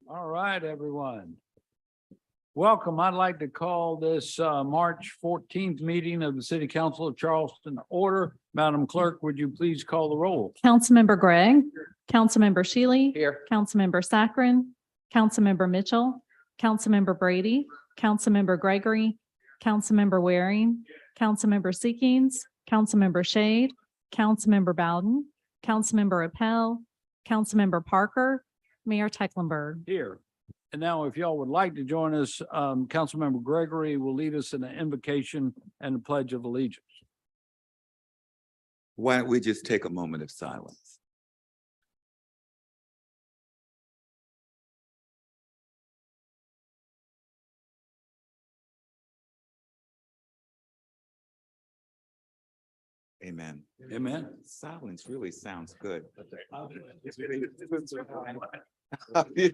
All right, everyone. Welcome. I'd like to call this March 14th meeting of the City Council of Charleston to order. Madam Clerk, would you please call the roll? Councilmember Gregg, Councilmember Shealy, Here. Councilmember Saccharin, Councilmember Mitchell, Councilmember Brady, Councilmember Gregory, Councilmember Waring, Councilmember Seekings, Councilmember Shade, Councilmember Bowden, Councilmember Appel, Councilmember Parker, Mayor Tecklenburg. Here. And now if y'all would like to join us, Councilmember Gregory will lead us in an invocation and a pledge of allegiance. Why don't we just take a moment of silence? Amen. Amen. Silence really sounds good. Thank you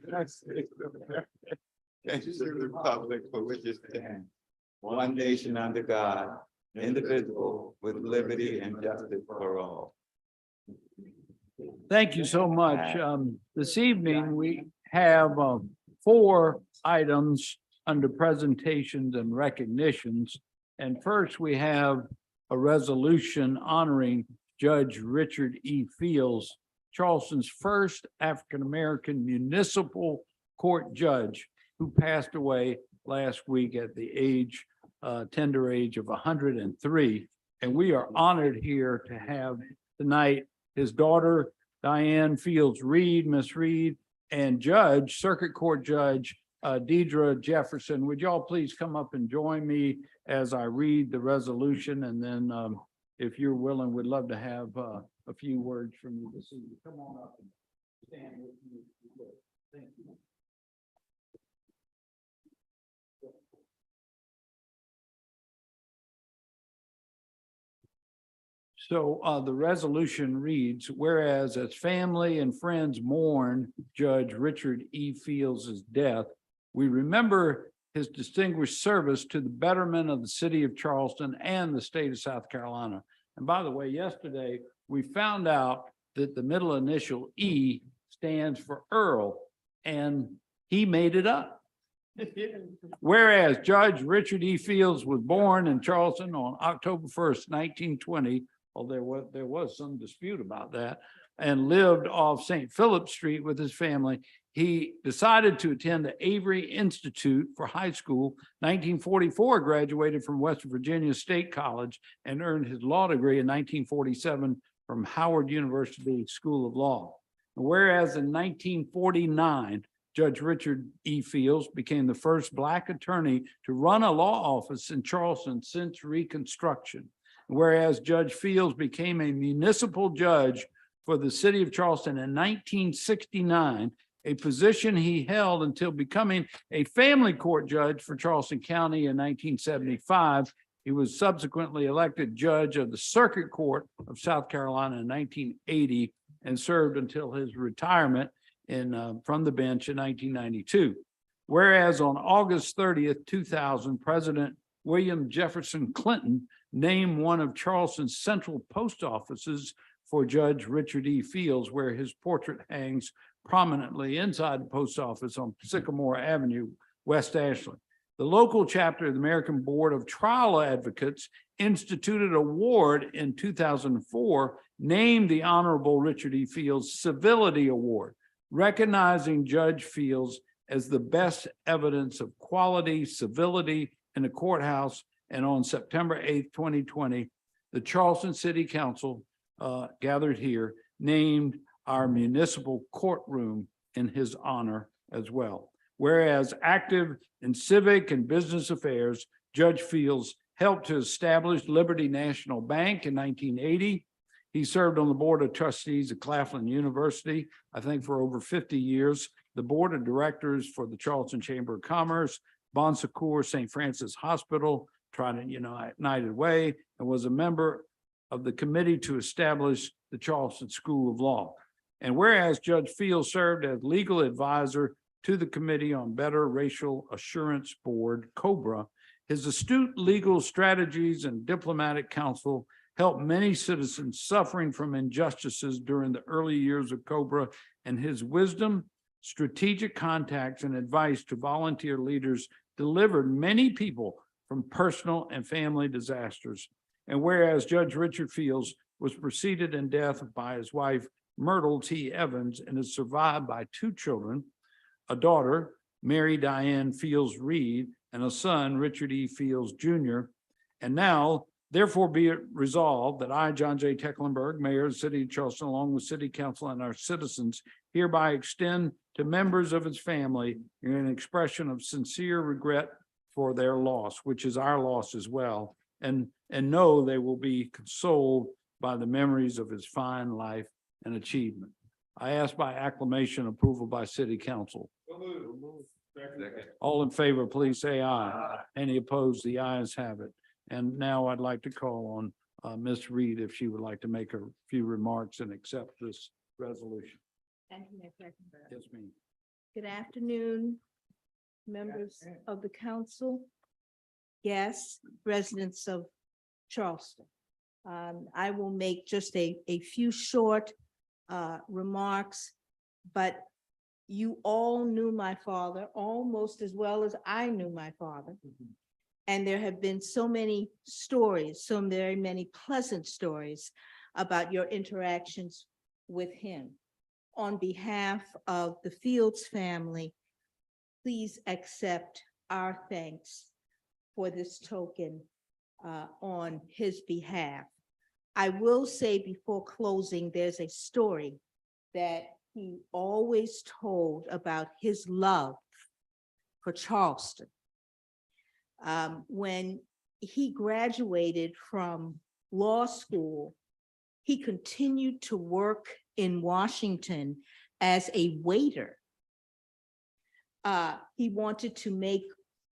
to the Republic for which it stands, one nation under God, indivisible, with liberty and justice for all. Thank you so much. This evening, we have 4 items under presentations and recognitions. And first, we have a resolution honoring Judge Richard E. Fields, Charleston's first African-American municipal court judge, who passed away last week at the tender age of 103. And we are honored here to have tonight his daughter, Diane Fields Reed, Miss Reed, and Circuit Court Judge Deidre Jefferson. Would y'all please come up and join me as I read the resolution, and then if you're willing, we'd love to have a few words from you this evening. Come on up and stand with me. Thank you. So the resolution reads, whereas as family and friends mourn Judge Richard E. Fields' death, we remember his distinguished service to the betterment of the city of Charleston and the state of South Carolina. And by the way, yesterday, we found out that the middle initial E stands for Earl, and he made it up. Whereas Judge Richard E. Fields was born in Charleston on October 1st, 1920, although there was some dispute about that, and lived off St. Philip Street with his family. He decided to attend the Avery Institute for high school. 1944, graduated from West Virginia State College and earned his law degree in 1947 from Howard University School of Law. Whereas in 1949, Judge Richard E. Fields became the first Black attorney to run a law office in Charleston since Reconstruction. Whereas Judge Fields became a municipal judge for the city of Charleston in 1969, a position he held until becoming a family court judge for Charleston County in 1975. He was subsequently elected judge of the Circuit Court of South Carolina in 1980 and served until his retirement from the bench in 1992. Whereas on August 30th, 2000, President William Jefferson Clinton named one of Charleston's central post offices for Judge Richard E. Fields, where his portrait hangs prominently inside the post office on Sycamore Avenue, West Ashland. The local chapter of the American Board of Trial Advocates instituted an award in 2004, named the Honorable Richard E. Fields Civility Award, recognizing Judge Fields as the best evidence of quality, civility in the courthouse. And on September 8th, 2020, the Charleston City Council gathered here, named our municipal courtroom in his honor as well. Whereas active in civic and business affairs, Judge Fields helped to establish Liberty National Bank in 1980. He served on the board of trustees at Claflin University, I think for over 50 years, the board of directors for the Charleston Chamber of Commerce, Bon Secours St. Francis Hospital, Trident United Way, and was a member of the committee to establish the Charleston School of Law. And whereas Judge Fields served as legal advisor to the Committee on Better Racial Assurance Board, COBRA, His astute legal strategies and diplomatic counsel helped many citizens suffering from injustices during the early years of COBRA, and his wisdom, strategic contacts, and advice to volunteer leaders delivered many people from personal and family disasters. And whereas Judge Richard Fields was preceded in death by his wife, Myrtle T. Evans, and is survived by 2 children, a daughter, Mary Diane Fields Reed, and a son, Richard E. Fields Jr. And now, therefore be it resolved that I, John J. Tecklenburg, Mayor of the City of Charleston, along with City Council and our citizens, hereby extend to members of his family an expression of sincere regret for their loss, which is our loss as well, and know they will be consoled by the memories of his fine life and achievement. I ask by acclamation approval by City Council. All in favor, please say aye. Any opposed, the ayes have it. And now I'd like to call on Ms. Reed if she would like to make a few remarks and accept this resolution. Thank you, Mayor President. Yes, ma'am. Good afternoon, members of the council, guests, residents of Charleston. I will make just a few short remarks, but you all knew my father almost as well as I knew my father. And there have been so many stories, so very many pleasant stories about your interactions with him. On behalf of the Fields family, please accept our thanks for this token on his behalf. I will say before closing, there's a story that he always told about his love for Charleston. When he graduated from law school, he continued to work in Washington as a waiter. He wanted to make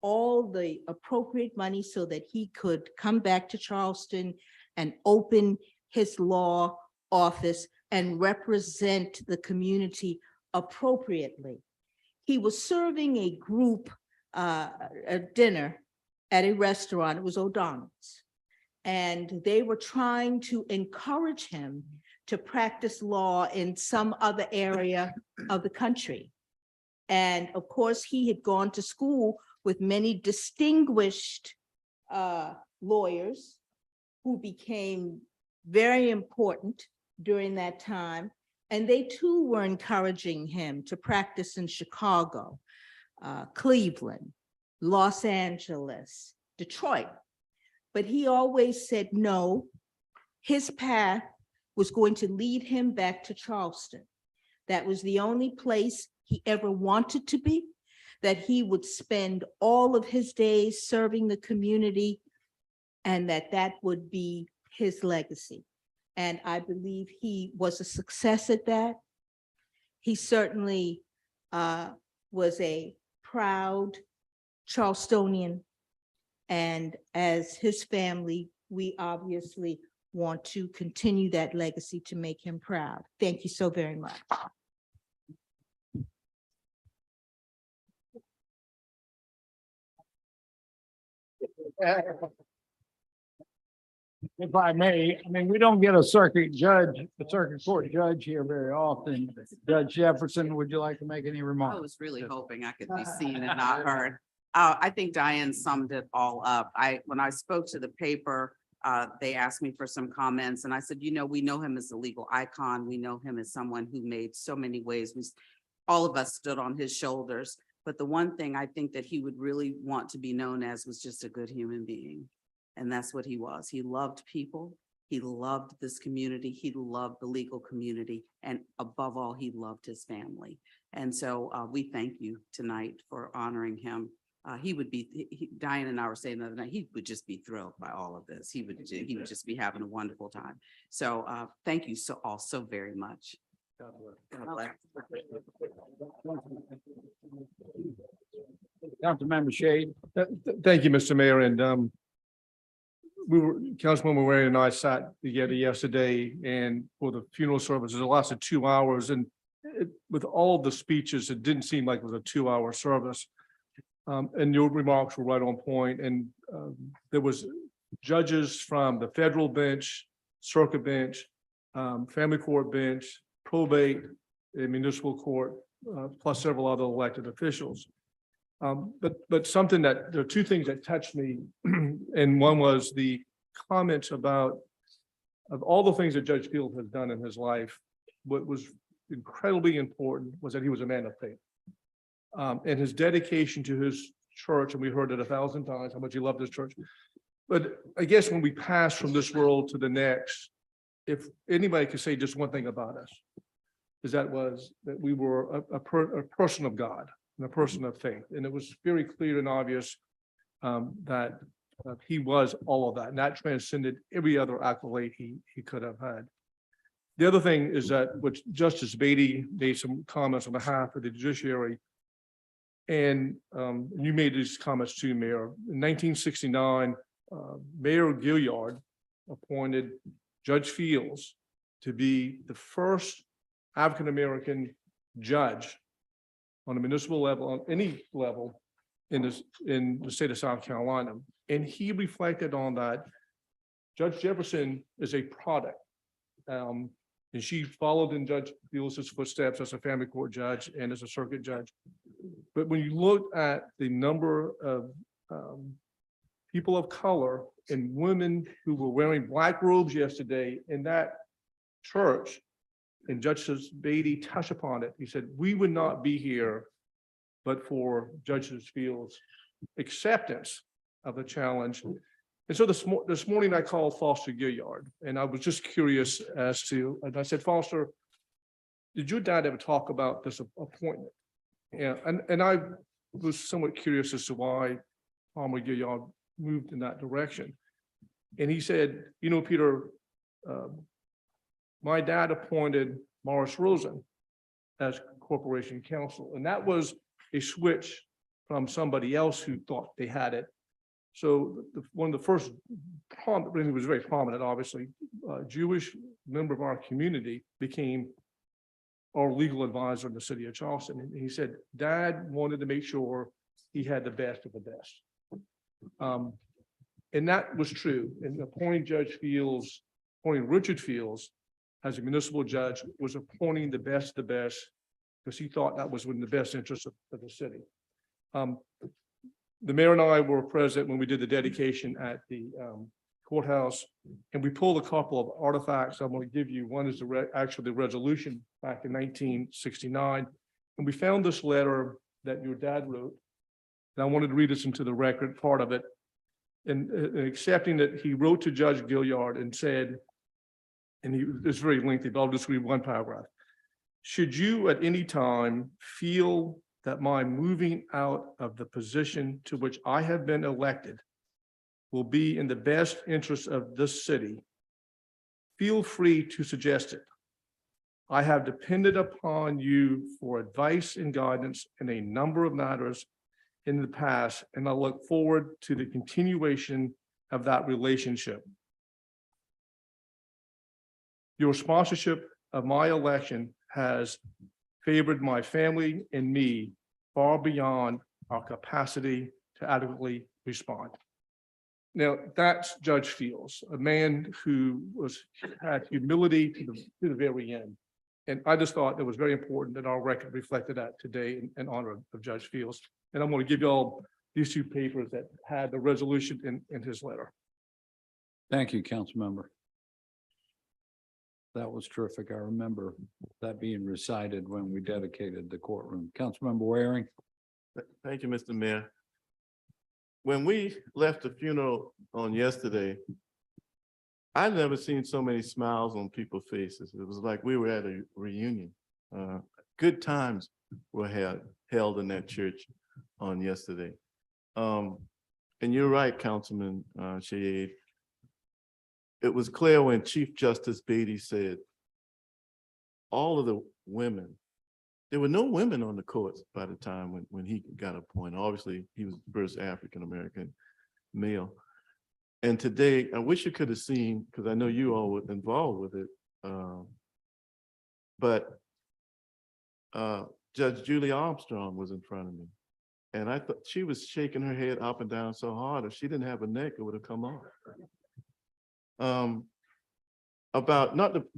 all the appropriate money so that he could come back to Charleston and open his law office and represent the community appropriately. He was serving a group a dinner at a restaurant. It was O'Donnell's. And they were trying to encourage him to practice law in some other area of the country. And of course, he had gone to school with many distinguished lawyers who became very important during that time. And they too were encouraging him to practice in Chicago, Cleveland, Los Angeles, Detroit. But he always said no, his path was going to lead him back to Charleston. That was the only place he ever wanted to be, that he would spend all of his days serving the community, and that would be his legacy. And I believe he was a success at that. He certainly was a proud Charlestonian. And as his family, we obviously want to continue that legacy to make him proud. Thank you so very much. If I may, I mean, we don't get a circuit court judge here very often. Judge Jefferson, would you like to make any I remarks? was really hoping I could be seen and not heard. I think Diane summed it all up. When I spoke to the paper, they asked me for some comments and I said, you know, we know him as a legal icon. We know him as someone who made so many ways. All of us stood on his shoulders. But the one thing I think that he would really want to be known as was just a good human being. And that's what he was. He loved people. He loved this community. He loved the legal community. And above all, he loved his family. And so we thank you tonight for honoring him. He would be, Diane and I were saying the other night, he would just be thrilled by all of this. He would just be having a wonderful time. So thank you all so very much. God bless. God bless. Councilmember Shade. Thank you, Mr. Mayor, and Councilwoman Waring and I sat together yesterday and for the funeral services, it lasted 2 hours, and with all the speeches, it didn't seem like it was a 2-hour service. And your remarks were right on point. And there was judges from the federal bench, circuit bench, family court bench, probate, and municipal court, plus several other elected officials. But something that, there are two things that touched me, and one was the comments about, of all the things that Judge Field has done in his life, what was incredibly important was that he was a man of faith. And his dedication to his church, and we heard it 1,000 times, how much he loved his church. But I guess when we pass from this world to the next, if anybody could say just one thing about us, is that we were a person of God and a person of faith. And it was very clear and obvious that he was all of that, and that transcended every other accolade he could have had. The other thing is that which Justice Beatty made some comments on behalf of the judiciary, and you made these comments too, Mayor. In 1969, Mayor Gilliard appointed Judge Fields to be the first African-American judge on a municipal level, on any level in the state of South Carolina. And he reflected on that. Judge Jefferson is a product. And she followed in Judge Fields' footsteps as a family court judge and as a circuit judge. But when you look at the number of people of color and women who were wearing black robes yesterday in that church, and Justice Beatty touched upon it, he said, we would not be here but for Judge Fields' acceptance of the challenge. And so this morning I called Foster Gilliard, and I was just curious as to, and I said, Foster, did your dad ever talk about this appointment? Yeah, and I was somewhat curious as to why Palmer Gilliard moved in that direction. And he said, you know, Peter, my dad appointed Morris Rosen as corporation counsel, and that was a switch from somebody else who thought they had it. So one of the first, he was very prominent, obviously, Jewish member of our community became our legal advisor in the city of Charleston. And he said, Dad wanted to make sure he had the best of the best. And that was true. And appointing Richard Fields as a municipal judge was appointing the best of the best, because he thought that was in the best interest of the city. The mayor and I were present when we did the dedication at the courthouse, and we pulled a couple of artifacts. I'm going to give you one is actually the resolution back in 1969, and we found this letter that your dad wrote. And I wanted to read this into the record, part of it, and accepting that he wrote to Judge Gilliard and said, and it's very lengthy, but I'll just read one paragraph. Should you at any time feel that my moving out of the position to which I have been elected will be in the best interest of this city, feel free to suggest it. I have depended upon you for advice and guidance in a number of matters in the past, and I look forward to the continuation of that relationship. Your sponsorship of my election has favored my family and me far beyond our capacity to adequately respond. Now, that's Judge Fields, a man who had humility to the very end. And I just thought it was very important that our record reflected that today in honor of Judge Fields. And I'm going to give you all these two papers that had the resolution in his letter. Thank you, council member. That was terrific. I remember that being recited when we dedicated the courtroom. Councilmember Waring. Thank you, Mr. Mayor. When we left the funeral on yesterday, I've never seen so many smiles on people's faces. It was like we were at a reunion. Good times were held in that church on yesterday. And you're right, Councilman Shade. It was clear when Chief Justice Beatty said, all of the women, there were no women on the courts by the time when he got appointed. Obviously, he was the first African-American male. And today, I wish you could have seen, because I know you all were involved with it, but Judge Julie Armstrong was in front of me. And I thought she was shaking her head up and down so hard, if she didn't have a neck, it would have come off.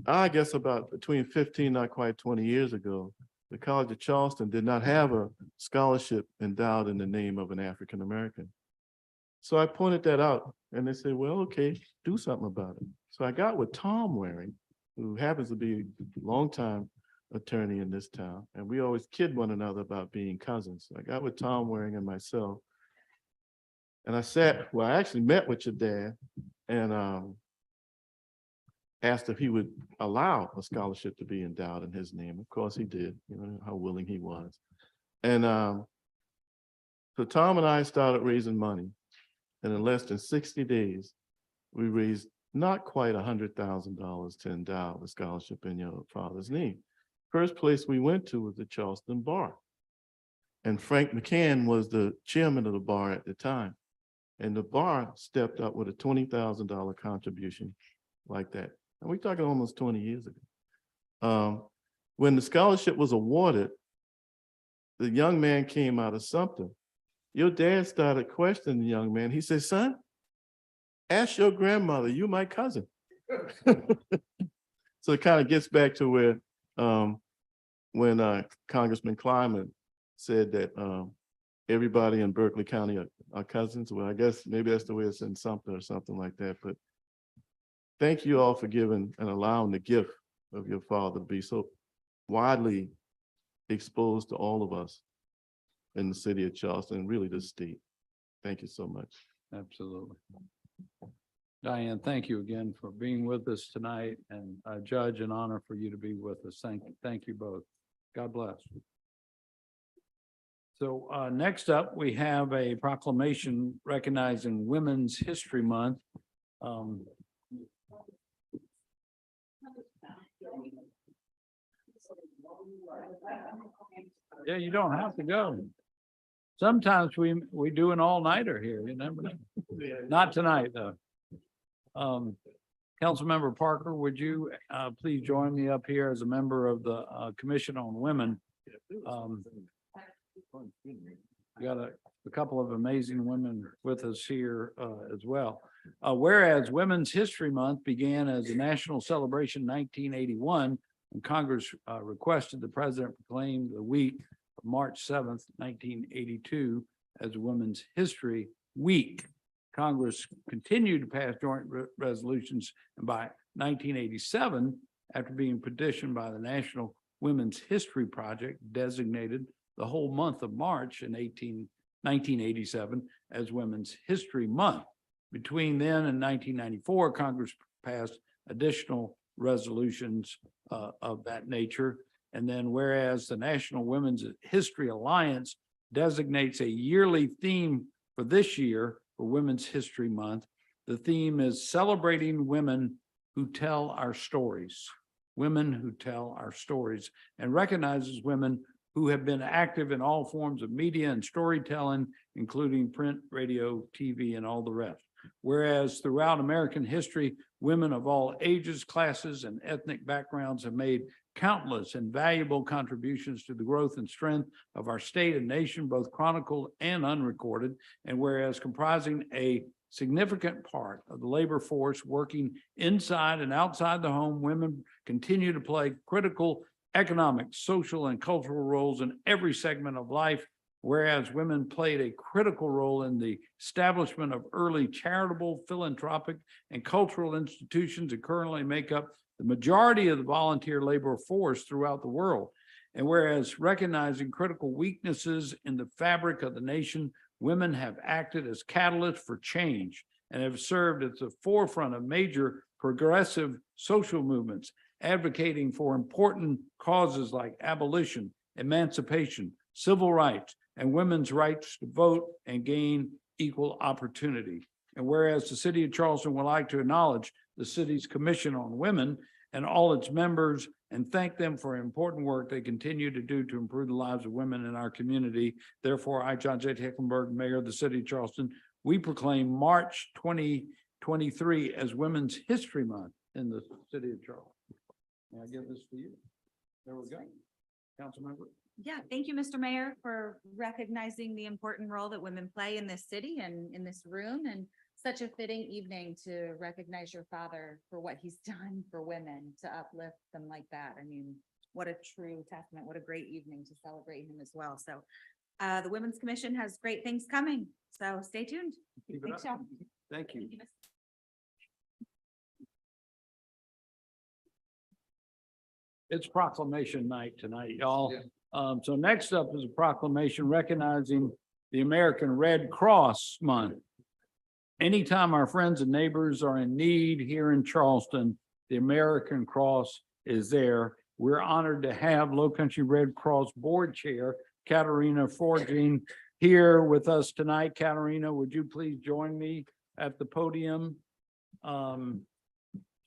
I guess about between 15, not quite 20 years ago, the College of Charleston did not have a scholarship endowed in the name of an African-American. So I pointed that out and they said, well, okay, do something about it. So I got with Tom Waring, who happens to be a longtime attorney in this town, and we always kid one another about being cousins. I got with Tom Waring and myself, and I actually met with your dad and asked if he would allow a scholarship to be endowed in his name. Of course he did, you know how willing he was. And so Tom and I started raising money, and in less than 60 days, we raised not quite $100,000 to endow the scholarship in your father's name. First place we went to was the Charleston Bar. And Frank McCann was the chairman of the bar at the time. And the bar stepped up with a $20,000 contribution like that. And we're talking almost 20 years ago. When the scholarship was awarded, the young man came out of Sumter. Your dad started questioning the young man. He said, son, ask your grandmother, you my cousin. So it kind of gets back to where when Congressman Kleiman said that everybody in Berkeley County are cousins. Well, I guess maybe that's the way it's in Sumter or something like that. But thank you all for giving and allowing the gift of your father to be so widely exposed to all of us in the city of Charleston and really the state. Thank you so much. Absolutely. Diane, thank you again for being with us tonight, and Judge, an honor for you to be with us. Thank you both. God bless. So next up, we have a proclamation recognizing Women's History Month. Yeah, you don't have to go. Sometimes we do an all-nighter here, you never know. Not tonight, though. Councilmember Parker, would you please join me up here as a member of the Commission on Women? We got a couple of amazing women with us here as well. Whereas Women's History Month began as a national celebration in 1981, when Congress requested the president proclaim the week of March 7th, 1982 as Women's History Week. Congress continued to pass joint resolutions, and by 1987, after being petitioned by the National Women's History Project, designated the whole month of March in 1987 as Women's History Month. Between then and 1994, Congress passed additional resolutions of that nature. And then whereas the National Women's History Alliance designates a yearly theme for this year for Women's History Month, the theme is celebrating women who tell our stories. Women who tell our stories, and recognizes women who have been active in all forms of media and storytelling, including print, radio, TV, and all the rest. Whereas throughout American history, women of all ages, classes, and ethnic backgrounds have made countless and valuable contributions to the growth and strength of our state and nation, both chronicled and unrecorded. And whereas comprising a significant part of the labor force working inside and outside the home, women continue to play critical economic, social, and cultural roles in every segment of life. Whereas women played a critical role in the establishment of early charitable, philanthropic, and cultural institutions, and currently make up the majority of the volunteer labor force throughout the world. And whereas recognizing critical weaknesses in the fabric of the nation, women have acted as catalysts for change and have served at the forefront of major progressive social movements, advocating for important causes like abolition, emancipation, civil rights, and women's rights to vote and gain equal opportunity. And whereas the city of Charleston would like to acknowledge the city's Commission on Women and all its members and thank them for important work they continue to do to improve the lives of women in our community. Therefore, I, John J. Tecklenburg, Mayor of the City of Charleston, we proclaim March 2023 as Women's History Month in the city of Charleston. May I give this to you? There we go. Council member. Yeah, thank you, Mr. Mayor, for recognizing the important role that women play in this city and in this room, and such a fitting evening to recognize your father for what he's done for women, to uplift them like that. I mean, what a true testament, what a great evening to celebrate him as well. So the Women's Commission has great things coming, so stay tuned. Keep it Thanks, up. y'all. Thank you. Thank you, Ms. It's proclamation night tonight, y'all. So next up is a proclamation recognizing the American Red Cross Month. Anytime our friends and neighbors are in need here in Charleston, the American Cross is there. We're honored to have Low Country Red Cross Board Chair Katarina Forging here with us tonight. Katarina, would you please join me at the podium?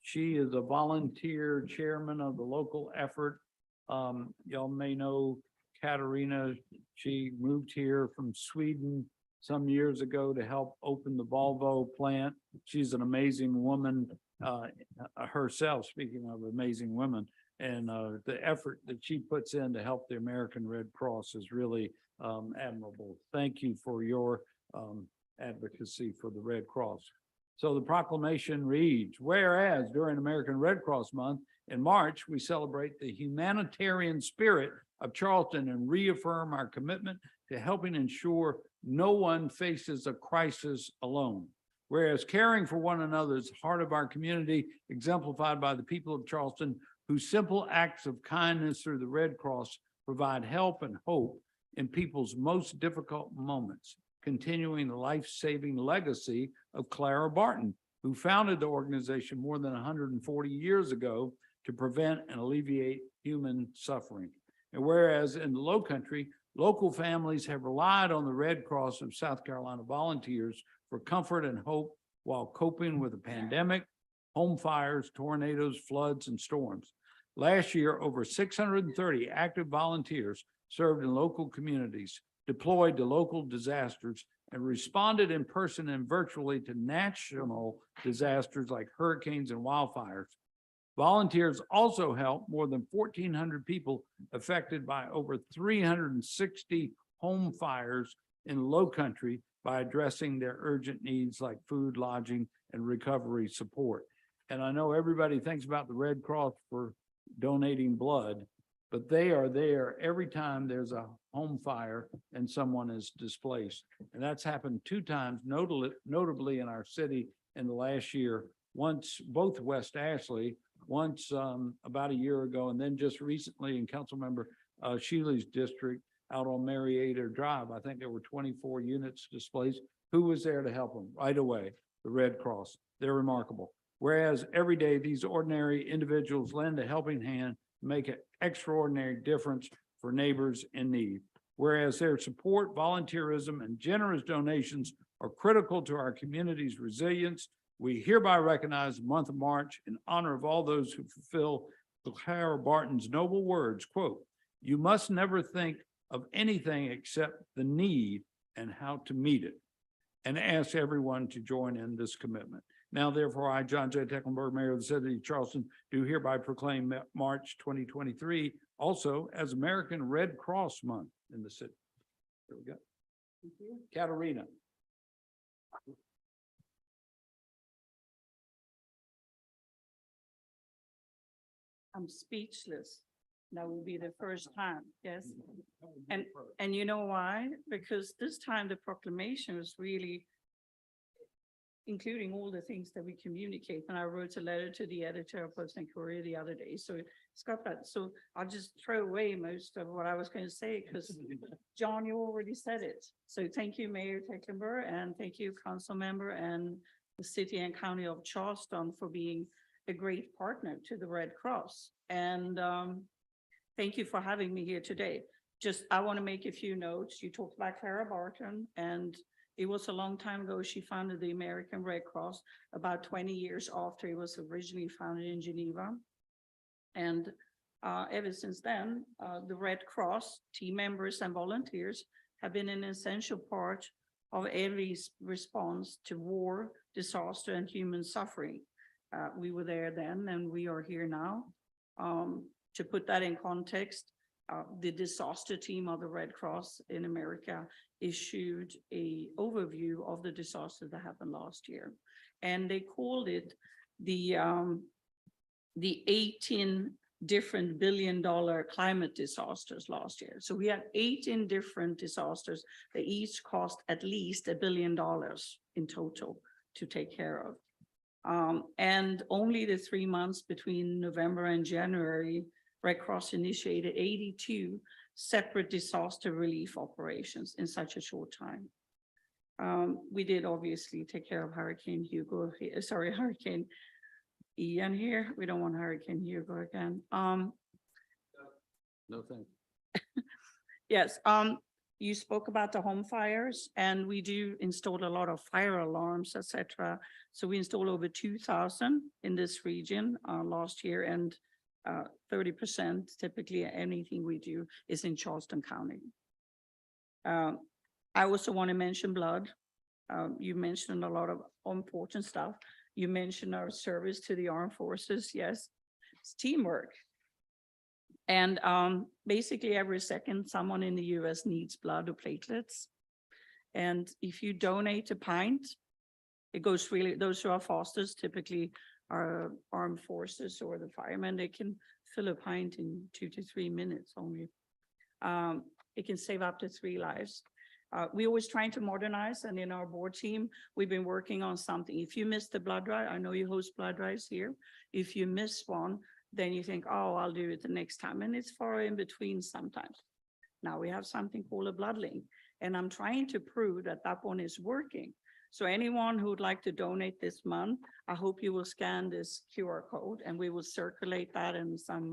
She is a volunteer chairman of the local effort. Y'all may know Katarina. She moved here from Sweden some years ago to help open the Volvo plant. She's an amazing woman herself, speaking of amazing women. And the effort that she puts in to help the American Red Cross is really admirable. Thank you for your advocacy for the Red Cross. So the proclamation reads, whereas during American Red Cross Month in March, we celebrate the humanitarian spirit of Charleston and reaffirm our commitment to helping ensure no one faces a crisis alone. Whereas caring for one another is the heart of our community, exemplified by the people of Charleston, whose simple acts of kindness through the Red Cross provide help and hope in people's most difficult moments, continuing the life-saving legacy of Clara Barton, who founded the organization more than 140 years ago to prevent and alleviate human suffering. And whereas in the Low Country, local families have relied on the Red Cross of South Carolina volunteers for comfort and hope while coping with the pandemic, home fires, tornadoes, floods, and storms. Last year, over 630 active volunteers served in local communities, deployed to local disasters, and responded in person and virtually to national disasters like hurricanes and wildfires. Volunteers also helped more than 1,400 people affected by over 360 home fires in Low Country by addressing their urgent needs like food, lodging, and recovery support. And I know everybody thinks about the Red Cross for donating blood, but they are there every time there's a home fire and someone is displaced. And that's happened 2 times, notably in our city in the last year. Once, both West Ashley, once about a year ago, and then just recently in Councilmember Shealy's district out on Marietta Drive. I think there were 24 units displaced. Who was there to help them right away? The Red Cross. They're remarkable. Whereas every day these ordinary individuals lend a helping hand, make an extraordinary difference for neighbors in need. Whereas their support, volunteerism, and generous donations are critical to our community's resilience, we hereby recognize the month of March in honor of all those who fulfill Clara Barton's noble words, quote, "You must never think of anything except the need and how to meet it," and ask everyone to join in this commitment. Now, therefore, I, John J. Tecklenburg, Mayor of the City of Charleston, do hereby proclaim March 2023 also as American Red Cross Month in the city. There we go. Katarina. I'm speechless. That will be the first time, yes. And you know why? Because this time the proclamation was really including all the things that we communicate. And I wrote a letter to the editor of Post and Courier the other day, so it's got that. So I'll just throw away most of what I was going to say because John, you already said it. So thank you, Mayor Tecklenburg, and thank you, Council Member and the City and County of Charleston for being a great partner to the Red Cross. And thank you for having me here today. I want to make a few notes. You talked about Clara Barton, and it was a long time ago. She founded the American Red Cross about 20 years after it was originally founded in Geneva. And ever since then, the Red Cross team members and volunteers have been an essential part of every response to war, disaster, and human suffering. We were there then and we are here now. To put that in context, the disaster team of the Red Cross in America issued a overview of the disasters that happened last year. And they called it the 18 different billion-dollar climate disasters last year. So we had 18 different disasters that each cost at least $1 billion in total to take care of. And only the 3 months between November and January, Red Cross initiated 82 separate disaster relief operations in such a short time. We did obviously take care of Hurricane Ian here. We don't want Hurricane Hugo again. No thanks. Yes, you spoke about the home fires, and we do install a lot of fire alarms, etc. So we installed over 2,000 in this region last year, and 30% typically anything we do is in Charleston County. I also want to mention blood. You mentioned a lot of important stuff. You mentioned our service to the armed forces. Yes, it's teamwork. And basically every second someone in the US needs blood or platelets. And if you donate a pint, it goes really, those who are fastest typically are armed forces or the firemen. They can fill a pint in 2 to 3 minutes only. It can save up to 3 lives. We're always trying to modernize, and in our board team, we've been working on something. If you miss the blood drive, I know you host blood drives here. If you miss one, then you think, oh, I'll do it the next time. And it's far in between sometimes. Now we have something called a blood link, and I'm trying to prove that that one is working. So anyone who would like to donate this month, I hope you will scan this QR code, and we will circulate that and some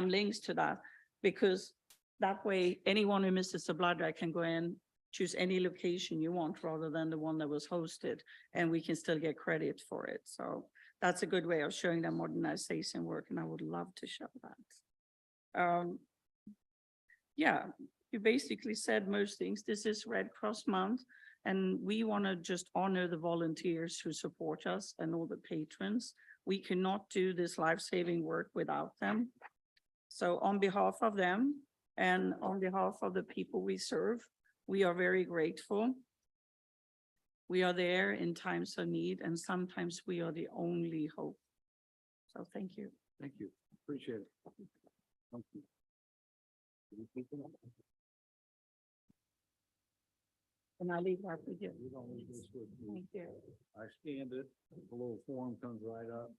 links to that, because that way anyone who misses a blood drive can go in, choose any location you want rather than the one that was hosted, and we can still get credit for it. So that's a good way of showing that modernization work, and I would love to show that. Yeah, you basically said most things. This is Red Cross Month, and we want to just honor the volunteers who support us and all the patrons. We cannot do this life-saving work without them. So on behalf of them and on behalf of the people we serve, we are very grateful. We are there in times of need, and sometimes we are the only hope. So thank you. Thank you. Appreciate it. Thank you. And I leave that with you. You don't need this with me. Thank you. I scanned it. The little form comes right up.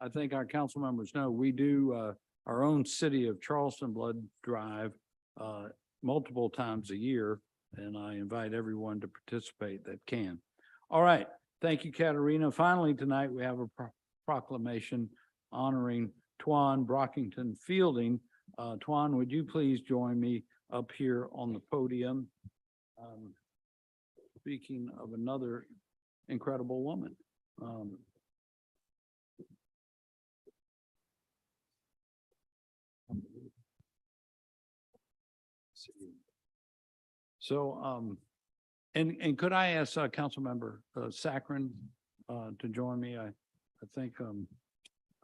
I think our council members know we do our own City of Charleston blood drive multiple times a year, and I invite everyone to participate that can. All right. Thank you, Katerina. Finally, tonight we have a proclamation honoring Tuan Brockington Fielding. Tuan, would you please join me up here on the podium? Speaking of another incredible woman. So, and could I ask Councilmember Saccharin to join me? I think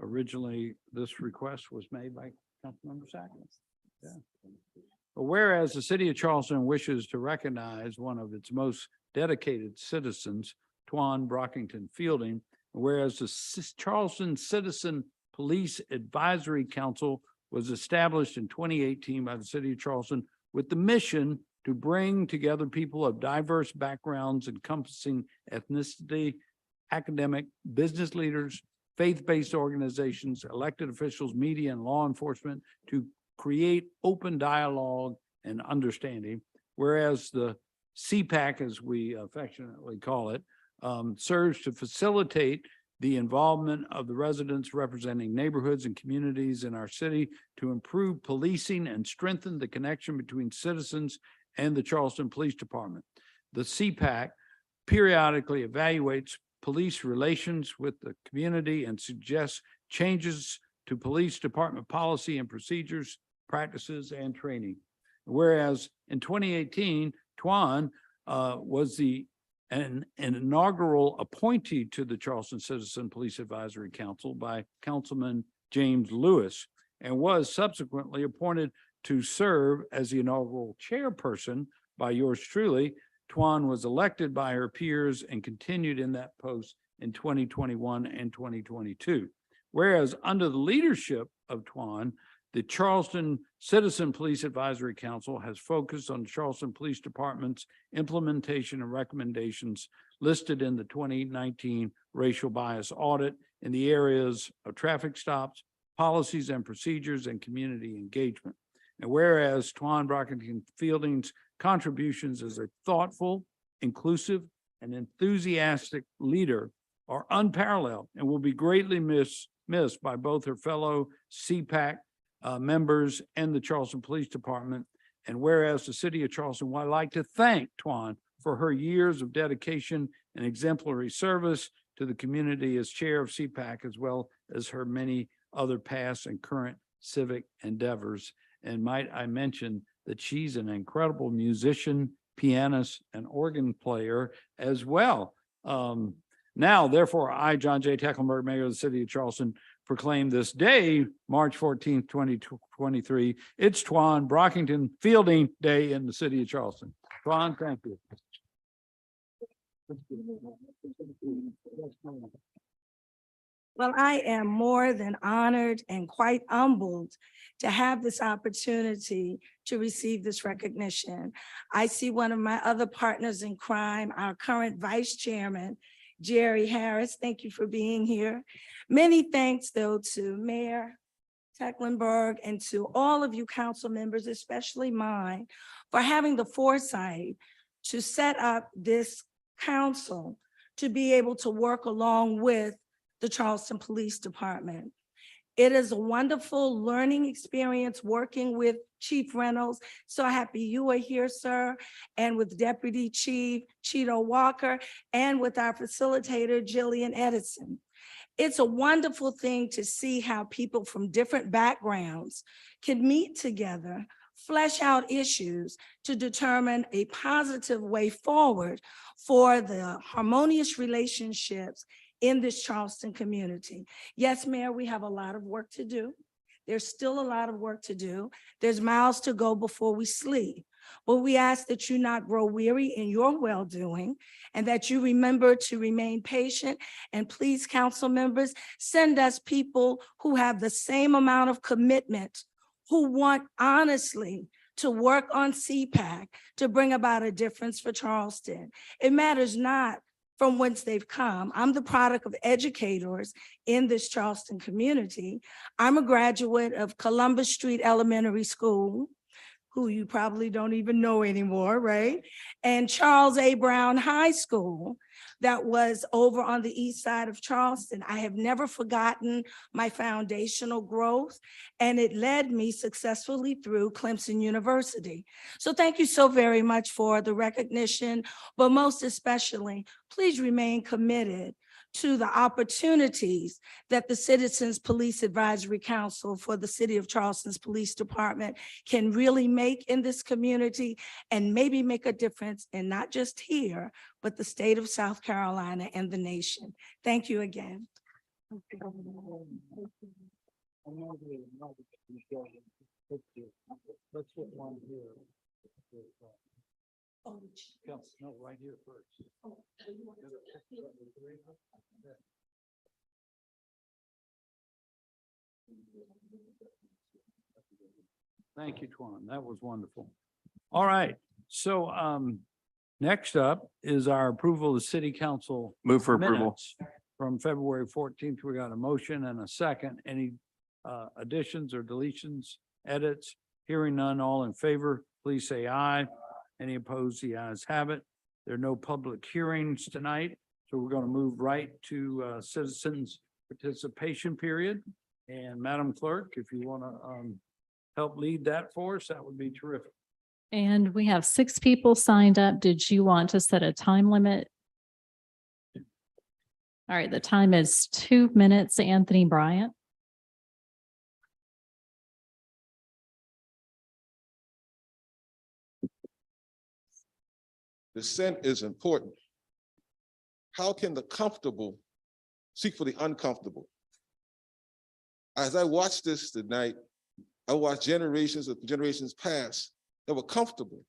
originally this request was made by Councilmember Saccharin. Yeah. But whereas the City of Charleston wishes to recognize one of its most dedicated citizens, Tuan Brockington Fielding, whereas the Charleston Citizen Police Advisory Council was established in 2018 by the City of Charleston with the mission to bring together people of diverse backgrounds encompassing ethnicity, academic, business leaders, faith-based organizations, elected officials, media, and law enforcement to create open dialogue and understanding, whereas the CPAC, as we affectionately call it, serves to facilitate the involvement of the residents representing neighborhoods and communities in our city to improve policing and strengthen the connection between citizens and the Charleston Police Department. The CPAC periodically evaluates police relations with the community and suggests changes to police department policy and procedures, practices, and training. Whereas in 2018, Tuan was an inaugural appointee to the Charleston Citizen Police Advisory Council by Councilman James Lewis. and was subsequently appointed to serve as the inaugural chairperson by yours truly. Tuan was elected by her peers and continued in that post in 2021 and 2022. Whereas under the leadership of Tuan, the Charleston Citizen Police Advisory Council has focused on Charleston Police Department's implementation and recommendations listed in the 2019 racial bias audit in the areas of traffic stops, policies and procedures, and community engagement. And whereas Tuan Brockington Fielding's contributions as a thoughtful, inclusive, and enthusiastic leader are unparalleled and will be greatly missed by both her fellow CPAC members and the Charleston Police Department. And whereas the city of Charleston would like to thank Tuan for her years of dedication and exemplary service to the community as chair of CPAC, as well as her many other past and current civic endeavors. And might I mention that she's an incredible musician, pianist, and organ player as well. Now, therefore, I, John J. Tecklenburg, Mayor of the City of Charleston, proclaim this day, March 14th, 2023, it's Tuan Brockington Fielding Day in the City of Charleston. Tuan, thank you. Well, I am more than honored and quite humbled to have this opportunity to receive this recognition. I see one of my other partners in crime, our current Vice Chairman, Jerry Harris. Thank you for being here. Many thanks, though, to Mayor Tecklenburg and to all of you council members, especially mine, for having the foresight to set up this council to be able to work along with the Charleston Police Department. It is a wonderful learning experience working with Chief Reynolds. So happy you are here, sir, and with Deputy Chief Cheeto Walker, and with our facilitator, Jillian Edison. It's a wonderful thing to see how people from different backgrounds can meet together, flesh out issues to determine a positive way forward for the harmonious relationships in this Charleston community. Yes, Mayor, we have a lot of work to do. There's still a lot of work to do. There's miles to go before we sleep. But we ask that you not grow weary in your well-doing and that you remember to remain patient. And please, council members, send us people who have the same amount of commitment, who want honestly to work on CPAC to bring about a difference for Charleston. It matters not from whence they've come. I'm the product of educators in this Charleston community. I'm a graduate of Columbus Street Elementary School, who you probably don't even know anymore, right? And Charles A. Brown High School that was over on the east side of Charleston. I have never forgotten my foundational growth, and it led me successfully through Clemson University. So thank you so very much for the recognition, but most especially, please remain committed to the opportunities that the Citizens Police Advisory Council for the City of Charleston's Police Department can really make in this community and maybe make a difference in not just here, but the state of South Carolina and the nation. Thank you again. No, right here first. Thank you, Tuan. That was wonderful. All right. So next up is our approval of the city council. Move for approval. Minutes from February 14th. We got a motion and a second. Any additions or deletions, edits? Hearing none, all in favor, please say aye. Any opposed? The ayes have it. There are no public hearings tonight, so we're going to move right to citizens participation period. And Madam Clerk, if you want to help lead that for us, that would be terrific. And we have 6 people signed up. Did you want to set a time limit? All right, the time is 2 minutes. Anthony Bryant. Dissent is important. How can the comfortable seek for the uncomfortable? As I watch this tonight, I watched generations of generations past that were comfortable,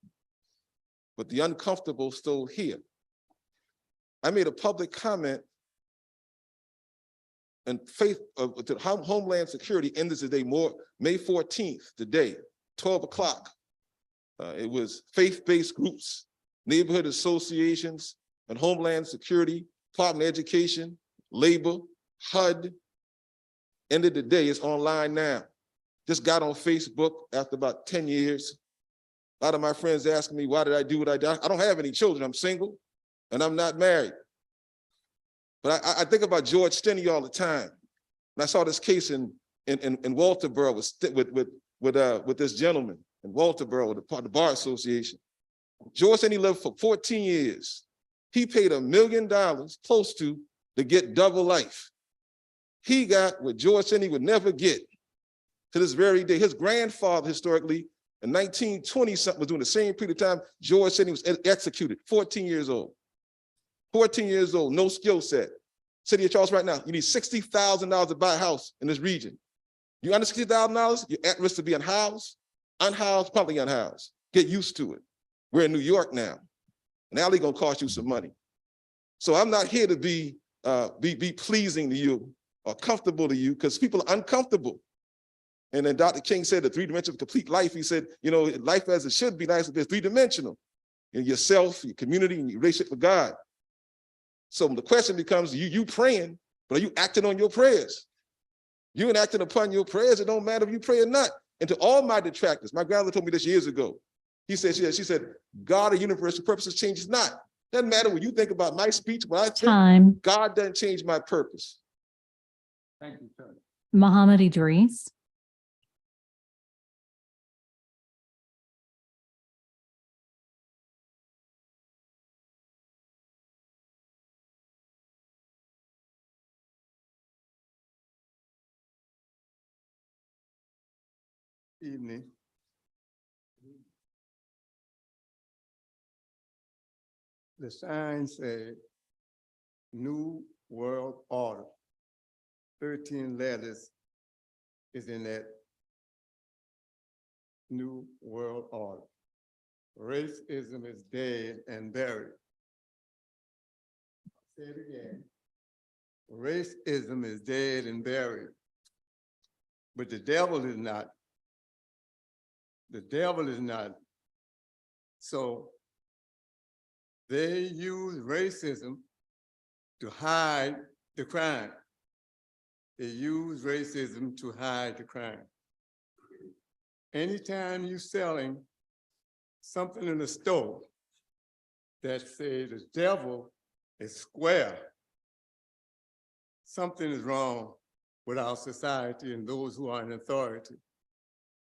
but the uncomfortable still here. I made a public comment and to Homeland Security ended today, May 14th, today, 12 o'clock. It was faith-based groups, neighborhood associations, and Homeland Security, Department of Education, Labor, HUD. End of the day, it's online now. Just got on Facebook after about 10 years. A lot of my friends asking me, why did I do what I did? I don't have any children, I'm single, and I'm not married. But I think about George Stinney all the time. And I saw this case in Walterboro with this gentleman in Walterboro, the Bar Association. George Stinney lived for 14 years. He paid $1 million, close to get double life. He got what George Stinney would never get to this very day. His grandfather, historically, in 1920-something, was doing the same period of time George Stinney was executed, 14 years old. 14 years old, no skill set. City of Charleston right now, you need $60,000 to buy a house in this region. You under $60,000, you're at risk of being housed, unhoused, probably unhoused. Get used to it. We're in New York now. An alley gonna cost you some money. So I'm not here to be pleasing to you or comfortable to you, because people are uncomfortable. And then Dr. King said the 3 dimensions of complete life. He said, you know, life as it should be nice, but it's 3-dimensional. In yourself, your community, and your relationship with God. So the question becomes, you praying, but are you acting on your prayers? You ain't acting upon your prayers, it don't matter if you pray or not. And to all my detractors, my grandmother told me this years ago. She said, God of universal purposes changes not. Doesn't matter what you think about my speech, what I think, Time. God doesn't change my purpose. Thank you, sir. Mohammed Idris. Evening. The sign said, New World Order. 13 letters is in that New World Order. Racism is dead and buried. Say it again. Racism is dead and buried. But the devil is not. The devil is not. So they use racism to hide the crime. They use racism to hide the crime. Anytime you're selling something in the store that says the devil is square, something is wrong with our society and those who are in authority.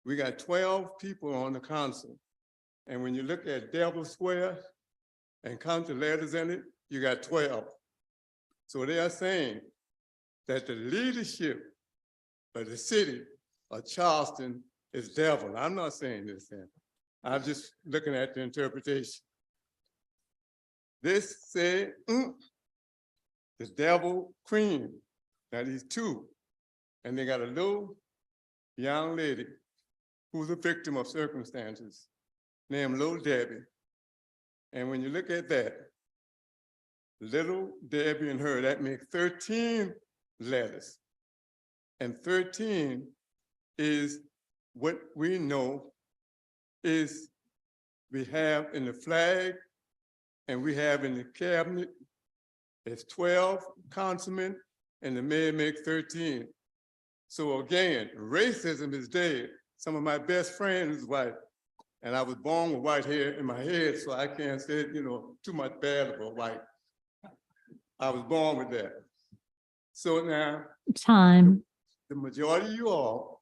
We got 12 people on the council. And when you look at devil square and count the letters in it, you got 12. So they are saying that the leadership of the city of Charleston is devil. I'm not saying this, I'm just looking at the interpretation. This said, the devil queen. Now these 2, and they got a little young lady who's a victim of circumstances named Little Debbie. And when you look at that, Little Debbie and her, that makes 13 letters. And 13 is what we know is we have in the flag and we have in the cabinet. It's 12 councilmen and the mayor makes 13. So again, racism is dead. Some of my best friends is white, and I was born with white hair in my head, so I can't say, too much bad about white. I was born with that. So now, Time. the majority of you all,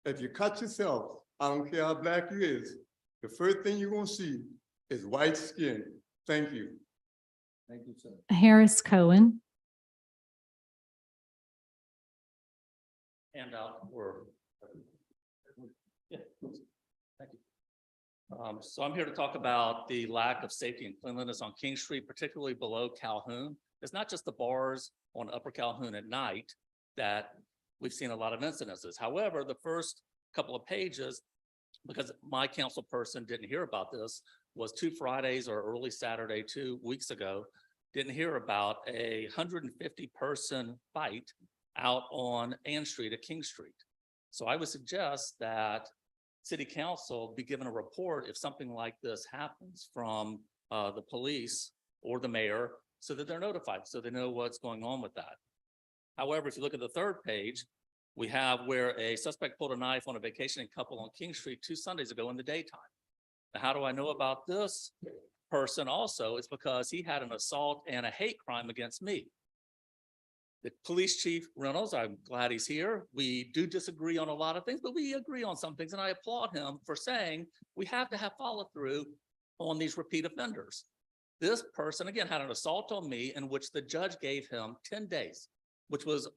if you cut yourself, I don't care how black you is, the first thing you're gonna see is white skin. Thank you. Thank you, sir. Harris Cohen. Handout or. Yeah, thank you. So I'm here to talk about the lack of safety and cleanliness on King Street, particularly below Calhoun. It's not just the bars on Upper Calhoun at night that we've seen a lot of incidences. However, the first couple of pages, because my council person didn't hear about this, was 2 Fridays or early Saturday, 2 weeks ago, didn't hear about a 150-person fight out on Ann Street at King Street. So I would suggest that city council be given a report if something like this happens from the police or the mayor, so that they're notified, so they know what's going on with that. However, if you look at the third page, we have where a suspect pulled a knife on a vacationing couple on King Street 2 Sundays ago in the daytime. Now, how do I know about this person also? It's because he had an assault and a hate crime against me. The police chief Reynolds, I'm glad he's here. We do disagree on a lot of things, but we agree on some things, and I applaud him for saying we have to have follow through on these repeat offenders. This person, again, had an assault on me in which the judge gave him 10 days, which was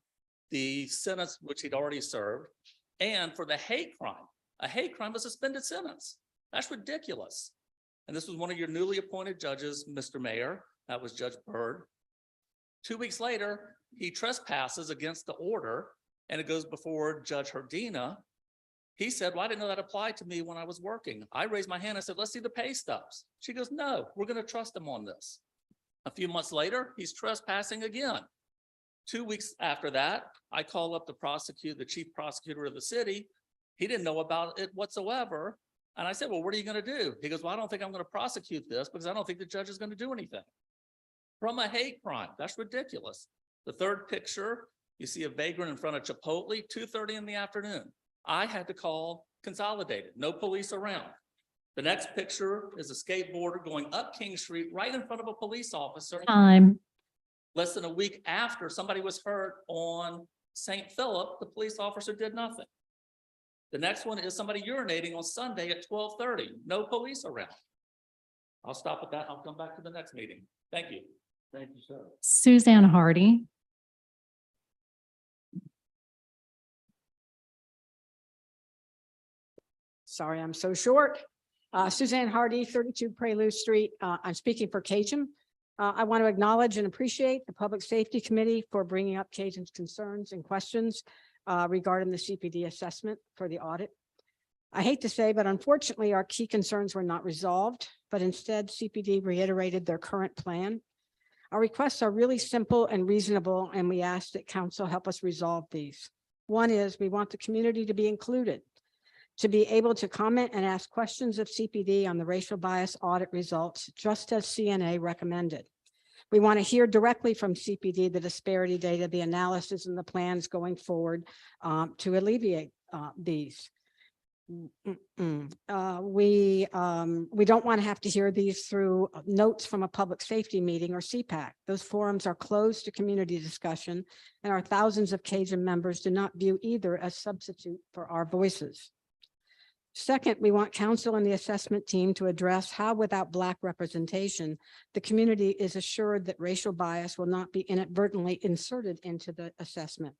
the sentence which he'd already served. And for the hate crime, a hate crime, a suspended sentence. That's ridiculous. And this was one of your newly appointed judges, Mr. Mayor. That was Judge Byrd. 2 weeks later, he trespasses against the order, and it goes before Judge Herdina. He said, well, I didn't know that applied to me when I was working. I raised my hand and said, let's see the pay stubs. She goes, no, we're going to trust him on this. A few months later, he's trespassing again. 2 weeks after that, I call up the chief prosecutor of the city. He didn't know about it whatsoever. And I said, well, what are you going to do? He goes, well, I don't think I'm going to prosecute this because I don't think the judge is going to do anything. From a hate crime, that's ridiculous. The third picture, you see a vagrant in front of Chipotle, 2:30 in the afternoon. I had to call Consolidated, no police around. The next picture is a skateboarder going up King Street right in front of a police officer. Time. Less than a week after somebody was hurt on St. Philip, the police officer did nothing. The next one is somebody urinating on Sunday at 12:30, no police around. I'll stop at that. I'll come back to the next meeting. Thank you. Thank you, sir. Suzanne Hardy. Sorry, I'm so short. Suzanne Hardy, 32 Prelude Street. I'm speaking for Cajun. I want to acknowledge and appreciate the Public Safety Committee for bringing up Cajun's concerns and questions regarding the CPD assessment for the audit. I hate to say, but unfortunately, our key concerns were not resolved, but instead CPD reiterated their current plan. Our requests are really simple and reasonable, and we ask that council help us resolve these. One is we want the community to be included, to be able to comment and ask questions of CPD on the racial bias audit results, just as CNA recommended. We want to hear directly from CPD the disparity data, the analysis, and the plans going forward to alleviate these. We don't want to have to hear these through notes from a public safety meeting or CPAC. Those forums are closed to community discussion, and our thousands of Cajun members do not view either as substitute for our voices. Second, we want council and the assessment team to address how, without Black representation, the community is assured that racial bias will not be inadvertently inserted into the assessment.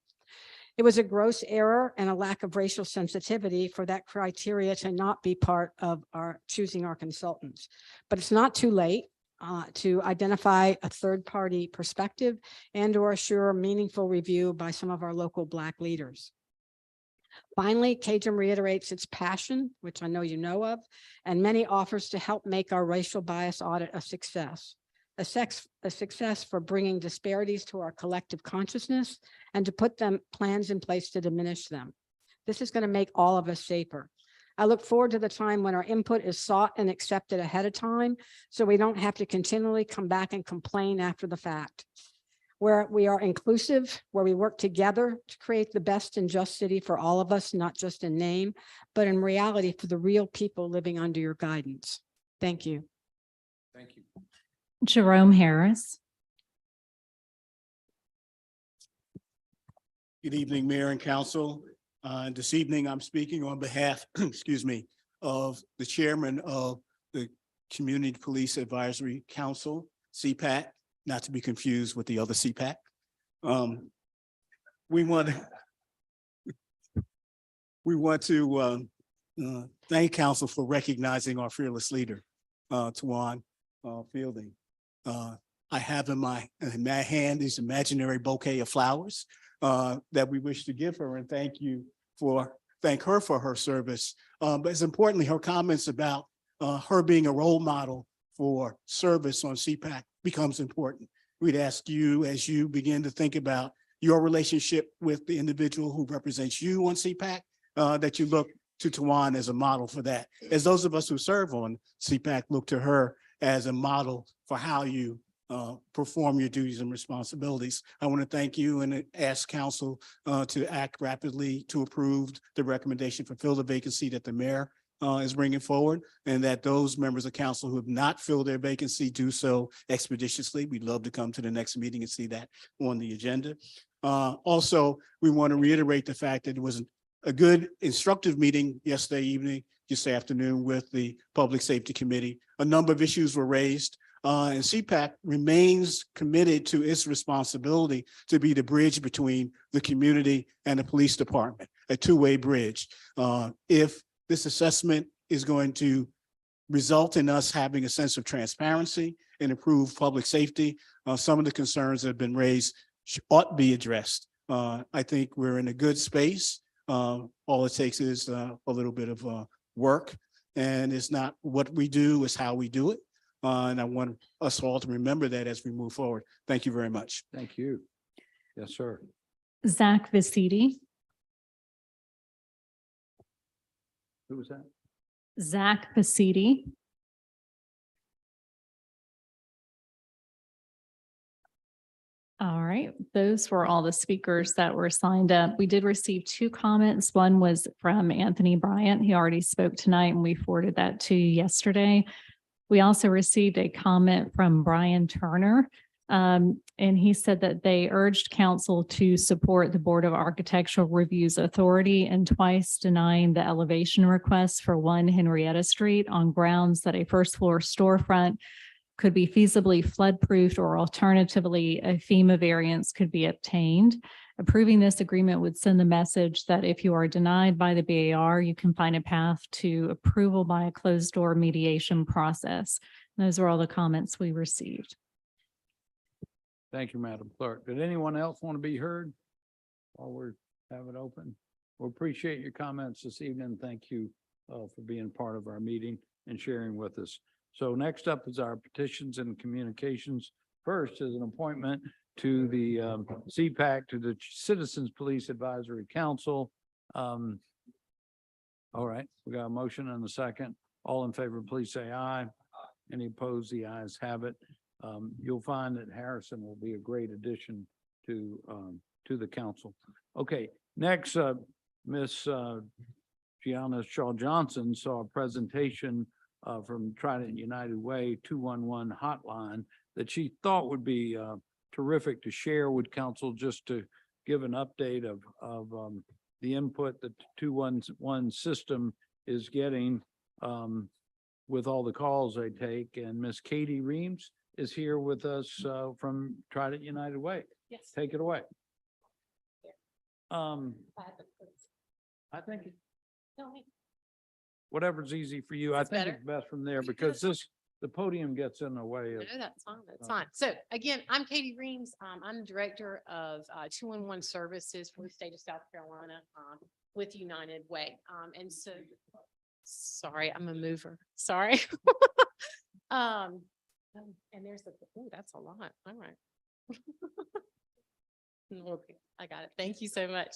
It was a gross error and a lack of racial sensitivity for that criteria to not be part of our choosing our consultants. But it's not too late to identify a third-party perspective and or assure meaningful review by some of our local Black leaders. Finally, Cajun reiterates its passion, which I know you know of, and many offers to help make our racial bias audit a success. A success for bringing disparities to our collective consciousness and to put plans in place to diminish them. This is going to make all of us safer. I look forward to the time when our input is sought and accepted ahead of time, so we don't have to continually come back and complain after the fact. Where we are inclusive, where we work together to create the best and just city for all of us, not just in name, but in reality for the real people living under your guidance. Thank you. Thank you. Jerome Harris. Good evening, Mayor and Council. This evening, I'm speaking on behalf, excuse me, of the chairman of the Community Police Advisory Council, CPAC, not to be confused with the other CPAC. We want to thank council for recognizing our fearless leader, Tuan Fielding. I have in my hand this imaginary bouquet of flowers that we wish to give her, and thank you for thank her for her service. But as importantly, her comments about her being a role model for service on CPAC becomes important. We'd ask you, as you begin to think about your relationship with the individual who represents you on CPAC, that you look to Tuan as a model for that. As those of us who serve on CPAC look to her as a model for how you perform your duties and responsibilities. I want to thank you and ask council to act rapidly to approve the recommendation to fill the vacancy that the mayor is bringing forward, and that those members of council who have not filled their vacancy do so expeditiously. We'd love to come to the next meeting and see that on the agenda. Also, we want to reiterate the fact that it was a good instructive meeting yesterday afternoon with the Public Safety Committee. A number of issues were raised. And CPAC remains committed to its responsibility to be the bridge between the community and the police department, a two-way bridge. If this assessment is going to result in us having a sense of transparency and improve public safety, some of the concerns that have been raised ought to be addressed. I think we're in a good space. All it takes is a little bit of work, and it's not what we do, it's how we do it. And I want us all to remember that as we move forward. Thank you very much. Thank you. Yes, sir. Zach Vasiti. Who was that? Zach Vasiti. All right, those were all the speakers that were signed up. We did receive 2 comments. One was from Anthony Bryant. He already spoke tonight and we forwarded that to you yesterday. We also received a comment from Brian Turner. And he said that they urged council to support the Board of Architectural Review's authority in twice denying the elevation request for 1 Henrietta Street on grounds that a first floor storefront could be feasibly flood-proofed, or alternatively, a FEMA variance could be obtained. Approving this agreement would send the message that if you are denied by the BAR, you can find a path to approval by a closed-door mediation process. And those are all the comments we received. Thank you, Madam Clerk. Did anyone else want to be heard while we have it open? We appreciate your comments this evening. Thank you for being part of our meeting and sharing with us. So next up is our petitions and communications. First is an appointment to the CPAC, to the Citizens Police Advisory Council. All right, we got a motion and a second. All in favor, please say aye. Any opposed? The ayes have it. You'll find that Harrison will be a great addition to the council. Okay, next, Miss Gianna Shaw Johnson saw a presentation from Trident United Way 211 hotline that she thought would be terrific to share with council, just to give an update of the input that the 211 system is getting with all the calls they take. And Miss Katie Reams is here with us from Trident United Way. Yes. Take it away. I think whatever's easy for you. I think it's best from there, because the podium gets in the way of. No, that's fine. That's fine. So again, I'm Katie Reams. I'm the director of 211 services for the state of South Carolina with United Way. And so, sorry, I'm a mover. Sorry. And there's that's a lot. All right. Okay, I got it. Thank you so much.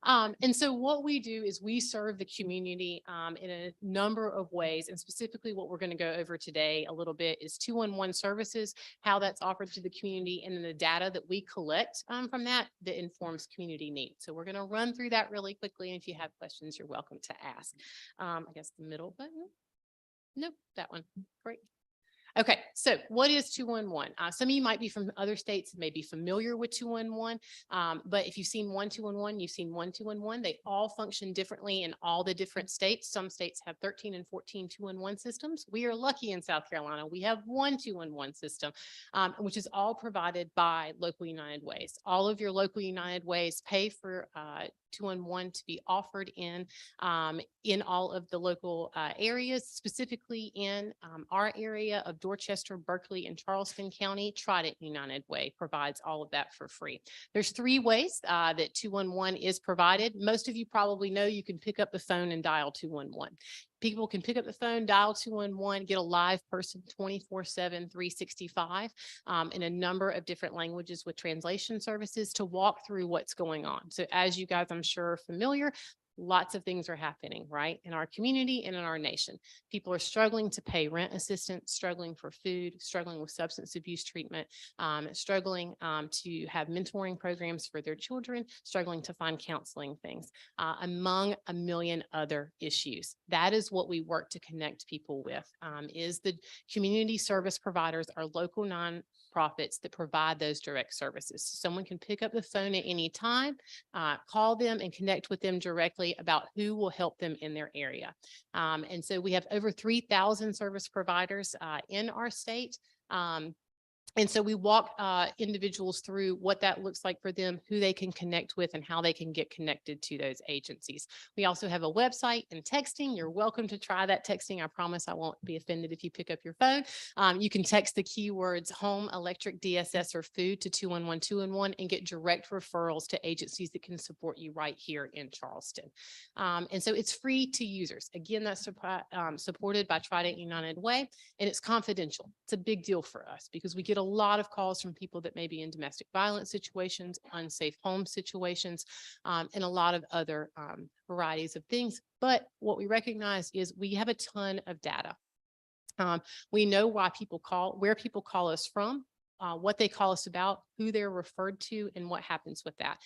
And so what we do is we serve the community in a number of ways, and specifically what we're going to go over today a little bit is 211 services, how that's offered to the community, and then the data that we collect from that informs community needs. So we're going to run through that really quickly, and if you have questions, you're welcome to ask. I guess the middle button. Nope, that one. Great. Okay, so what is 211? Some of you might be from other states, may be familiar with 211, but if you've seen 1211, you've seen 1211. They all function differently in all the different states. Some states have 13 and 14 211 systems. We are lucky in South Carolina. We have one 211 system, which is all provided by local United Ways. All of your local United Ways pay for 211 to be offered in all of the local areas, specifically in our area of Dorchester, Berkeley, and Charleston County, Trident United Way provides all of that for free. There's 3 ways that 211 is provided. Most of you probably know you can pick up the phone and dial 211. People can pick up the phone, dial 211, get a live person 24/7, 365 in a number of different languages with translation services to walk through what's going on. So as you guys, I'm sure, are familiar, lots of things are happening, right, in our community and in our nation. People are struggling to pay rent assistance, struggling for food, struggling with substance abuse treatment, struggling to have mentoring programs for their children, struggling to find counseling things, among a million other issues. That is what we work to connect people with, is the community service providers, our local nonprofits that provide those direct services. Someone can pick up the phone at any time, call them and connect with them directly about who will help them in their area. And so we have over 3,000 service providers in our state. And so we walk individuals through what that looks like for them, who they can connect with, and how they can get connected to those agencies. We also have a website and texting. You're welcome to try that texting. I promise I won't be offended if you pick up your phone. You can text the keywords home, electric, DSS, or food to 211-211 and get direct referrals to agencies that can support you right here in Charleston. And so it's free to users. Again, that's supported by Trident United Way, and it's confidential. It's a big deal for us because we get a lot of calls from people that may be in domestic violence situations, unsafe home situations, and a lot of other varieties of things. But what we recognize is we have a ton of data. We know why people call, where people call us from, what they call us about, who they're referred to, and what happens with that.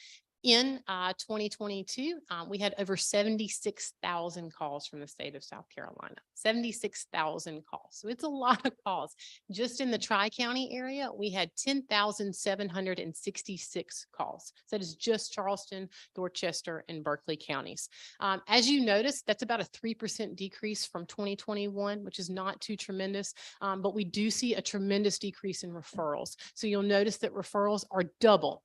In 2022, we had over 76,000 calls from the state of South Carolina, 76,000 calls. So it's a lot of calls. Just in the Tri-County area, we had 10,766 calls. So that is just Charleston, Dorchester, and Berkeley counties. As you notice, that's about a 3% decrease from 2021, which is not too tremendous, but we do see a tremendous decrease in referrals. So you'll notice that referrals are double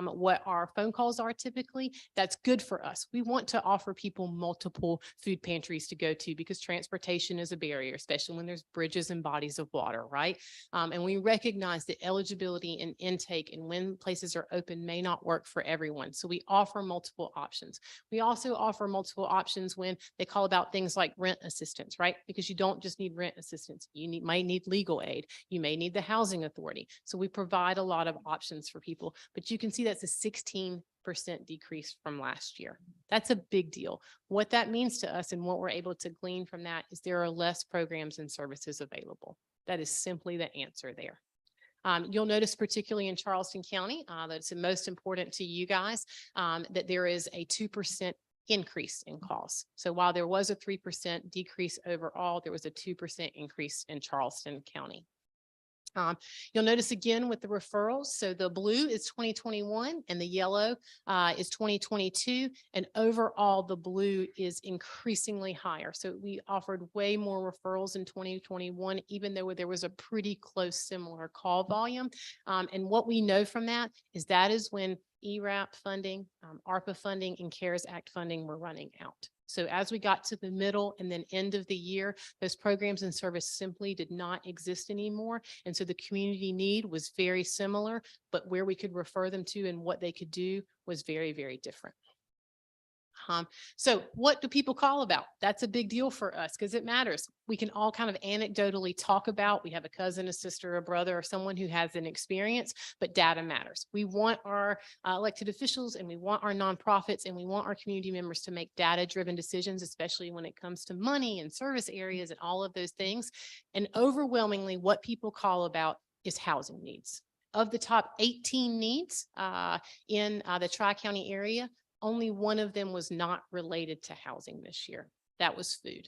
what our phone calls are typically. That's good for us. We want to offer people multiple food pantries to go to because transportation is a barrier, especially when there's bridges and bodies of water, right? And we recognize that eligibility and intake and when places are open may not work for everyone. So we offer multiple options. We also offer multiple options when they call about things like rent assistance, right? Because you don't just need rent assistance. You might need legal aid. You may need the housing authority. So we provide a lot of options for people, but you can see that's a 16% decrease from last year. That's a big deal. What that means to us and what we're able to glean from that is there are less programs and services available. That is simply the answer there. You'll notice particularly in Charleston County, that's the most important to you guys, that there is a 2% increase in calls. So while there was a 3% decrease overall, there was a 2% increase in Charleston County. You'll notice again with the referrals. So the blue is 2021 and the yellow is 2022. And overall, the blue is increasingly higher. So we offered way more referrals in 2021, even though there was a pretty close similar call volume. And what we know from that is when ERAP funding, ARPA funding, and CARES Act funding were running out. So as we got to the middle and then end of the year, those programs and service simply did not exist anymore. And so the community need was very similar, but where we could refer them to and what they could do was very, very different. So what do people call about? That's a big deal for us because it matters. We can all kind of anecdotally talk about, we have a cousin, a sister, a brother, or someone who has an experience, but data matters. We want our elected officials and we want our nonprofits and we want our community members to make data-driven decisions, especially when it comes to money and service areas and all of those things. And overwhelmingly, what people call about is housing needs. Of the top 18 needs in the Tri-County area, only one of them was not related to housing this year. That was food.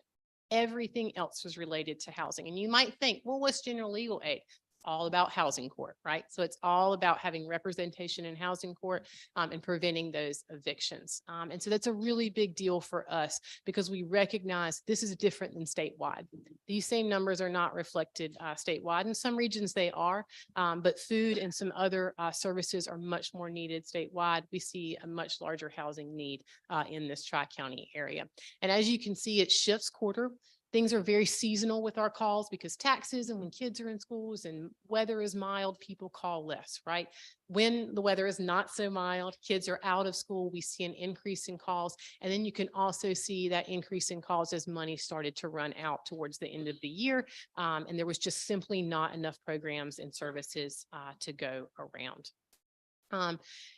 Everything else was related to housing. And you might think, well, what's general legal aid? All about housing court, right? So it's all about having representation in housing court and preventing those evictions. And so that's a really big deal for us because we recognize this is different than statewide. These same numbers are not reflected statewide. In some regions they are, but food and some other services are much more needed statewide. We see a much larger housing need in this Tri-County area. And as you can see, it shifts quarter Things are very seasonal with our calls because taxes and when kids are in schools and weather is mild, people call less, right? When the weather is not so mild, kids are out of school, we see an increase in calls. And then you can also see that increase in calls as money started to run out towards the end of the year. And there was just simply not enough programs and services to go around.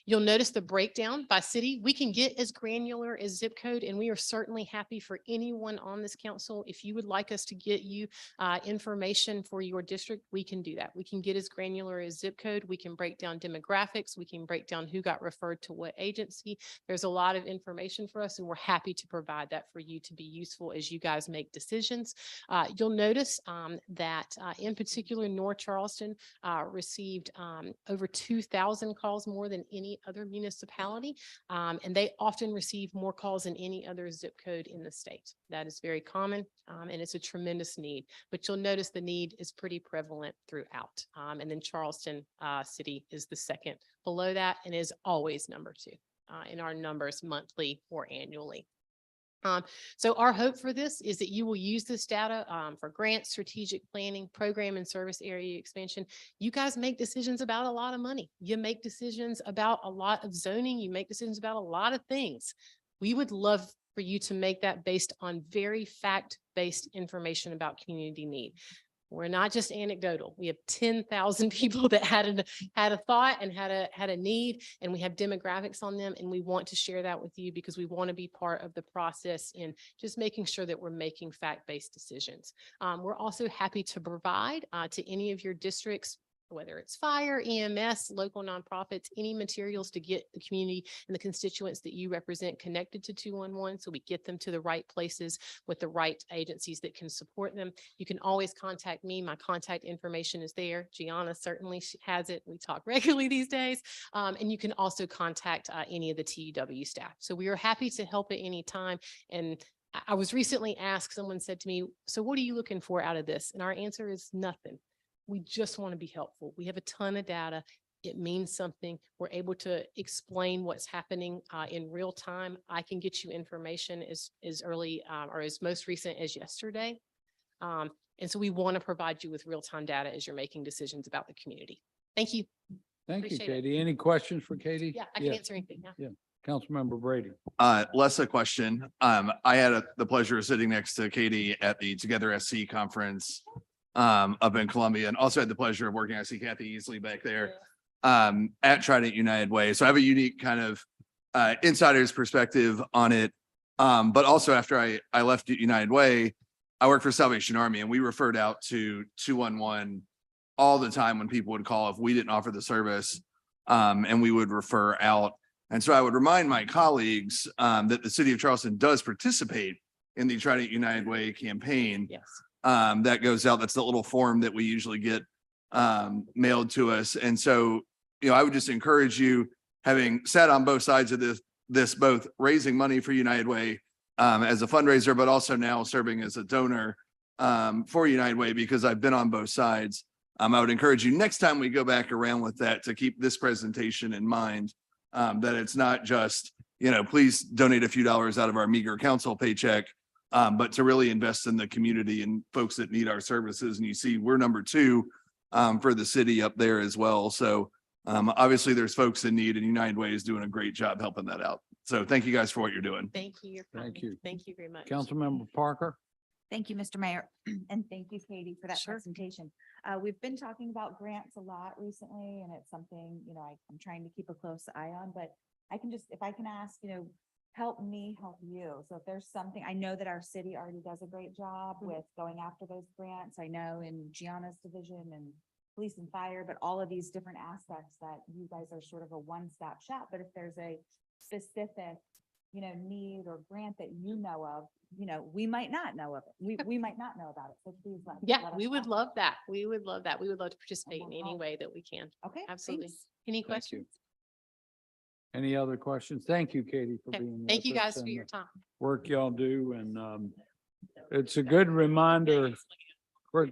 You'll notice the breakdown by city. We can get as granular as zip code, and we are certainly happy for anyone on this council. If you would like us to get you information for your district, we can do that. We can get as granular as zip code. We can break down demographics. We can break down who got referred to what agency. There's a lot of information for us, and we're happy to provide that for you to be useful as you guys make decisions. You'll notice that in particular, North Charleston received over 2,000 calls more than any other municipality. And they often receive more calls than any other zip code in the state. That is very common and it's a tremendous need. But you'll notice the need is pretty prevalent throughout. And then Charleston City is the second below that and is always number 2 in our numbers monthly or annually. So our hope for this is that you will use this data for grants, strategic planning, program and service area expansion. You guys make decisions about a lot of money. You make decisions about a lot of zoning. You make decisions about a lot of things. We would love for you to make that based on very fact-based information about community need. We're not just anecdotal. We have 10,000 people that had a thought and had a need, and we have demographics on them, and we want to share that with you because we want to be part of the process in just making sure that we're making fact-based decisions. We're also happy to provide to any of your districts, whether it's fire, EMS, local nonprofits, any materials to get the community and the constituents that you represent connected to 211. So we get them to the right places with the right agencies that can support them. You can always contact me. My contact information is there. Gianna certainly has it. We talk regularly these days. And you can also contact any of the TEW staff. So we are happy to help at any time. And I was recently asked, someone said to me, so what are you looking for out of this? And our answer is nothing. We just want to be helpful. We have a ton of data. It means something. We're able to explain what's happening in real time. I can get you information as early or as most recent as yesterday. And so we want to provide you with real-time data as you're making decisions about the community. Thank you. Thank you, Appreciate it. Katie. Any questions for Katie? Yeah, I can answer anything. Yeah. Councilmember Brady. Less a question. I had the pleasure of sitting next to Katie at the Together SC conference up in Columbia, and also had the pleasure of working. I see Kathy Easley back there at Trident United Way. So I have a unique kind of insider's perspective on it. But also after I left United Way, I worked for Salvation Army, and we referred out to 211 all the time when people would call if we didn't offer the service, and we would refer out. And so I would remind my colleagues that the city of Charleston does participate in the Trident United Way campaign. Yes. That goes out. That's the little form that we usually get mailed to us. And so, I would just encourage you, having sat on both sides of this both raising money for United Way as a fundraiser, but also now serving as a donor for United Way, because I've been on both sides. I would encourage you next time we go back around with that to keep this presentation in mind, that it's not just, please donate a few dollars out of our meager council paycheck, but to really invest in the community and folks that need our services. And you see, we're number 2 for the city up there as well. So obviously there's folks in need, and United Way is doing a great job helping that out. So thank you guys for what you're doing. Thank you. Thank you. Thank you very much. Councilmember Parker. Thank you, Mr. Mayor, and thank you, Katie, for that Sure. presentation. We've been talking about grants a lot recently, and it's something, I'm trying to keep a close eye on, but if I can ask, help me help you. So if there's something, I know that our city already does a great job with going after those grants. I know in Gianna's division and police and fire, but all of these different aspects that you guys are sort of a one-stop shop. But if there's a specific, need or grant that you know of, we might not know of it. We might not know about it. So please let us We would know. love that. We would love that. We would love to participate in any way that we can. Okay. Absolutely. thanks. Any you. questions? Any other questions? Thank you, Katie, for Okay. being. Thank you with us guys for and your the time. work y'all do. And it's a good reminder for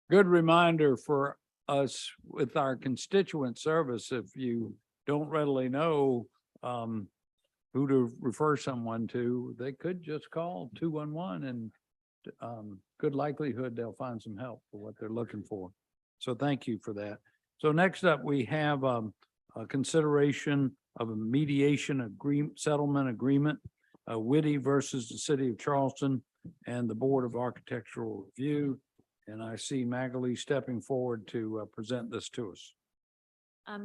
good reminder for us with our constituent service. If you don't readily know, who to refer someone to, they could just call 211 and good likelihood they'll find some help for what they're looking for. So thank you for that. So next up, we have a consideration of a mediation agreement, settlement agreement, Whitty versus the City of Charleston and the Board of Architectural Review. And I see Magali stepping forward to present this to us.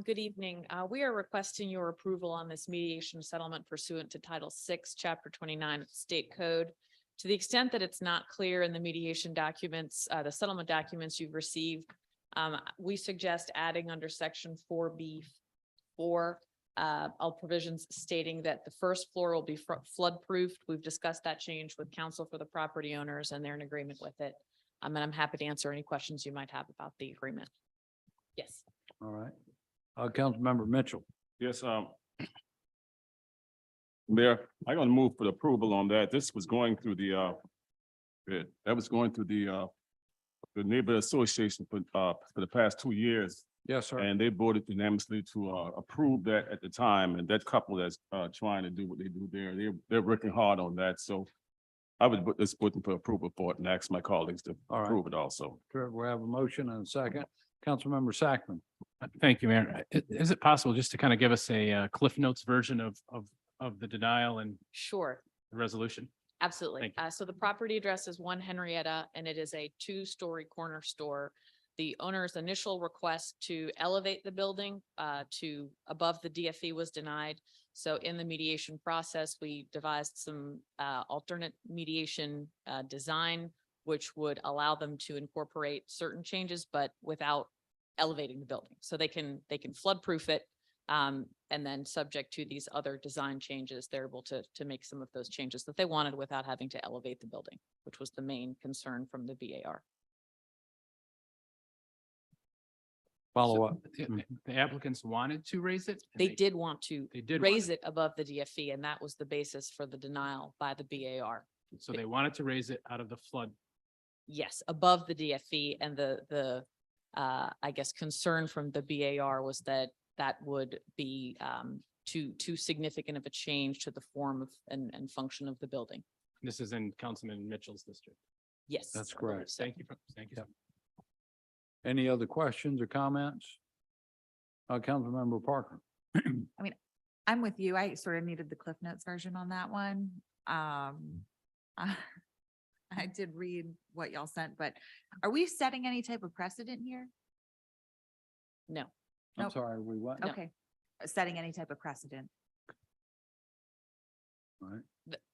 Good evening. We are requesting your approval on this mediation settlement pursuant to Title VI, Chapter 29 of the State Code. To the extent that it's not clear in the mediation documents, the settlement documents you've received, we suggest adding under Section 4B4 all provisions stating that the first floor will be flood-proofed. We've discussed that change with counsel for the property owners and they're in agreement with it. And I'm happy to answer any questions you might have about the agreement. Yes. All right. Councilmember Mitchell. Yes, Mayor, I'm gonna move for the approval on that. This was going through the neighborhood association for the past 2 years. Yes, sir. And they voted unanimously to approve that at the time, and that couple that's trying to do what they do there, they're working hard on that, so I would just put them for approval for it and ask my colleagues to All right. approve it also. Sure, we have a motion and a second. Councilmember Sackman. Thank you, Mayor. Is it possible just to kind of give us a Cliff Notes version of the denial and Sure. the resolution? Absolutely. Thank So the property address is 1 Henrietta and it is a 2-story corner store. The owner's initial request to elevate the building to above the DFE was denied. So in the mediation process, we devised some alternate mediation design, which would allow them to incorporate certain changes, but without elevating the building. So they can flood proof it. And then subject to these other design changes, they're able to make some of those changes that they wanted without having to elevate the building, which was the main concern from the BAR. Follow up. The applicants wanted to raise it? and They did want to They did. raise it above the DFE, and that was the basis for the denial by the BAR. So they wanted to raise it out of the flood. Yes, above the DFE, and the I guess concern from the BAR was that that would be too significant of a change to the form of and function of the building. This is in Councilman Mitchell's district. Yes. That's I believe correct. so. Thank you. Thank you. Any other questions or comments? Councilmember Parker. I'm with you. I sort of needed the Cliff Notes version on that one. I did read what y'all sent, but are we setting any type of precedent here? No. I'm Nope. sorry, we what? No. Okay. Setting any type of precedent. All right.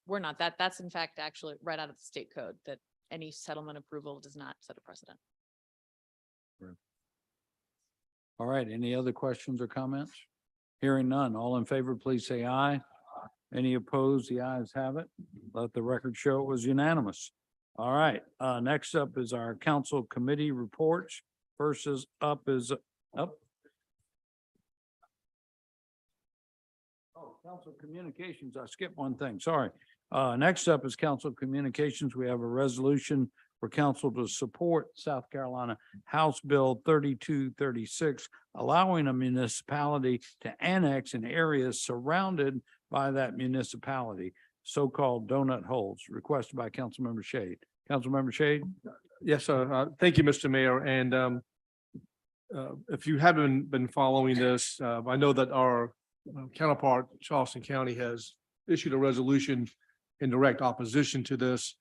We're not. That's in fact actually right out of the state code that any settlement approval does not set a precedent. All right, any other questions or comments? Hearing none, all in favor, please say aye. Any opposed, the ayes have it. Let the record show it was unanimous. All right, next up is our council committee reports. First is up. Oh, council communications, I skipped one thing, sorry. Next up is council communications. We have a resolution for council to support South Carolina House Bill 3236, allowing a municipality to annex in areas surrounded by that municipality, so-called donut holes, requested by Councilmember Shade. Councilmember Shade? Yes, sir. Thank you, Mr. Mayor. And if you haven't been following this, I know that our counterpart, Charleston County, has issued a resolution in direct opposition to this.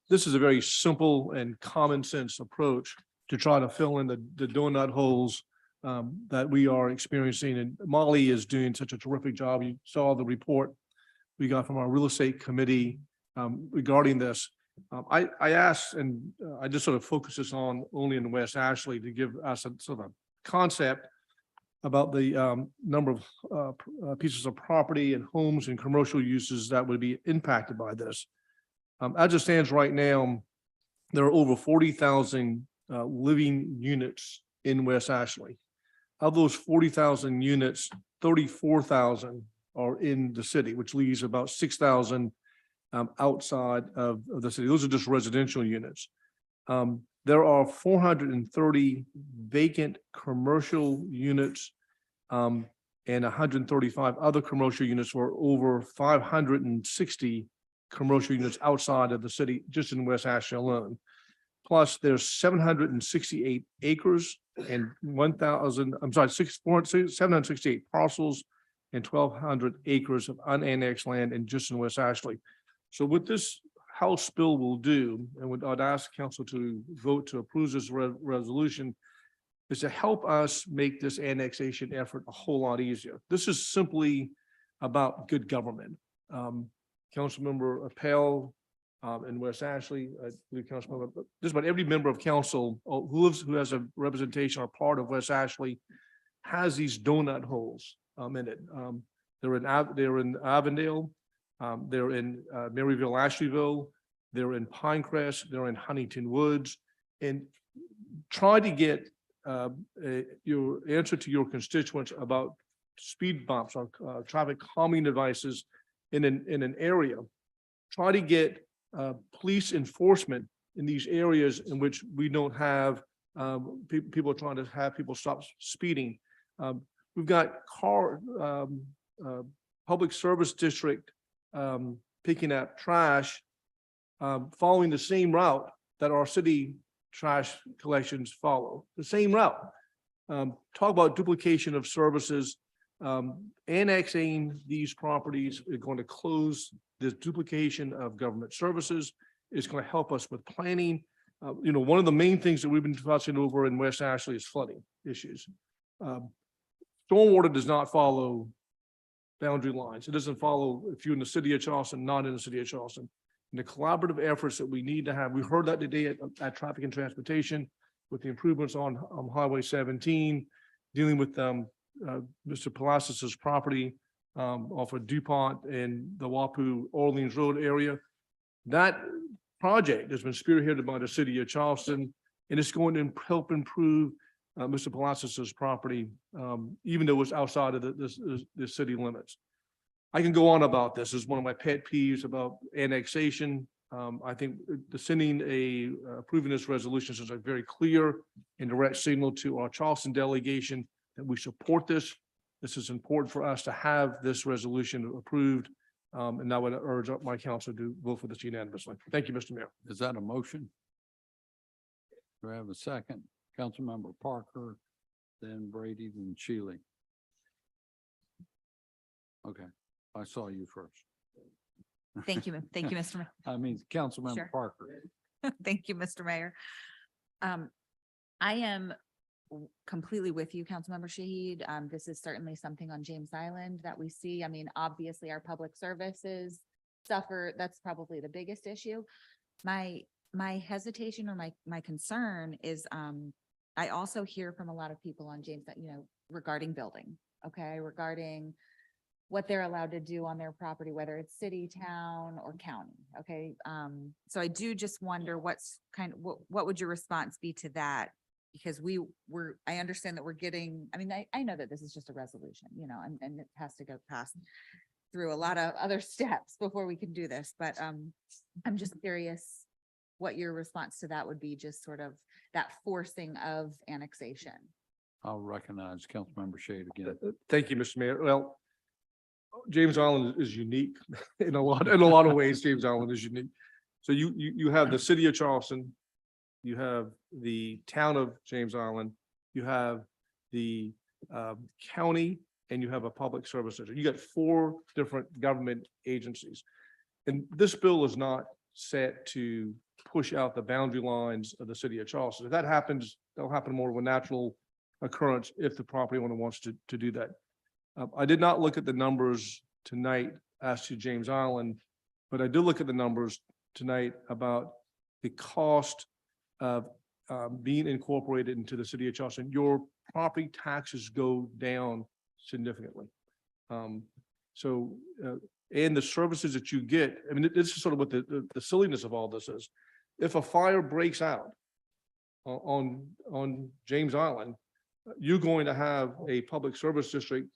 This is a very simple and common sense approach to try to fill in the donut holes that we are experiencing. And Molly is doing such a terrific job. You saw the report we got from our real estate committee regarding this. I asked, and I just sort of focus this on only in West Ashley to give us a sort of a concept about the number of pieces of property and homes and commercial uses that would be impacted by this. As it stands right now, there are over 40,000 living units in West Ashley. Of those 40,000 units, 34,000 are in the city, which leaves about 6,000 outside of the city. Those are just residential units. There are 430 vacant commercial units and 135 other commercial units, for over 560 commercial units outside of the city, just in West Ashley alone. Plus, there's 768 acres and 768 parcels and 1,200 acres of unannexed land and just in West Ashley. So what this House bill will do, and what I'd ask council to vote to approve this resolution, is to help us make this annexation effort a whole lot easier. This is simply about good government. Councilmember Appel in West Ashley, I believe Councilmember, just about every member of council who has a representation or part of West Ashley has these donut holes in it. They're in Avondale, they're in Maryville, Ashleyville, they're in Pinecrest, they're in Huntington Woods, and try to get your answer to your constituents about speed bumps or traffic calming devices in an area. Try to get police enforcement in these areas in which we don't have people trying to have people stop speeding. We've got public service district picking up trash following the same route that our city trash collections follow, the same route. Talk about duplication of services. Annexing these properties is going to close this duplication of government services. It's going to help us with planning. One of the main things that we've been discussing over in West Ashley is flooding issues. Stormwater does not follow boundary lines. It doesn't follow if you're in the city of Charleston, not in the city of Charleston. And the collaborative efforts that we need to have, we heard that today at Traffic and Transportation with the improvements on Highway 17, dealing with Mr. Palacios's property off of DuPont and the Wapu Orleans Road area. That project has been spearheaded by the city of Charleston, and it's going to help improve Mr. Palacios's property, even though it's outside of the city limits. I can go on about this. It's one of my pet peeves about annexation. I think approving this resolution is a very clear and direct signal to our Charleston delegation that we support this. This is important for us to have this resolution approved. And I would urge my council to vote for this unanimously. Thank you, Mr. Mayor. Is that a motion? Do I have a second? Councilmember Parker, then Brady, then Shealy. Okay, I saw you first. Thank you, thank you, Mr. Mayor. I mean, Councilmember Sure. Parker. Thank you, Mr. Mayor. I am completely with you, Councilmember Shahid. This is certainly something on James Island that we see. I mean, obviously our public services suffer. That's probably the biggest issue. My hesitation or my concern is, I also hear from a lot of people on James that, regarding building, okay, regarding what they're allowed to do on their property, whether it's city, town, or county, okay? So I do just wonder what would your response be to that? Because I understand that we're getting, I know that this is just a resolution, and it has to go past through a lot of other steps before we can do this, but I'm just curious what your response to that would be, just sort of that forcing of annexation. I'll recognize Councilmember Shade again. Thank you, Mr. Mayor. Well, James Island is unique in a lot of ways. James Island is unique. So you have the city of Charleston, you have the town of James Island, you have the county, and you have a public service district. You got 4 different government agencies. And this bill is not set to push out the boundary lines of the city of Charleston. If that happens, that'll happen more of a natural occurrence if the property owner wants to do that. I did not look at the numbers tonight as to James Island, but I did look at the numbers tonight about the cost of being incorporated into the city of Charleston. Your property taxes go down significantly. And the services that you get, this is sort of what the silliness of all this is. If a fire breaks out on James Island, you're going to have a public service district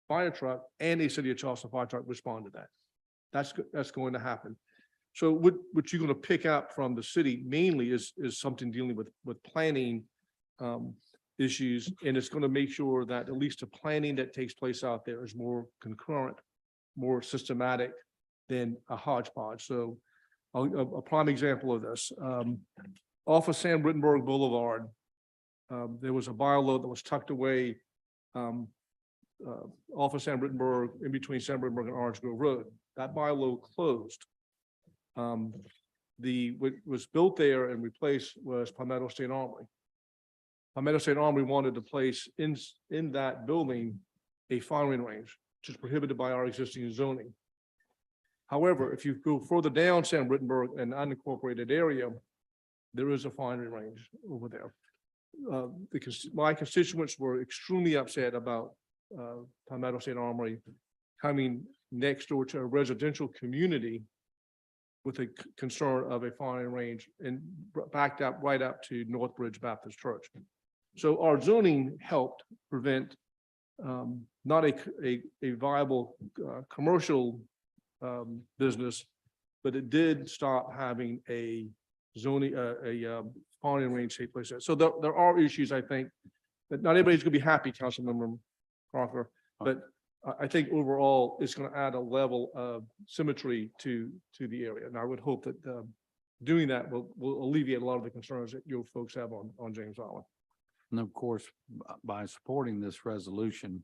fire truck and a city of Charleston fire truck respond to that. That's going to happen. So what you're going to pick up from the city mainly is something dealing with planning issues, and it's going to make sure that at least the planning that takes place out there is more concurrent, more systematic than a hodgepodge. So a prime example of this, off of Sam Rittenberg Boulevard, there was a bylaw that was tucked away off of Sam Rittenberg, in between Sam Rittenberg and Orange Grove Road. That bylaw closed. What was built there and replaced was Palmetto State Armory. Palmetto State Armory wanted to place in that building a firing range, which is prohibited by our existing zoning. However, if you go further down Sam Rittenberg, an unincorporated area, there is a firing range over there. Because my constituents were extremely upset about Palmetto State Armory coming next door to a residential community with a concern of a firing range, and backed up right up to Northbridge Baptist Church. So our zoning helped prevent not a viable commercial business, but it did stop having a zoning, firing range take place. So there are issues, I think, that not everybody's gonna be happy, Councilmember Crocker, but I think overall it's gonna add a level of symmetry to the area. And I would hope that doing that will alleviate a lot of the concerns that you folks have on James Island. And of course, by supporting this resolution,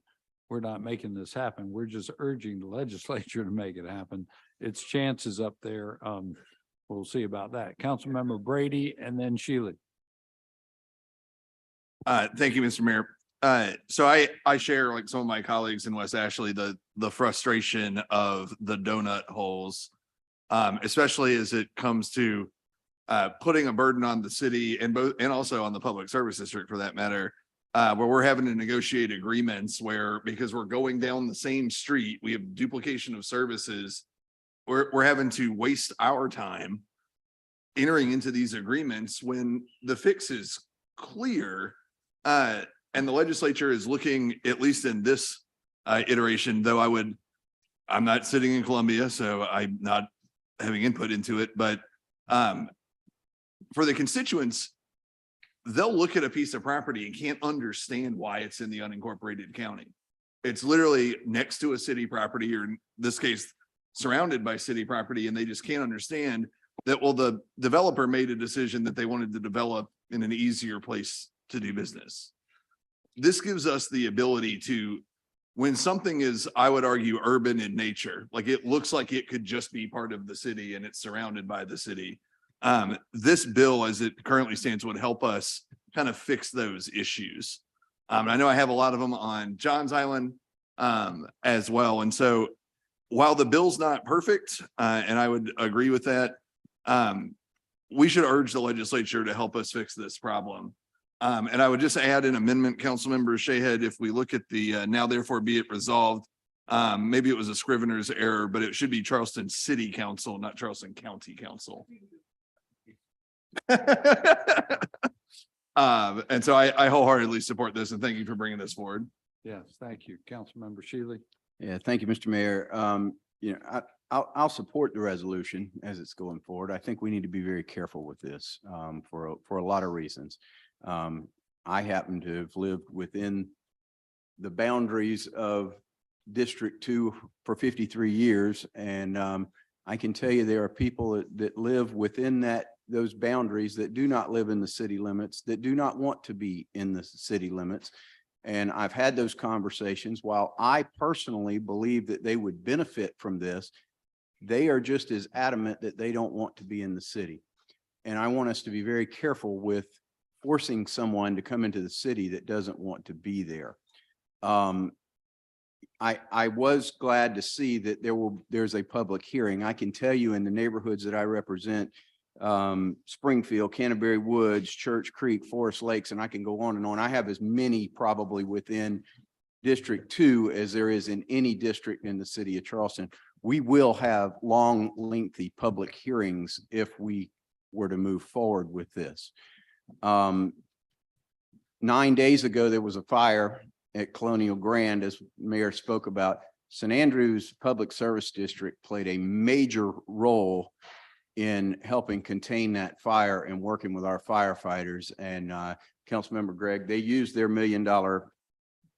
we're not making this happen. We're just urging the legislature to make it happen. Its chances up there. We'll see about that. Councilmember Brady and then Shealy. Thank you, Mr. Mayor. So I share, like some of my colleagues in West Ashley, the frustration of the donut holes, especially as it comes to putting a burden on the city and also on the public service district for that matter, where we're having to negotiate agreements where, because we're going down the same street, we have duplication of services. We're having to waste our time entering into these agreements when the fix is clear. And the legislature is looking, at least in this iteration, though I'm not sitting in Columbia, so I'm not having input into it, but for the constituents, they'll look at a piece of property and can't understand why it's in the unincorporated county. It's literally next to a city property, or in this case, surrounded by city property, and they just can't understand that, well, the developer made a decision that they wanted to develop in an easier place to do business. This gives us the ability to, when something is, I would argue, urban in nature, like it looks like it could just be part of the city and it's surrounded by the city. This bill, as it currently stands, would help us kind of fix those issues. I know I have a lot of them on Johns Island as well. And so while the bill's not perfect, and I would agree with that, we should urge the legislature to help us fix this problem. And I would just add an amendment, Councilmember Shahead, if we look at the now therefore be it resolved, maybe it was a scrivener's error, but it should be Charleston City Council, not Charleston County Council. And so I wholeheartedly support this, and thank you for bringing this forward. Yes, thank you. Councilmember Shealy. Yeah, thank you, Mr. Mayor. I'll support the resolution as it's going forward. I think we need to be very careful with this for a lot of reasons. I happen to have lived within the boundaries of District 2 for 53 years, and I can tell you there are people that live within those boundaries that do not live in the city limits, that do not want to be in the city limits. And I've had those conversations. While I personally believe that they would benefit from this, they are just as adamant that they don't want to be in the city. And I want us to be very careful with forcing someone to come into the city that doesn't want to be there. I was glad to see that there's a public hearing. I can tell you in the neighborhoods that I represent, Springfield, Canterbury Woods, Church Creek, Forest Lakes, and I can go on and on. I have as many probably within District 2 as there is in any district in the city of Charleston. We will have long, lengthy public hearings if we were to move forward with this. 9 days ago, there was a fire at Colonial Grand, as Mayor spoke about. St. Andrews Public Service District played a major role in helping contain that fire and working with our firefighters. And Councilmember Gregg, they used their $1 million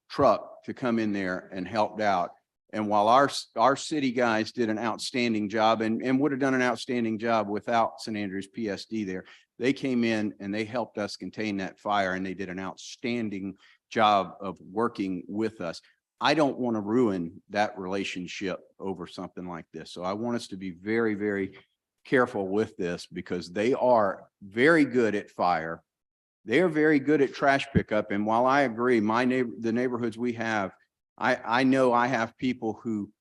truck to come in there and helped out. And while our city guys did an outstanding job and would have done an outstanding job without St. Andrews PSD there, they came in and they helped us contain that fire, and they did an outstanding job of working with us. I don't want to ruin that relationship over something like this. So I want us to be very, very careful with this, because they are very good at fire. They are very good at trash pickup. And while I agree, the neighborhoods we have, I know I have people who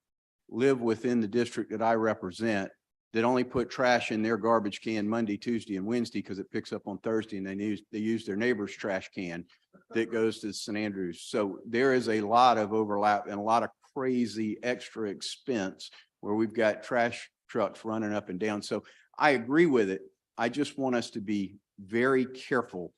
live within the district that I represent that only put trash in their garbage can Monday, Tuesday, and Wednesday because it picks up on Thursday, and they use their neighbor's trash can that goes to St. Andrews. So there is a lot of overlap and a lot of crazy extra expense where we've got trash trucks running up and down. So I agree with it. I just want us to be very careful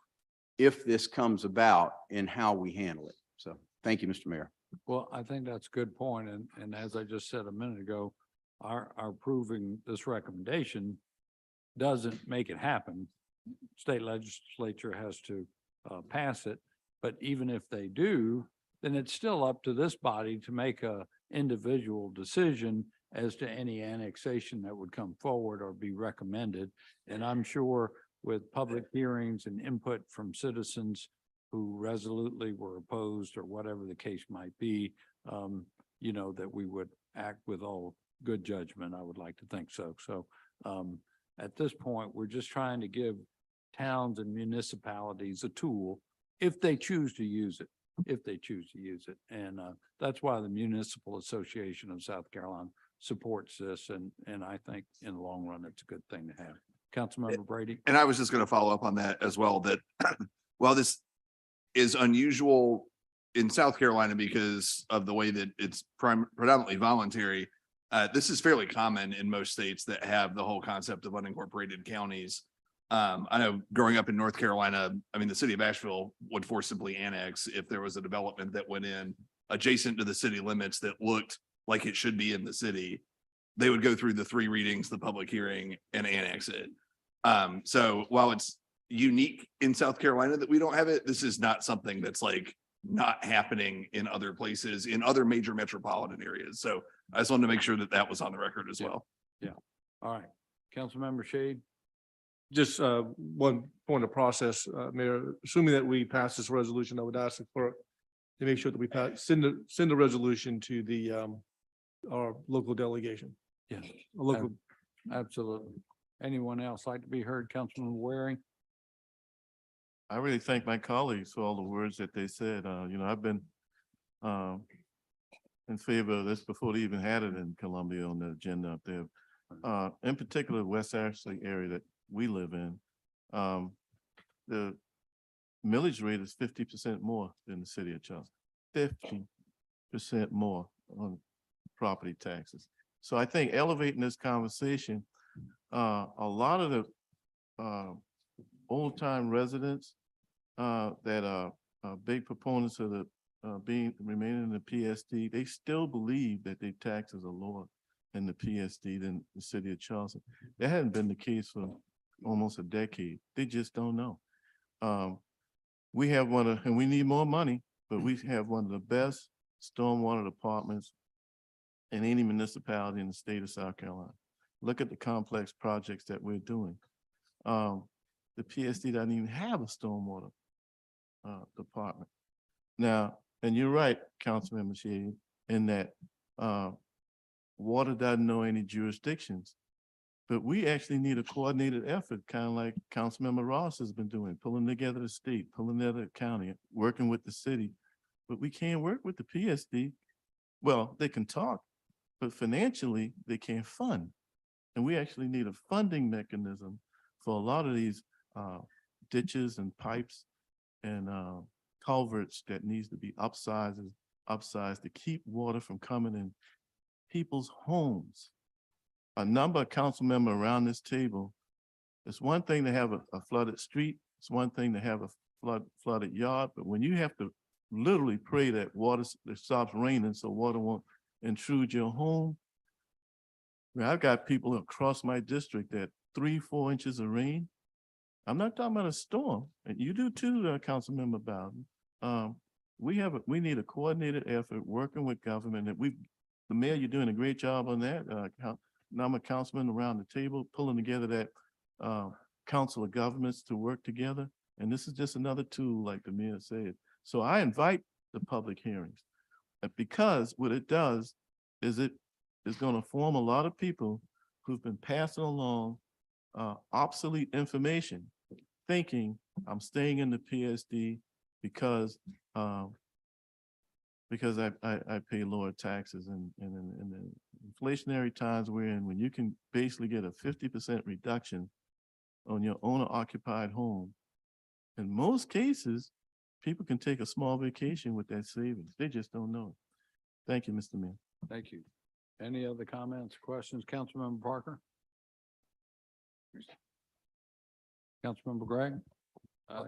if this comes about in how we handle it. So thank you, Mr. Mayor. Well, I think that's a good point. And as I just said a minute ago, our approving this recommendation doesn't make it happen. State legislature has to pass it. But even if they do, then it's still up to this body to make a individual decision as to any annexation that would come forward or be recommended. And I'm sure with public hearings and input from citizens who resolutely were opposed or whatever the case might be, you know, that we would act with all good judgment. I would like to think so. So at this point, we're just trying to give towns and municipalities a tool if they choose to use it, And that's why the Municipal Association of South Carolina supports this. And I think in the long run, it's a good thing to have. Councilmember Brady. And I was just going to follow up on that as well, that while this is unusual in South Carolina because of the way that it's predominantly voluntary, this is fairly common in most states that have the whole concept of unincorporated counties. I know growing up in North Carolina, I mean, the city of Asheville would forcibly annex if there was a development that went in adjacent to the city limits that looked like it should be in the city. They would go through the 3 readings, the public hearing, and annex it. So while it's unique in South Carolina that we don't have it, this is not something that's like not happening in other places, in other major metropolitan areas. So I just wanted to make sure that that was on the record as well. Yeah. All right. Councilmember Shade. Just one point of process, Mayor, assuming that we pass this resolution, I would ask the clerk to make sure that we send the resolution to the our local delegation. Yes. Local. Absolutely. Anyone else like to be heard? Councilman Waring. I really thank my colleagues for all the words that they said. You know, I've been in favor of this before they even had it in Columbia on the agenda up there. In particular, West Ashley area that we live in, the millage rate is 50% more than the city of Charleston. 50% more on property taxes. So I think elevating this conversation, a lot of the old time residents that are big proponents of the remaining in the PSD, they still believe that their taxes are lower in the PSD than the city of Charleston. That hadn't been the case for almost a decade. They just don't know. We have and we need more money, but we have one of the best stormwater departments in any municipality in the state of South Carolina. Look at the complex projects that we're doing. The PSD doesn't even have a stormwater department. Now, and you're right, Councilmember Shea, in that water doesn't know any jurisdictions, but we actually need a coordinated effort, kind of like Councilmember Ross has been doing, pulling together the state, pulling together the county, working with the city, but we can't work with the PSD. Well, they can talk, but financially they can't fund. And we actually need a funding mechanism for a lot of these ditches and pipes and culverts that needs to be upsized to keep water from coming in people's homes. A number of council members around this table, it's one thing to have a flooded street, it's one thing to have a flooded yard, but when you have to literally pray that water that stops raining so water won't intrude your home, I've got people across my district that 3-4 inches of rain. I'm not talking about a storm, and you do too, Councilmember Bowden. We need a coordinated effort working with government, and the mayor, you're doing a great job on that. I'm a councilman around the table, pulling together that council of governments to work together. And this is just another tool, like the mayor said. So I invite the public hearings, because what it does is it is going to form a lot of people who've been passing along obsolete information, thinking I'm staying in the PSD because I pay lower taxes, and in the inflationary times we're in, when you can basically get a 50% reduction on your owner occupied home, in most cases, people can take a small vacation with that savings. They just don't know. Thank you, Mr. Mayor. Thank you. Any other comments, questions? Councilmember Parker? Councilmember Gregg?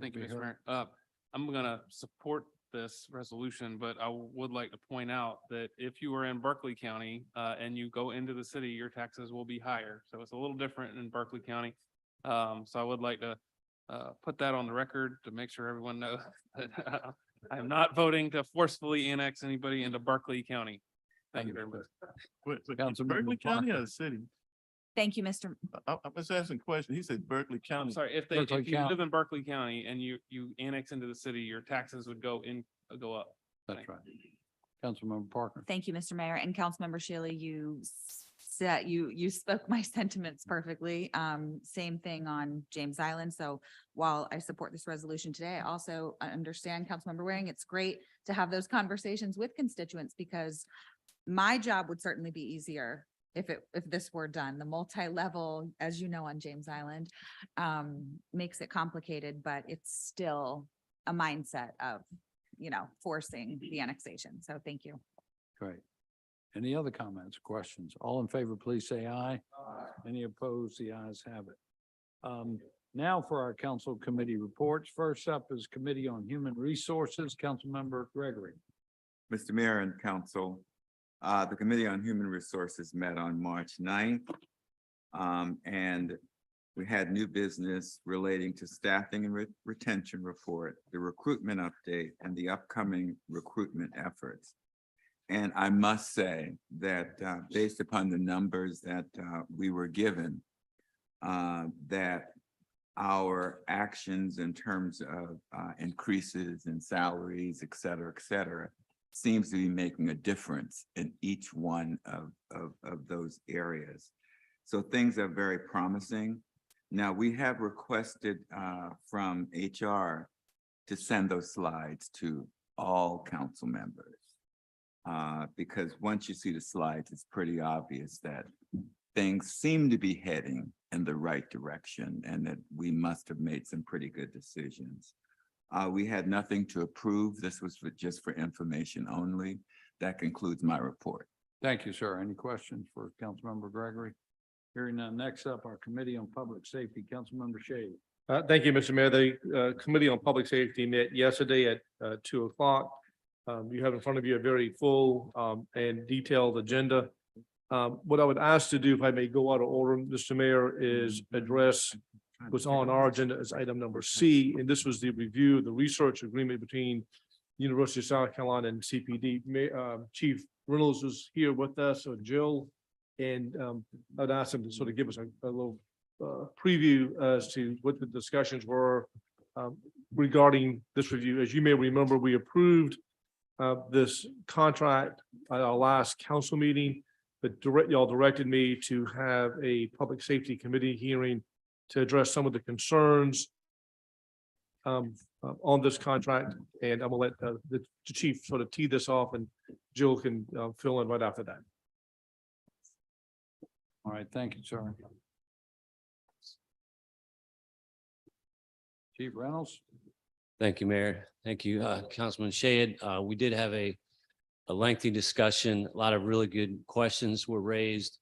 Thank you, Mr. Mayor. I'm gonna support this resolution, but I would like to point out that if you are in Berkeley County and you go into the city, your taxes will be higher. So it's a little different in Berkeley County. So I would like to put that on the record to make sure everyone knows that I am not voting to forcefully annex anybody into Berkeley County. Thank you very much. Berkeley County or the city? Thank you, Mr. I was asking a question. He said Berkeley I'm County. sorry, if you live in Berkeley County and you annex into the city, your taxes would go up. That's right. Councilmember Parker? Thank you, Mr. Mayor, and Councilmember Shealy, you said, you spoke my sentiments perfectly. Same thing on James Island. So while I support this resolution today, I also understand Councilmember Waring. It's great to have those conversations with constituents, because my job would certainly be easier if this were done. The multi-level, as you know, on James Island, makes it complicated, but it's still a mindset of, forcing the annexation. So thank you. Great. Any other comments, questions? All in favor, please say aye. Any opposed? The ayes have it. Now for our council committee reports. First up is Committee on Human Resources, Councilmember Gregory. Mr. Mayor and Council, the Committee on Human Resources met on March 9th. And we had new business relating to staffing and retention report, the recruitment update, and the upcoming recruitment efforts. And I must say that based upon the numbers that we were given, that our actions in terms of increases in salaries, et cetera, seems to be making a difference in each one of those areas. So things are very promising. Now, we have requested from HR to send those slides to all council members. Because once you see the slides, it's pretty obvious that things seem to be heading in the right direction and that we must have made some pretty good decisions. We had nothing to approve. This was just for information only. That concludes my report. Thank you, sir. Any questions for Councilmember Gregory? Hearing none. Next up, our Committee on Public Safety, Councilmember Shade. Thank you, Mr. Mayor. The Committee on Public Safety met yesterday at 2 o'clock. You have in front of you a very full and detailed agenda. What I would ask to do, if I may go out of order, Mr. Mayor, is address what's on our agenda as item number C, and this was the review of the research agreement between University of South Carolina and CPD. Chief Reynolds was here with us, so Jill, and I'd ask him to sort of give us a little preview as to what the discussions were regarding this review. As you may remember, we approved this contract at our last council meeting, but y'all directed me to have a public safety committee hearing to address some of the concerns on this contract. And I'm gonna let the chief sort of tee this off, and Jill can fill in right after that. All right, thank you, sir. Chief Reynolds. Thank you, Mayor. Thank you, Councilman Shade. We did have a lengthy discussion. A lot of really good questions were raised.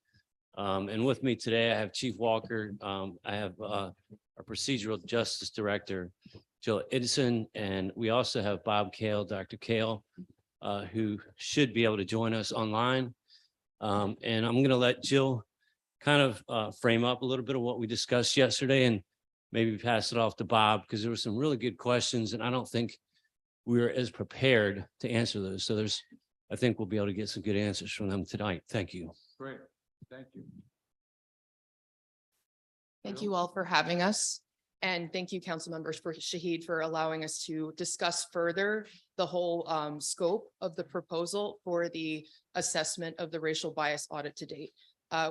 And with me today, I have Chief Walker. I have our Procedural Justice Director, Jill Idison, and we also have Bob Kale, Dr. Kale, who should be able to join us online. And I'm going to let Jill kind of frame up a little bit of what we discussed yesterday and maybe pass it off to Bob, because there were some really good questions and I don't think we were as prepared to answer those. So I think we'll be able to get some good answers from them tonight. Thank you. Great, thank you. Thank you all for having us. And thank you, council members, for Shahid for allowing us to discuss further the whole scope of the proposal for the assessment of the racial bias audit to date.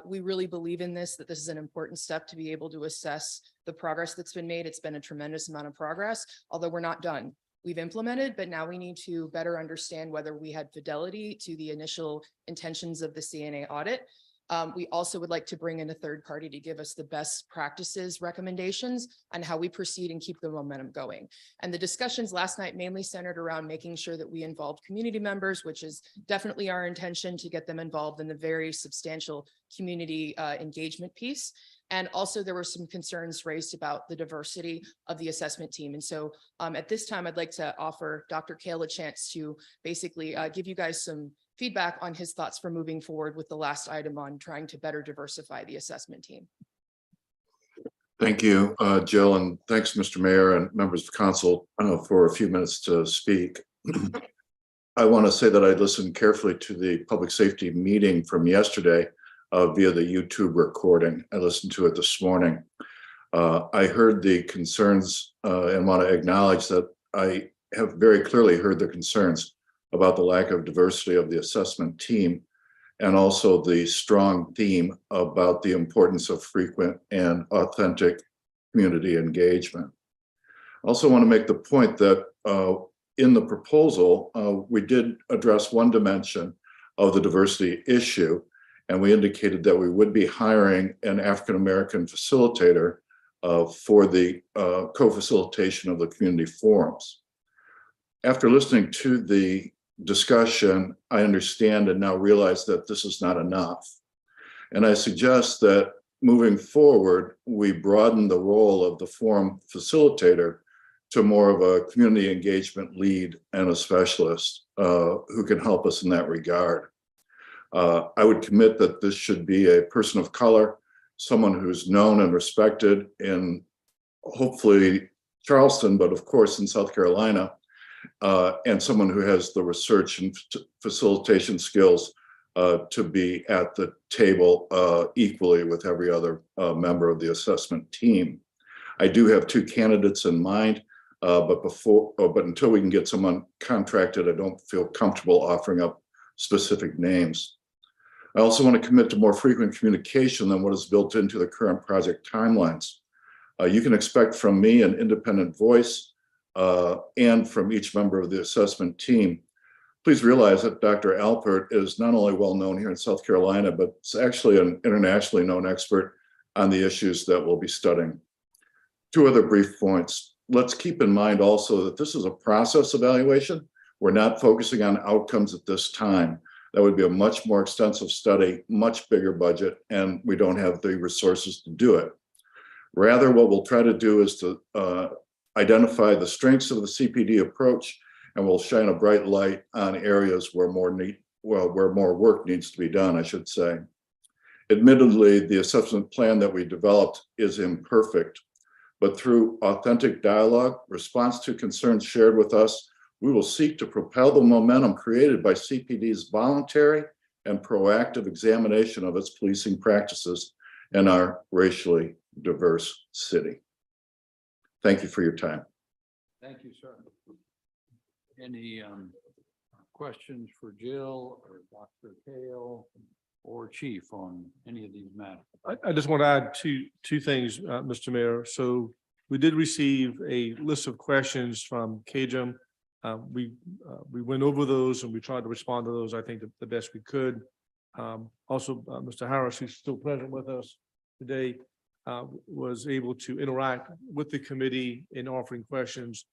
We really believe in this, that this is an important step to be able to assess the progress that's been made. It's been a tremendous amount of progress, although we're not done. We've implemented, but now we need to better understand whether we had fidelity to the initial intentions of the CNA audit. We also would like to bring in a third party to give us the best practices recommendations on how we proceed and keep the momentum going. And the discussions last night mainly centered around making sure that we involved community members, which is definitely our intention to get them involved in the very substantial community engagement piece. And also there were some concerns raised about the diversity of the assessment team. And so at this time, I'd like to offer Dr. Kale a chance to basically give you guys some feedback on his thoughts for moving forward with the last item on trying to better diversify the assessment team. Thank you, Jill, and thanks, Mr. Mayor and members of council for a few minutes to speak. I want to say that I listened carefully to the public safety meeting from yesterday via the YouTube recording. I listened to it this morning. I heard the concerns and want to acknowledge that I have very clearly heard the concerns about the lack of diversity of the assessment team, and also the strong theme about the importance of frequent and authentic community engagement. I also want to make the point that in the proposal, we did address one dimension of the diversity issue, and we indicated that we would be hiring an African-American facilitator for the co-facilitation of the community forums. After listening to the discussion, I understand and now realize that this is not enough. And I suggest that moving forward, we broaden the role of the forum facilitator to more of a community engagement lead and a specialist who can help us in that regard. I would commit that this should be a person of color, someone who's known and respected in hopefully Charleston, but of course in South Carolina, and someone who has the research and facilitation skills to be at the table equally with every other member of the assessment team. I do have two candidates in mind, but until we can get someone contracted, I don't feel comfortable offering up specific names. I also want to commit to more frequent communication than what is built into the current project timelines. You can expect from me an independent voice and from each member of the assessment team. Please realize that Dr. Alpert is not only well known here in South Carolina, but it's actually an internationally known expert on the issues that we'll be studying. Two other brief points. Let's keep in mind also that this is a process evaluation. We're not focusing on outcomes at this time. That would be a much more extensive study, much bigger budget, and we don't have the resources to do it. Rather, what we'll try to do is to identify the strengths of the CPD approach, and we'll shine a bright light on areas where more work needs to be done, I should say. Admittedly, the assessment plan that we developed is imperfect, but through authentic dialogue, response to concerns shared with us, we will seek to propel the momentum created by CPD's voluntary and proactive examination of its policing practices in our racially diverse city. Thank you for your time. Thank you, sir. Any questions for Jill or Dr. Kale or Chief on any of these matters? I just want to add two things, Mr. Mayor. So we did receive a list of questions from KJM. We went over those and we tried to respond to those, I think, the best we could. Also, Mr. Harris, who's still present with us today, was able to interact with the committee in offering questions.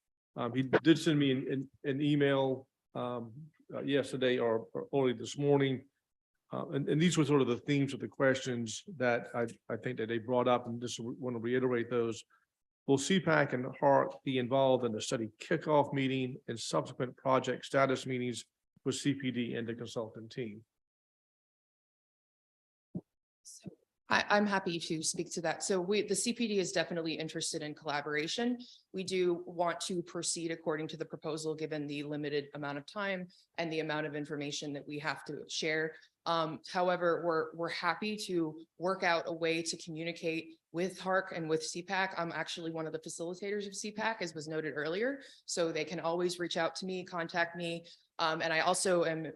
He did send me an email yesterday or early this morning. And these were sort of the themes of the questions that I think that they brought up, and just want to reiterate those. Will CPAC and HART be involved in the study kickoff meeting and subsequent project status meetings with CPD and the consultant team? I'm happy to speak to that. So the CPD is definitely interested in collaboration. We do want to proceed according to the proposal, given the limited amount of time and the amount of information that we have to share. However, we're happy to work out a way to communicate with HARC and with CPAC. I'm actually one of the facilitators of CPAC, as was noted earlier. So they can always reach out to me, contact me. And I also am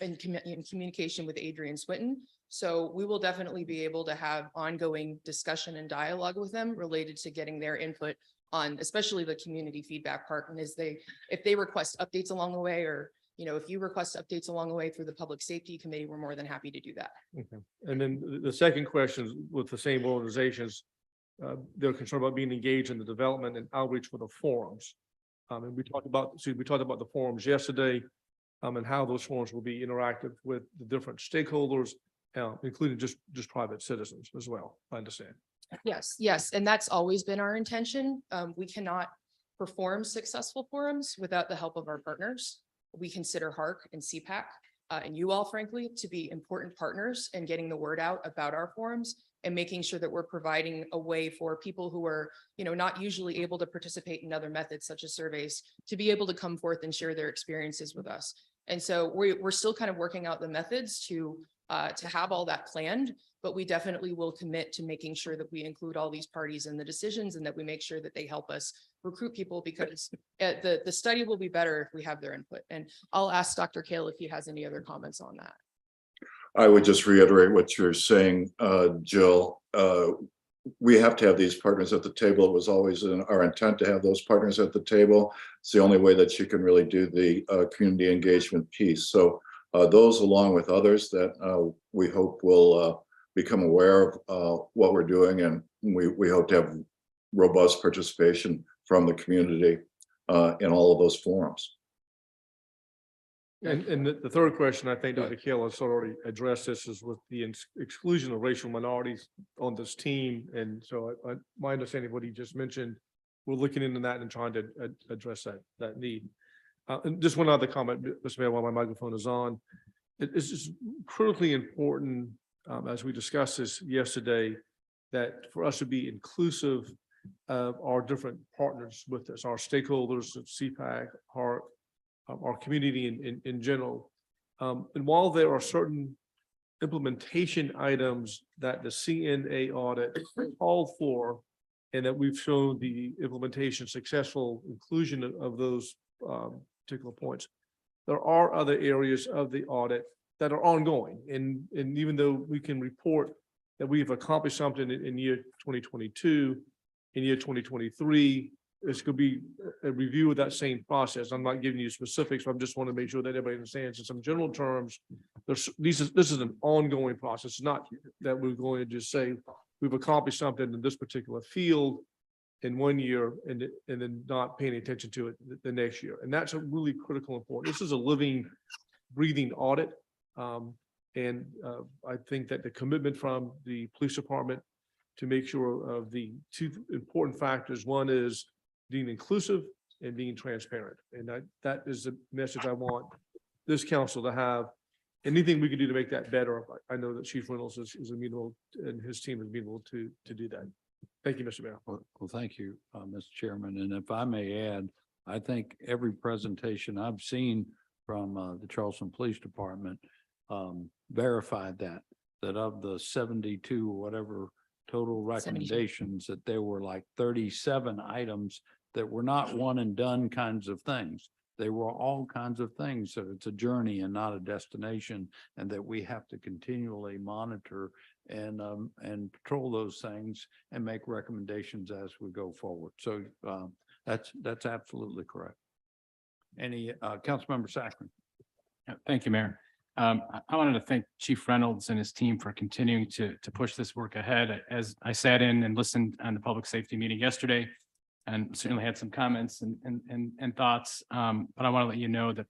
in communication with Adrian Swinton. So we will definitely be able to have ongoing discussion and dialogue with them related to getting their input on, especially the community feedback part. And if they request updates along the way, or, if you request updates along the way through the Public Safety Committee, we're more than happy to do that. Okay. And then the second question is with the same organizations, they're concerned about being engaged in the development and outreach for the forums. And we talked about the forums yesterday, and how those forums will be interactive with the different stakeholders, including just private citizens as well, I understand. Yes. And that's always been our intention. We cannot perform successful forums without the help of our partners. We consider HARC and CPAC and you all, frankly, to be important partners in getting the word out about our forums and making sure that we're providing a way for people who are, not usually able to participate in other methods such as surveys to be able to come forth and share their experiences with us. And so we're still kind of working out the methods to have all that planned, but we definitely will commit to making sure that we include all these parties in the decisions and that we make sure that they help us recruit people, because the study will be better if we have their input. And I'll ask Dr. Kale if he has any other comments on that. I would just reiterate what you're saying, Jill. We have to have these partners at the table. It was always our intent to have those partners at the table. It's the only way that you can really do the community engagement piece. So those, along with others that we hope will become aware of what we're doing, and we hope to have robust participation from the community in all of those forums. And the third question, I think Dr. Kale has already addressed this, is with the exclusion of racial minorities on this team. And so my understanding of what he just mentioned, we're looking into that and trying to address that need. And just one other comment, Mr. Mayor, while my microphone is on. It's just critically important, as we discussed this yesterday, that for us to be inclusive of our different partners with us, our stakeholders of CPAC, HARC, our community in general. And while there are certain implementation items that the CNA audit called for, and that we've shown the implementation successful inclusion of those particular points, there are other areas of the audit that are ongoing. And even though we can report that we've accomplished something in year 2022, in year 2023, it's going to be a review of that same process. I'm not giving you specifics, but I just want to make sure that everybody understands in some general terms, this is an ongoing process. It's not that we're going to just say we've accomplished something in this particular field in 1 year and then not paying attention to it the next year. And that's a really critical important. This is a living, breathing audit. And I think that the commitment from the police department to make sure of the two important factors, one is being inclusive and being transparent. And that is the message I want this council to have. Anything we can do to make that better, I know that Chief Reynolds is amenable and his team is amenable to do that. Thank you, Mr. Mayor. Well, thank you, Mr. Chairman. And if I may add, I think every presentation I've seen from the Charleston Police Department verified that of the 72 or whatever total recommendations, that there were like 37 items that were not one and done kinds of things. They were all kinds of things. So it's a journey and not a destination, and that we have to continually monitor and patrol those things and make recommendations as we go forward. So that's absolutely correct. Any Councilmember Sacklin? Thank you, Mayor. I wanted to thank Chief Reynolds and his team for continuing to push this work ahead. As I sat in and listened on the public safety meeting yesterday, and certainly had some comments and thoughts, but I want to let you know that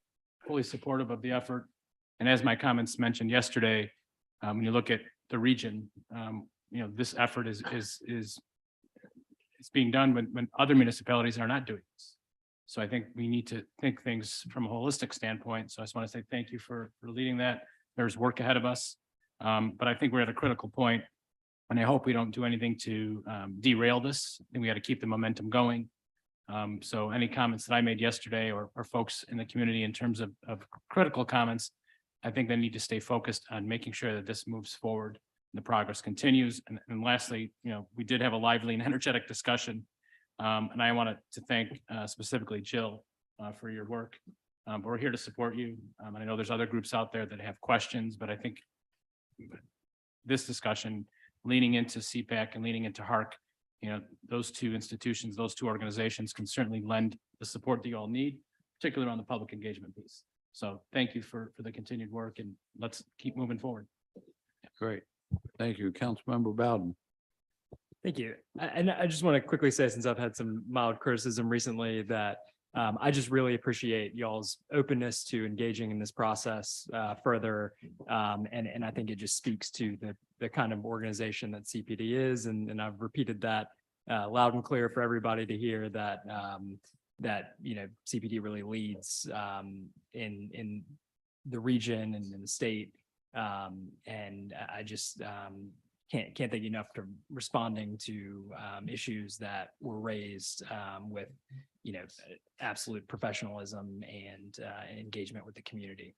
fully supportive of the effort. And as my comments mentioned yesterday, when you look at the region, this effort is being done when other municipalities are not doing this. So I think we need to think things from a holistic standpoint. So I just want to say thank you for leading that. There's work ahead of us. But I think we're at a critical point And I hope we don't do anything to derail this. I think we got to keep the momentum going. So any comments that I made yesterday or folks in the community in terms of critical comments, I think they need to stay focused on making sure that this moves forward and the progress continues. And lastly, we did have a lively and energetic discussion. And I wanted to thank specifically Jill for your work. But we're here to support you. And I know there's other groups out there that have questions, but I think this discussion, leaning into CPAC and leaning into HARC, those two institutions, those two organizations can certainly lend the support that you all need, particularly around the public engagement piece. So thank you for the continued work, and let's keep moving forward. Great. Thank you. Councilmember Bowden. Thank you. And I just want to quickly say, since I've had some mild criticism recently, that I just really appreciate y'all's openness to engaging in this process further. And I think it just speaks to the kind of organization that CPD is. And I've repeated that loud and clear for everybody to hear, that CPD really leads in the region and in the state. And I just can't thank you enough for responding to issues that were raised with absolute professionalism and engagement with the community.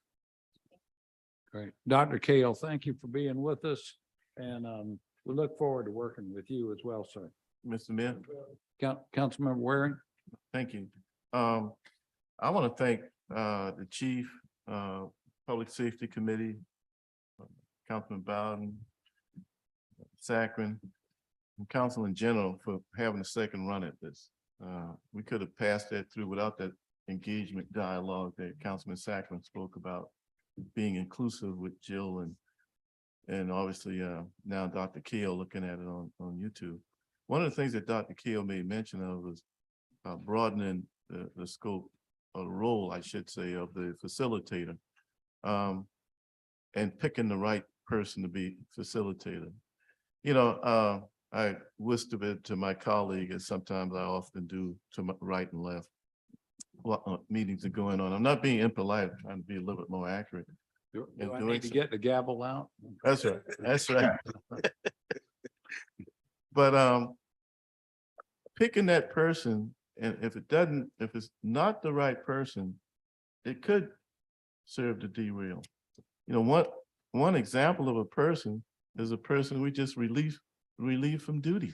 Great. Dr. Kale, thank you for being with us. And we look forward to working with you as well, sir. Mr. Mayor. Councilmember Waring. Thank you. I want to thank the Chief, Public Safety Committee, Councilman Bowden, Saccharin, and Council in general for having a second run at this. We could have passed that through without that engagement dialogue that Councilman Saccharin spoke about, being inclusive with Jill and obviously now Dr. Keel looking at it on YouTube. One of the things that Dr. Keel made mention of was broadening the scope or role, I should say, of the facilitator, and picking the right person to be facilitator. I whisper it to my colleague, as sometimes I often do to my right and left while meetings are going on. I'm not being impolite, I'm trying to be a little bit more accurate. Do I need to get the gavel out? That's right. That's right. But picking that person, and if it's not the right person, it could serve to derail. One example of a person is a person we just relieved from duty,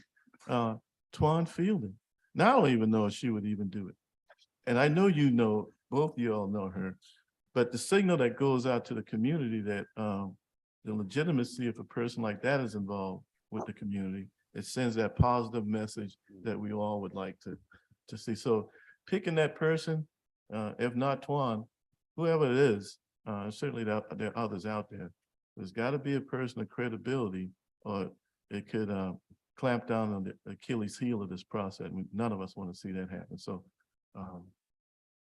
Tuan Fielding. Now I don't even know if she would even do it. And I know both of you all know her, but the signal that goes out to the community that the legitimacy of a person like that is involved with the community, it sends that positive message that we all would like to see. So picking that person, if not Tuan, whoever it is, certainly there are others out there, there's got to be a person of credibility, or it could clamp down on the Achilles heel of this process. None of us want to see that happen. So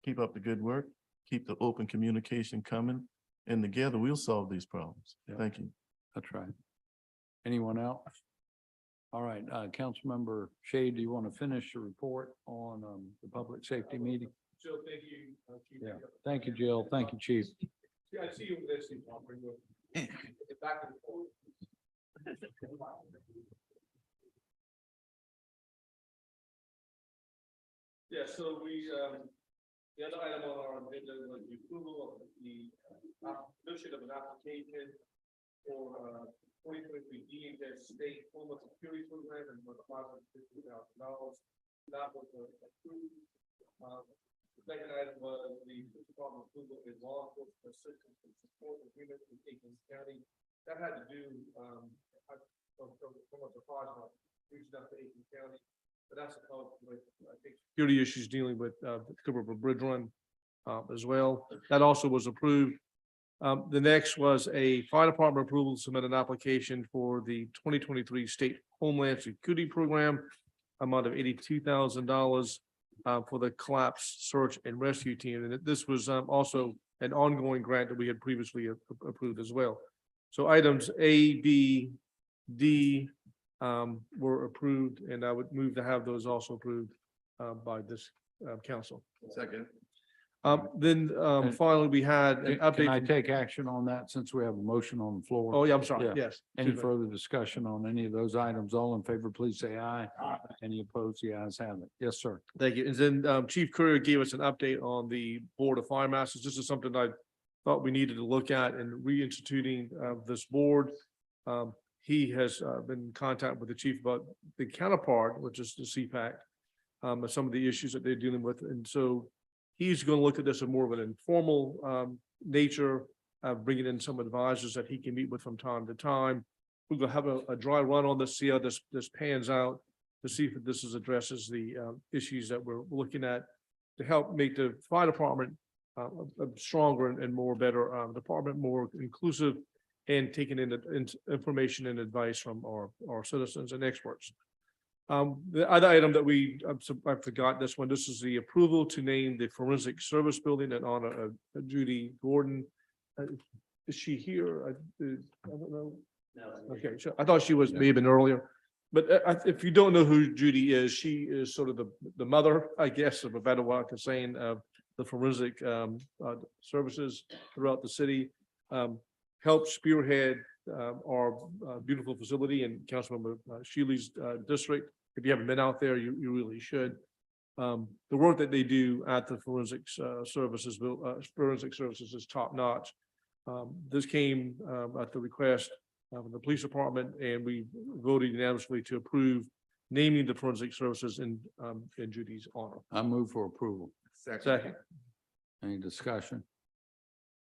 keep up the good work, keep the open communication coming, and together we'll solve these problems. Yeah. Thank you. That's right. Anyone else? All right, Councilmember Shade, do you want to finish your report on the public safety meeting? Jill, thank you. Yeah, thank you, Jill. Thank you, Chief. Yeah, I see you over there, Steve. I'll bring you back and forth. Yeah, so the other item on our agenda was the approval of the submission of an application for 2023 DHS State Homeland Security Program and for $550,000. That was approved. The second item was the department approval of law enforcement assistance and support agreement with Aiken County. That had to do from a surprise about reaching out to Aiken County, but that's with I think security issues dealing with the Cooper Bridge Run as well. That also was approved. The next was a fire department approval to submit an application for the 2023 State Homeland Security Program, amount of $82,000 for the collapse search and rescue team. And this was also an ongoing grant that we had previously approved as well. So items A, B, D were approved, and I would move to have those also approved by this council. Second. Then finally, we had an update. Can I from- take action on that since we have a motion on the floor? Oh, yeah, I'm sorry. Yeah. Yes. Any Excuse me. further discussion on any of those items? All in favor, please say aye. Any opposed? The ayes have it. Yes, sir. Thank you. And then Chief Courier gave us an update on the Board of Fire Masters. This is something I thought we needed to look at in reinstituting this board. He has been in contact with the chief about the counterpart, which is the CPAC, and some of the issues that they're dealing with. And so he's going to look at this in more of an informal nature, bringing in some advisors that he can meet with from time to time. We're going to have a dry run on this, see how this pans out, to see if this addresses the issues that we're looking at to help make the fire department a stronger and more better department, more inclusive, and taking in information and advice from our citizens and experts. The other item that I forgot this one. This is the approval to name the Forensic Service Building in honor of Judy Gordon. Is she here? I don't know. Okay, so I thought she was maybe earlier. But if you don't know who Judy is, she is sort of the mother, I guess, of a better way of saying, of the forensic services throughout the city. Helped spearhead our beautiful facility in Councilmember Shealy's district. If you haven't been out there, you really should. The work that they do at the forensic services is top notch. This came at the request of the police department, and we voted unanimously to approve naming the forensic services in Judy's honor. I move for approval. Second. Any discussion?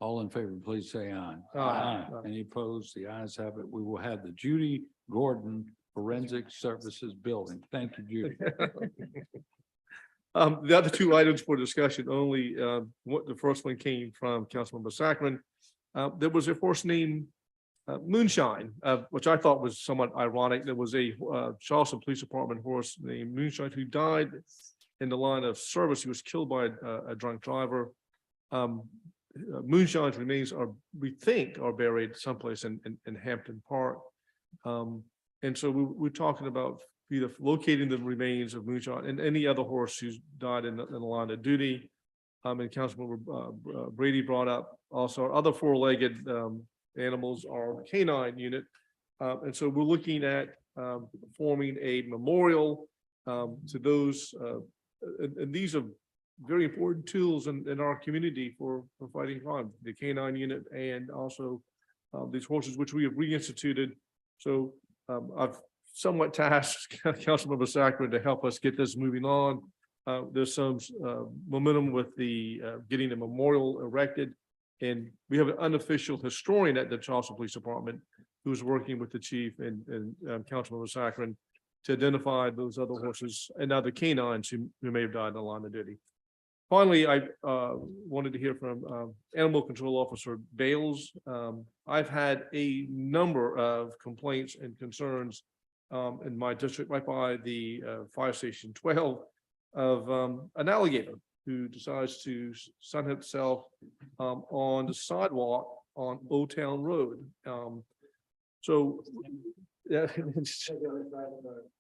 All in favor, please say aye. Aye. Any opposed? The ayes have it. We will have the Judy Gordon Forensic Services Building. Thank you, Judy. The other two items for discussion only, the first one came from Councilmember Saccharin. There was a horse named Moonshine, which I thought was somewhat ironic. There was a Charleston Police Department horse named Moonshine who died in the line of service. He was killed by a drunk driver. Moonshine's remains we think are buried someplace in Hampton Park. And so we're talking about either locating the remains of Moonshine and any other horse who's died in the line of duty. And Councilmember Brady brought up also our other four-legged animals, our canine unit. And so we're looking at forming a memorial to those, and these are very important tools in our community for fighting crime, the canine unit, and also these horses, which we have reinstituted. So I've somewhat tasked Councilmember Saccharin to help us get this moving on. There's some momentum with the getting a memorial erected, and we have an unofficial historian at the Charleston Police Department who's working with the chief and Councilmember Saccharin to identify those other horses and other canines who may have died in the line of duty. Finally, I wanted to hear from Animal Control Officer Bales. I've had a number of complaints and concerns in my district, right by the Fire Station 12, of an alligator who decides to sun himself on the sidewalk on Old Town Road. So yeah, it's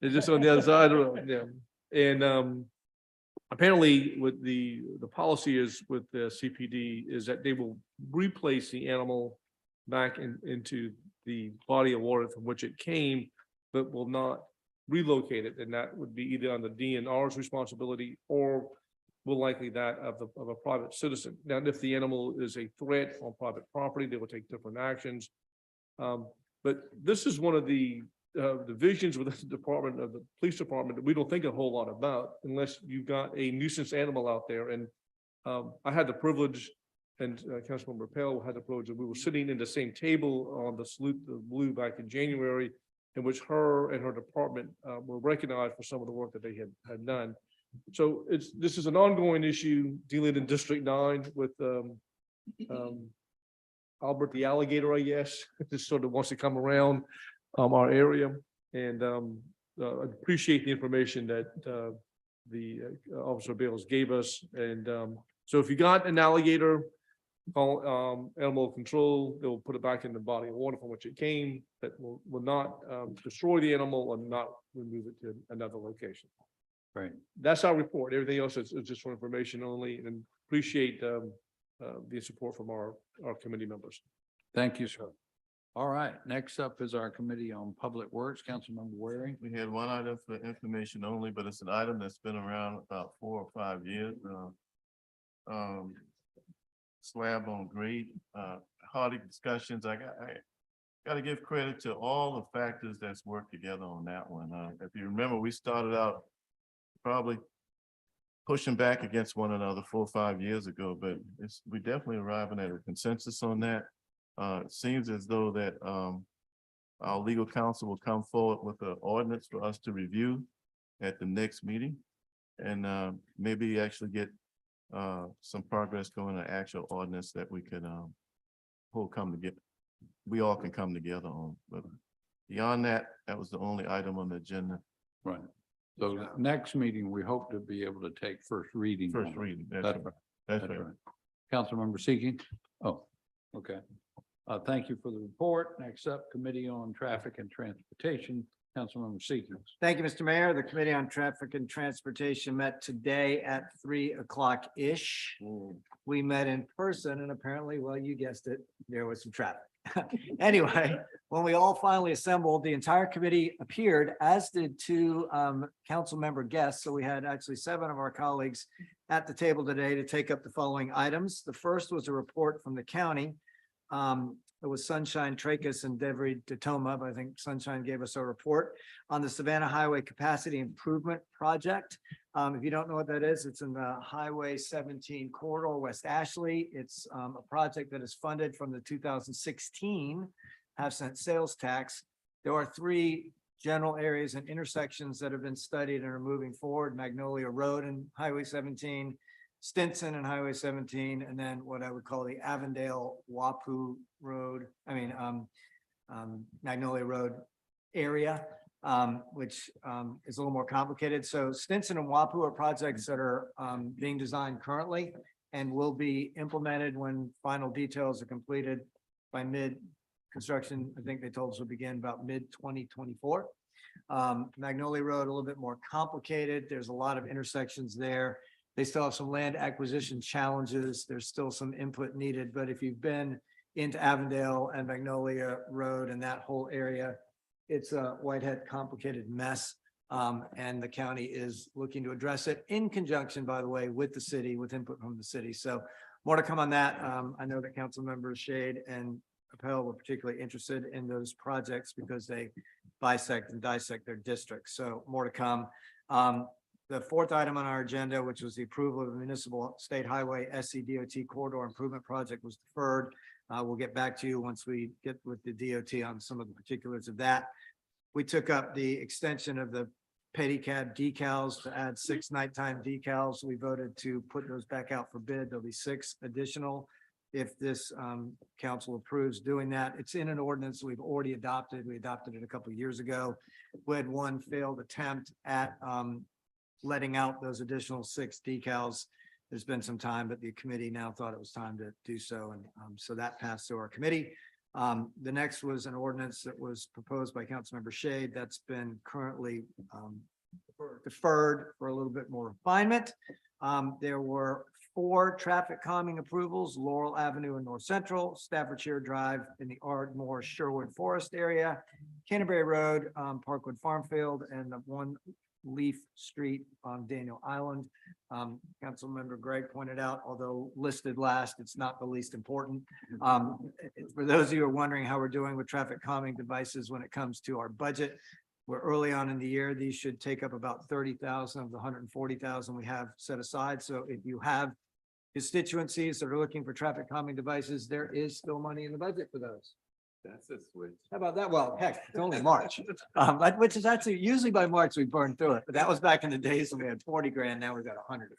just on the other side of the road. Yeah, and apparently, what the policy is with the CPD is that they will replace the animal back into the body of water from which it came, but will not relocate it. And that would be either on the DNR's responsibility or will likely that of a private citizen. Now, if the animal is a threat on private property, they will take different actions. But this is one of the divisions within the department of the police department that we don't think a whole lot about unless you've got a nuisance animal out there. And I had the privilege, and Councilmember Pell had the privilege, that we were sitting in the same table on the Salute the Blue back in January, in which her and her department were recognized for some of the work that they had done. So this is an ongoing issue dealing in District 9 with Albert the alligator, I guess, just sort of wants to come around our area, and I appreciate the information that the Officer Bales gave us. And so if you got an alligator, call animal control. They'll put it back in the body of water from which it came. That will not destroy the animal and not remove it to another location. Right. That's our report. Everything else is just for information only, and appreciate the support from our committee members. Thank you, sir. All right, next up is our Committee on Public Works, Councilmember Waring. We had one item for information only, but it's an item that's been around about 4 or 5 years. Slab on grade, hearty discussions. I got to give credit to all the factors that's worked together on that one. If you remember, we started out probably pushing back against one another 4 or 5 years ago, but we definitely arriving at a consensus on that. It seems as though that our legal counsel will come forward with an ordinance for us to review at the next meeting, and maybe actually get some progress going, an actual ordinance that we could we all can come together on. But beyond that, that was the only item on the agenda. Right. So the next meeting, we hope to be able to take first reading. First reading. That's right. That's right. Councilmember Seeking. Oh, okay. Thank you for the report. Next up, Committee on Traffic and Transportation, Councilmember Seeking. Thank you, Mr. Mayor. The Committee on Traffic and Transportation met today at 3 o'clock-ish. We met in person and apparently, well, you guessed it, there was some traffic. Anyway, when we all finally assembled, the entire committee appeared, as did 2 council member guests. So we had actually 7 of our colleagues at the table today to take up the following items. The first was a report from the county. It was Sunshine Tracus and Devery Datoma, but I think Sunshine gave us a report on the Savannah Highway Capacity Improvement Project. If you don't know what that is, it's in the Highway 17 corridor, West Ashley. It's a project that is funded from the 2016 half-cent sales tax. There are 3 general areas and intersections that have been studied and are moving forward: Magnolia Road and Highway 17, Stinson and Highway 17, and then what I would call the Avondale Wapu Road, Magnolia Road area, which is a little more complicated. So Stinson and Wapu are projects that are being designed currently and will be implemented when final details are completed by mid-construction. I think they told us will begin about mid-2024. Magnolia Road, a little bit more complicated. There's a lot of intersections there. They still have some land acquisition challenges. There's still some input needed, but if you've been into Avondale and Magnolia Road and that whole area, it's a whitehead complicated mess. And the county is looking to address it in conjunction, by the way, with the city, with input from the city. So more to come on that. I know that council members Shade and Appel were particularly interested in those projects because they bisect and dissect their districts. So more to come. The 4th item on our agenda, which was the approval of the municipal state highway SCDOT corridor improvement project, was deferred. We'll get back to you once we get with the DOT on some of the particulars of that. We took up the extension of the pedicab decals to add 6 nighttime decals. We voted to put those back out for bid. There'll be 6 additional if this council approves doing that. It's in an ordinance we've already adopted. We adopted it a couple of years ago. We had one failed attempt at letting out those additional 6 decals. There's been some time, but the committee now thought it was time to do so. And so that passed through our committee. The next was an ordinance that was proposed by Councilmember Shade that's been currently deferred for a little bit more refinement. There were 4 traffic calming approvals: Laurel Avenue in North Central, Staffordshire Drive in the Ardmore Sherwood Forest area, Canterbury Road, Parkwood Farmfield, and the 1 Leaf Street on Daniel Island. Councilmember Gregg pointed out, although listed last, it's not the least important. For those of you who are wondering how we're doing with traffic calming devices when it comes to our budget, we're early on in the year. These should take up about 30,000 of the 140,000 we have set aside. So if you have constituencies that are looking for traffic calming devices, there is still money in the budget for those. That's a switch. How about that? Well, heck, it's only March, which is actually usually by March we burn through it, but that was back in the days when we had 40 grand. Now we've got 100.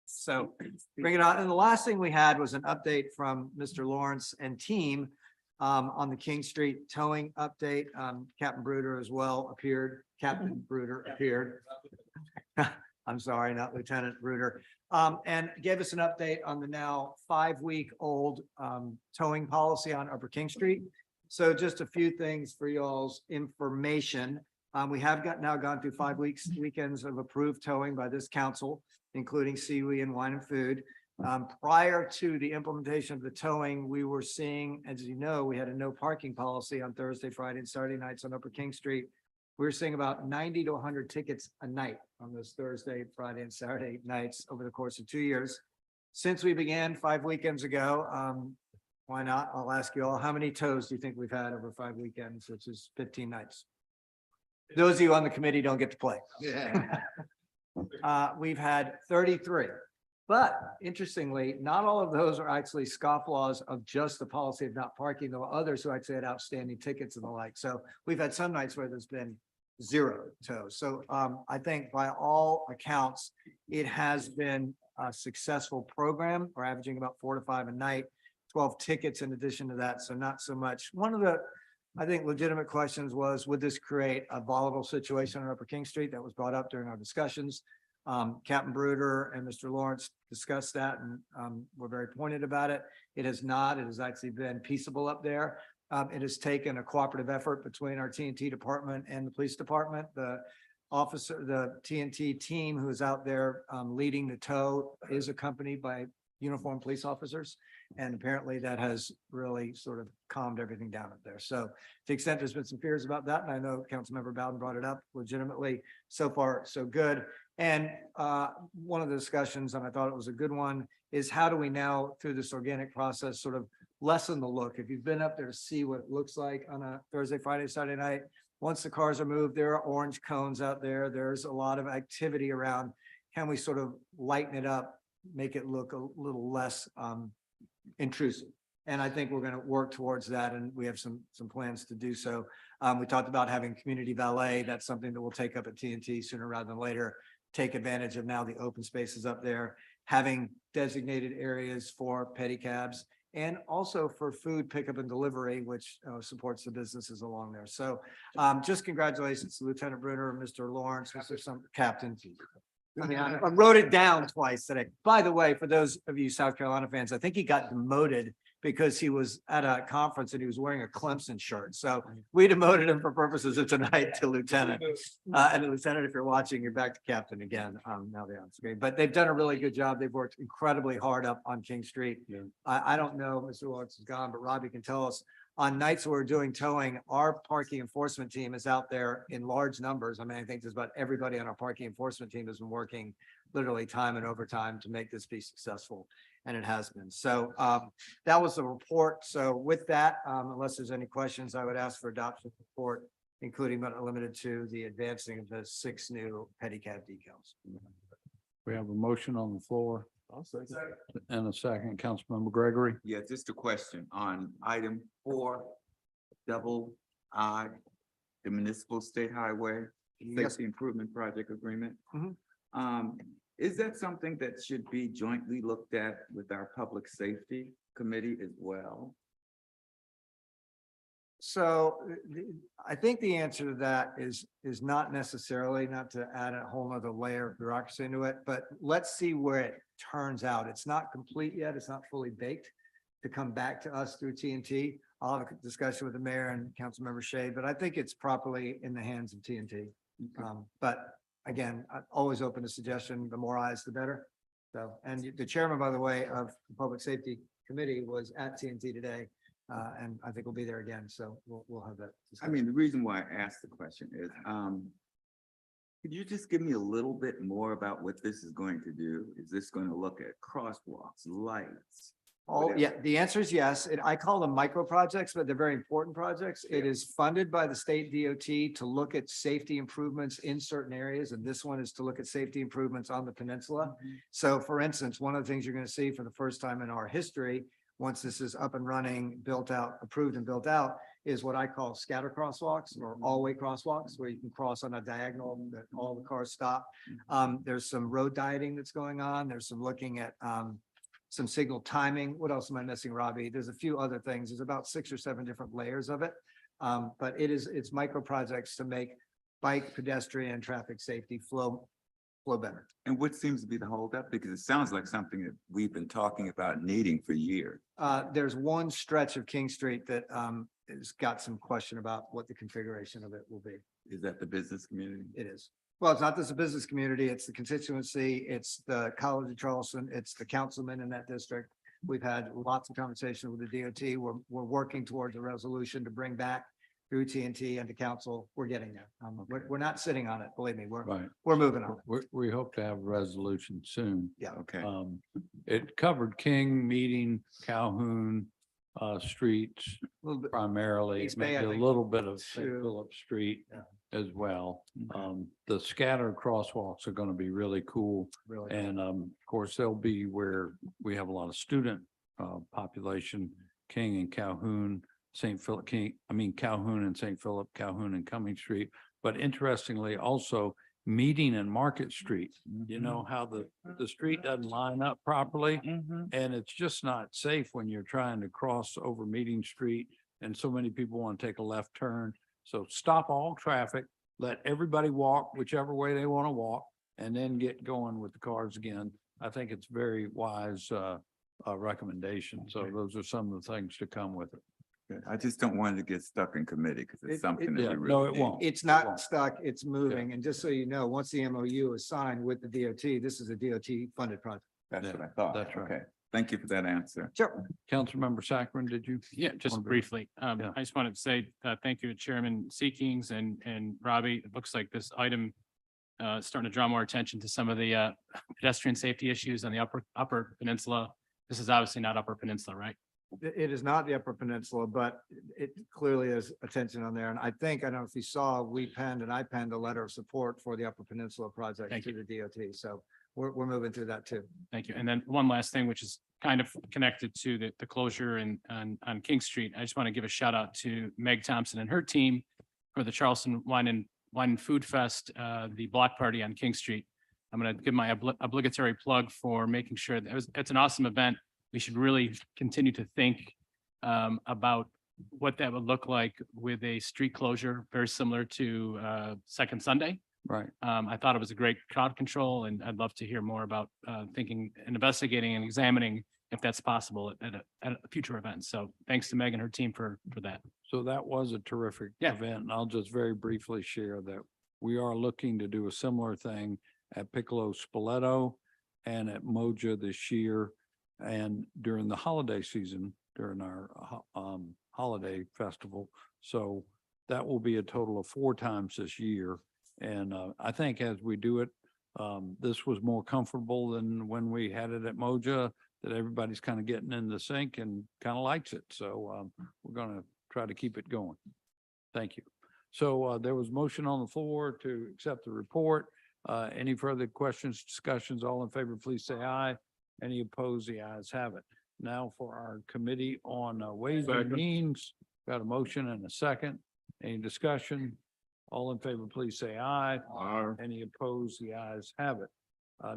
So bring it on. And the last thing we had was an update from Mr. Lawrence and team on the King Street towing update. Captain Bruder as well appeared. Captain Bruder appeared. I'm sorry, not Lieutenant Bruder. And gave us an update on the now 5-week-old towing policy on Upper King Street. So just a few things for y'all's information. We have now gone through 5 weekends of approved towing by this council, including Seaweed and Wine and Food. Prior to the implementation of the towing, we were seeing, as you know, we had a no parking policy on Thursday, Friday, and Saturday nights on Upper King Street. We were seeing about 90 to 100 tickets a night on those Thursday, Friday, and Saturday nights over the course of 2 years. Since we began 5 weekends ago, why not? I'll ask you all, how many tows do you think we've had over 5 weekends, which is 15 nights? Those of you on the committee don't get to play. We've had 33. But interestingly, not all of those are actually scofflaws of just the policy of not parking. There were others who actually had outstanding tickets and the like. So we've had some nights where there's been 0 tows. So I think by all accounts, it has been a successful program. We're averaging about 4 to 5 a night, 12 tickets in addition to that. So not so much. One of the, I think, legitimate questions was, would this create a volatile situation on Upper King Street? That was brought up during our discussions. Captain Bruder and Mr. Lawrence discussed that and were very pointed about it. It has not. It has actually been peaceable up there. It has taken a cooperative effort between our TNT department and the police department. The TNT team who is out there leading the tow is accompanied by uniformed police officers. And apparently that has really sort of calmed everything down up there. So to the extent there's been some fears about that, and I know Councilmember Bowden brought it up legitimately, so far, so good. And one of the discussions, and I thought it was a good one, is how do we now, through this organic process, sort of lessen the look? If you've been up there to see what it looks like on a Thursday, Friday, Saturday night, once the cars are moved, there are orange cones out there. There's a lot of activity around. Can we sort of lighten it up, make it look a little less intrusive? And I think we're going to work towards that, and we have some plans to do so. We talked about having community valet. That's something that we'll take up at TNT sooner rather than later. Take advantage of now the open spaces up there, having designated areas for pedicabs and also for food pickup and delivery, which supports the businesses along there. So just congratulations to Lieutenant Bruner, Mr. Lawrence, Mr. Captain. I mean, I wrote it down twice today. By the way, for those of you South Carolina fans, I think he got demoted because he was at a conference and he was wearing a Clemson shirt. So we demoted him for purposes of tonight to lieutenant. And lieutenant, if you're watching, you're back to captain again. Now they're on screen, but they've done a really good job. They've worked incredibly hard up on King Street. I don't know, Mr. Lawrence is gone, but Robbie can tell us. On nights we're doing towing, our parking enforcement team is out there in large numbers. I mean, I think there's about everybody on our parking enforcement team has been working literally time and overtime to make this be successful. And it has been. So that was the report. So with that, unless there's any questions, I would ask for adoption of the report, including but not limited to the advancing of the 6 new pedicab decals. We have a motion on the floor. I'll second. And a second, Councilmember Gregory. Yeah, just a question on item 4, double I, the municipal state highway safety improvement project agreement. Is that something that should be jointly looked at with our public safety committee as well? So I think the answer to that is not necessarily, not to add a whole nother layer of bureaucracy into it, but let's see where it turns out. It's not complete yet. It's not fully baked to come back to us through TNT. I'll have a discussion with the mayor and Councilmember Shea, but I think it's properly in the hands of TNT. But again, I'm always open to suggestion. The more eyes, the better. So, and the chairman, by the way, of the Public Safety Committee was at TNT today. And I think we'll be there again. So we'll have that discussion. I mean, the reason why I asked the question is, could you just give me a little bit more about what this is going to do? Is this going to look at crosswalks, lights? Oh, yeah, the answer is yes. I call them micro projects, but they're very important projects. It is funded by the state DOT to look at safety improvements in certain areas. And this one is to look at safety improvements on the peninsula. So for instance, one of the things you're going to see for the first time in our history, once this is up and running, built out, approved and built out, is what I call scatter crosswalks or all-way crosswalks, where you can cross on a diagonal that all the cars stop. There's some road dieting that's going on. There's some looking at some signal timing. What else am I missing, Robbie? There's a few other things. There's about 6 or 7 different layers of it. But it's micro projects to make bike, pedestrian, and traffic safety flow better. And what seems to be the holdup? Because it sounds like something that we've been talking about needing for years. There's one stretch of King Street that has got some question about what the configuration of it will be. Is that the business community? It is. Well, it's not just the business community, it's the constituency, it's the College of Charleston, it's the councilmen in that district. We've had lots of conversations with the DOT. We're working towards a resolution to bring back through TNT and to council. We're getting there. We're not sitting on it, believe me, Right. we're moving on it. We hope to have a resolution soon. Yeah. Okay. It covered King, Meeting, Calhoun, streets Little bit- primarily, East Bay, I maybe a think, little bit of St. too. Philip Street Yeah. as well. The scatter crosswalks are going to be really cool. Really. And of course, they'll be where we have a lot of student population, King and Calhoun, St. Philip, Calhoun and St. Philip, Calhoun and Cumming Street. But interestingly, also Meeting and Market Street. You know how the street doesn't line up properly? And it's just not safe when you're trying to cross over Meeting Street and so many people want to take a left turn. So stop all traffic, let everybody walk whichever way they want to walk, and then get going with the cars again. I think it's very wise recommendation. So those are some of the things to come with it. Good. I just don't want it to get stuck in committee because it's something that yeah, we no, really it need. won't. It's It not won't. stuck, it's moving. And just so you know, once the MOU is signed with the DOT, this is a DOT funded project. That's Yeah, what I thought. that's right. Okay. Thank you for that answer. Sure. Councilmember Saccharin, did you? Yeah, just Wanna be- briefly. Yeah. I just wanted to say, thank you to Chairman Seekings and Robbie. It looks like this item is starting to draw more attention to some of the pedestrian safety issues on the upper peninsula. This is obviously not Upper Peninsula, right? It is not the Upper Peninsula, but it clearly is attention on there. And I don't know if you saw, I penned a letter of support for the Upper Peninsula project Thank to the DOT. So we're moving through that too. Thank you. And then one last thing, which is kind of connected to the closure on King Street. I just want to give a shout out to Meg Thompson and her team for the Charleston Wine and Food Fest, the block party on King Street. I'm going to give my obligatory plug for making sure that it's an awesome event. We should really continue to think about what that would look like with a street closure, very similar to Second Sunday. Right. I thought it was a great crowd control, and I'd love to hear more about thinking and investigating and examining if that's possible at a future event. So thanks to Meg and her team for that. So that was a terrific event. And I'll just very briefly share that we are looking to do a similar thing at Piccolo Spoleto and at Moja this year. And during the holiday season, during our holiday festival. So that will be a total of 4 times this year. And I think as we do it, this was more comfortable than when we had it at Moja, that everybody's kind of getting in the sync and kind of likes it. So we're going to try to keep it going. Thank you. So there was motion on the floor to accept the report. Any further questions, discussions? All in favor, please say aye. Any opposed? The ayes have it. Now for our committee on Ways and Second. Means, got a motion and a second. Any discussion? All in favor, please say aye. Aye. Any opposed? The ayes have it.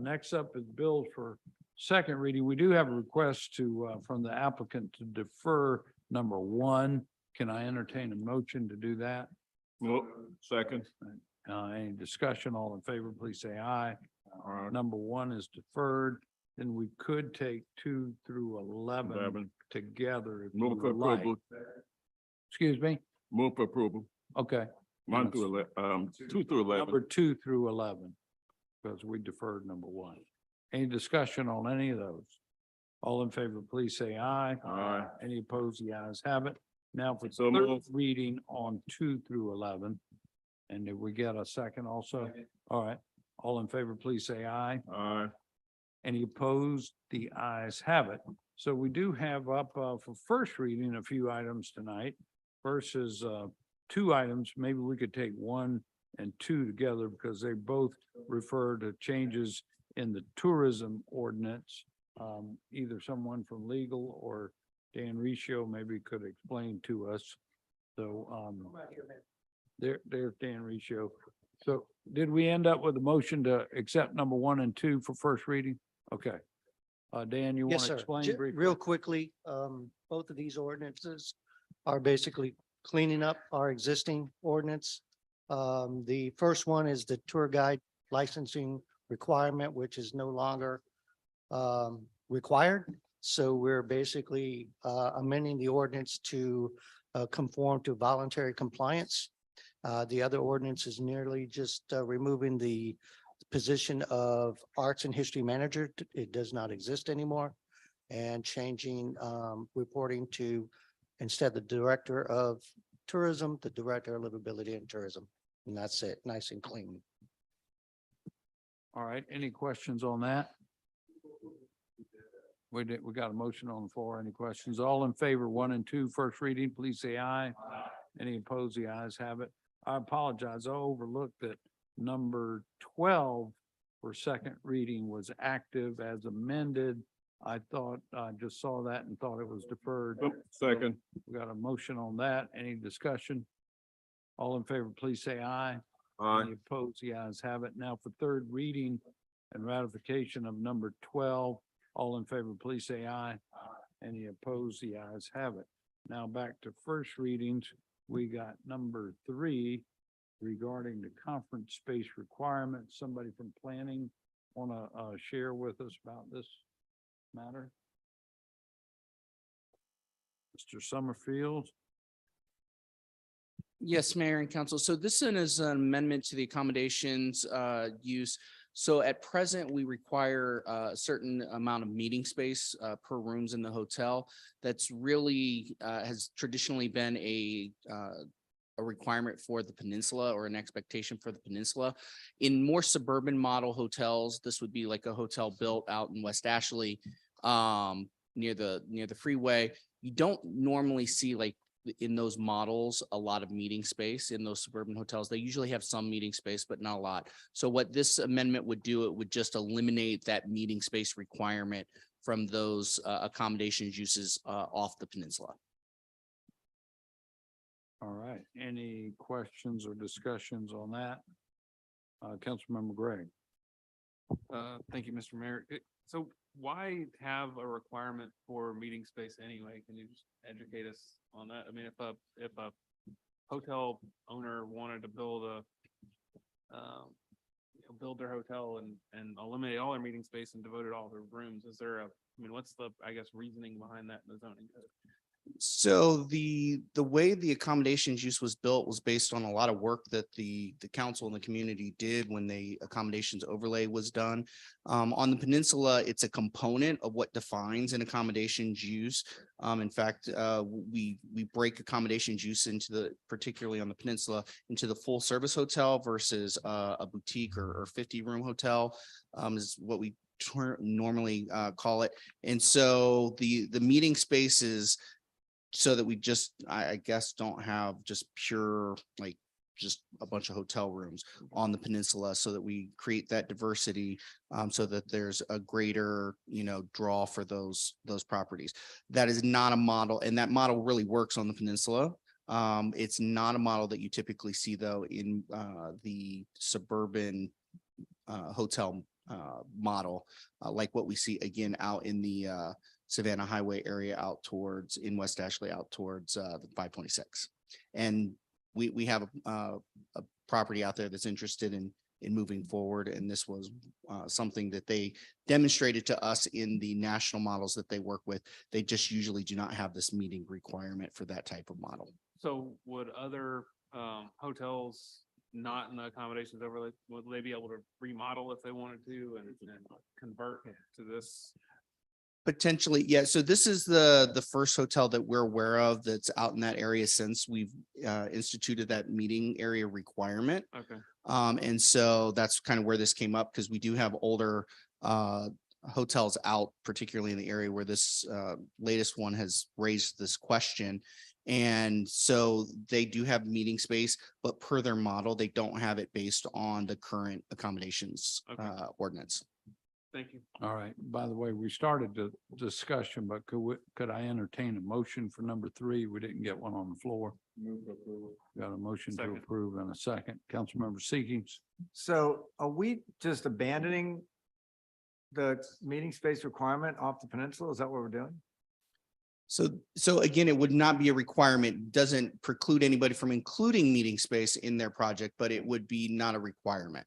Next up is bills for second reading. We do have a request from the applicant to defer number 1. Can I entertain a motion to do that? Well, second. Any discussion? All in favor, please say aye. Aye. Number 1 is deferred. Then we could take 2 through 11 together. if Move you for would like. approval. Excuse me? Move for approval. Okay. 1 through 2 through 11. Number 2 through 11, because we deferred number 1. Any discussion on any of those? All in favor, please say aye. Aye. Any opposed? The ayes have it. Now for So third moved. reading on 2 through 11. And did we get a second also? All right. All in favor, please say aye. Aye. Any opposed? The ayes have it. So we do have up for first reading a few items tonight. First is 2 items. Maybe we could take 1 and 2 together because they both refer to changes in the tourism ordinance. Either someone from legal or Dan Riccio maybe could explain to us. So there's Dan Riccio. So did we end up with a motion to accept number 1 and 2 for first reading? Okay. Dan, you want Yes, to sir. explain briefly? Real quickly, both of these ordinances are basically cleaning up our existing ordinance. The first one is the tour guide licensing requirement, which is no longer required. So we're basically amending the ordinance to conform to voluntary compliance. The other ordinance is nearly just removing the position of arts and history manager. It does not exist anymore. And changing reporting to, instead the director of tourism, the director of livability and tourism. And that's it, nice and clean. All right, any questions on that? We got a motion on the floor. Any questions? All in favor, 1 and 2, first reading, please say aye. Any opposed? The ayes have it. I apologize. I overlooked that number 12 for second reading was active as amended. I thought, I just saw that and thought it was deferred. Second. We got a motion on that. Any discussion? All in favor, please say aye. Aye. Any opposed? The ayes have it. Now for third reading and ratification of number 12. All in favor, please say aye. Any opposed? The ayes have it. Now back to first readings. We got number 3 regarding the conference space requirements. Somebody from planning want to share with us about this matter? Mr. Summerfield? Yes, Mayor and Council. So this one is an amendment to the accommodations use. So at present, we require a certain amount of meeting space per rooms in the hotel. That's really has traditionally been a requirement for the peninsula or an expectation for the peninsula. In more suburban model hotels, this would be like a hotel built out in West Ashley near the freeway. You don't normally see like in those models a lot of meeting space in those suburban hotels. They usually have some meeting space, but not a lot. So what this amendment would do, it would just eliminate that meeting space requirement from those accommodations uses off the peninsula. All right, any questions or discussions on that? Councilmember Gregg. Thank you, Mr. Mayor. So why have a requirement for meeting space anyway? Can you just educate us on that? I mean, if a hotel owner wanted to build build their hotel and eliminate all their meeting space and devote it all their rooms, is there what's the, I guess, reasoning behind that in the zoning code? So the way the accommodations use was built was based on a lot of work that the council and the community did when the accommodations overlay was done. On the peninsula, it's a component of what defines an accommodations use. In fact, we break accommodations use into particularly on the peninsula, into the full service hotel versus a boutique or 50-room hotel is what we normally call it. And so the meeting spaces, so that we just, I guess, don't have just pure, like just a bunch of hotel rooms on the peninsula, so that we create that diversity, so that there's a greater, draw for those properties. That is not a model, and that model really works on the peninsula. It's not a model that you typically see though in the suburban hotel model, like what we see again out in the Savannah Highway area out towards in West Ashley out towards the 526. And we have a property out there that's interested in moving forward. And this was something that they demonstrated to us in the national models that they work with. They just usually do not have this meeting requirement for that type of model. So would other hotels not in the accommodations overlay, would they be able to remodel if they wanted to and convert to this? Potentially, yeah. So this is the first hotel that we're aware of that's out in that area since we've instituted that meeting area requirement. Okay. And so that's kind of where this came up, because we do have older hotels out, particularly in the area where this latest one has raised this question. And so they do have meeting space, but per their model, they don't have it based on the current accommodations ordinance. Thank you. All right. By the way, we started the discussion, but could I entertain a motion for number 3? We didn't get one on the floor. Got a motion to approve and a second. Councilmember Seekings. So are we just abandoning the meeting space requirement off the peninsula? Is that what we're doing? So again, it would not be a requirement, doesn't preclude anybody from including meeting space in their project, but it would be not a requirement.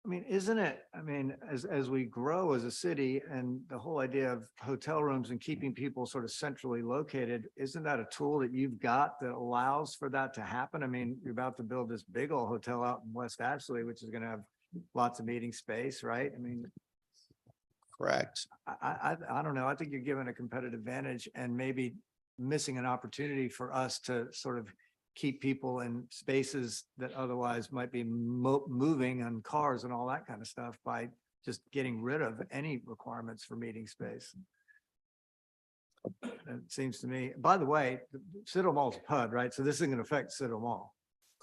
I mean, isn't it, I mean, as we grow as a city and the whole idea of hotel rooms and keeping people sort of centrally located, isn't that a tool that you've got that allows for that to happen? I mean, you're about to build this big old hotel out in West Ashley, which is gonna have lots of meeting space, right? I mean, Correct. I don't know. I think you're given a competitive advantage and maybe missing an opportunity for us to sort of keep people in spaces that otherwise might be moving on cars and all that kind of stuff by just getting rid of any requirements for meeting space. It seems to me, by the way, Citadel Mall's PUD, right? So this isn't going to affect Citadel Mall.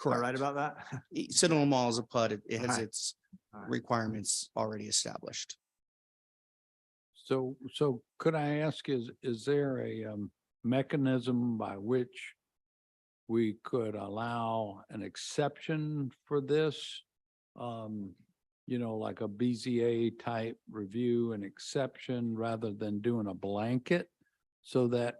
Am I right about that? Citadel Mall is a PUD. It has Right. its All right. requirements already established. So could I ask, is there a mechanism by which we could allow an exception for this? Like a BZA type review, an exception rather than doing a blanket? So that,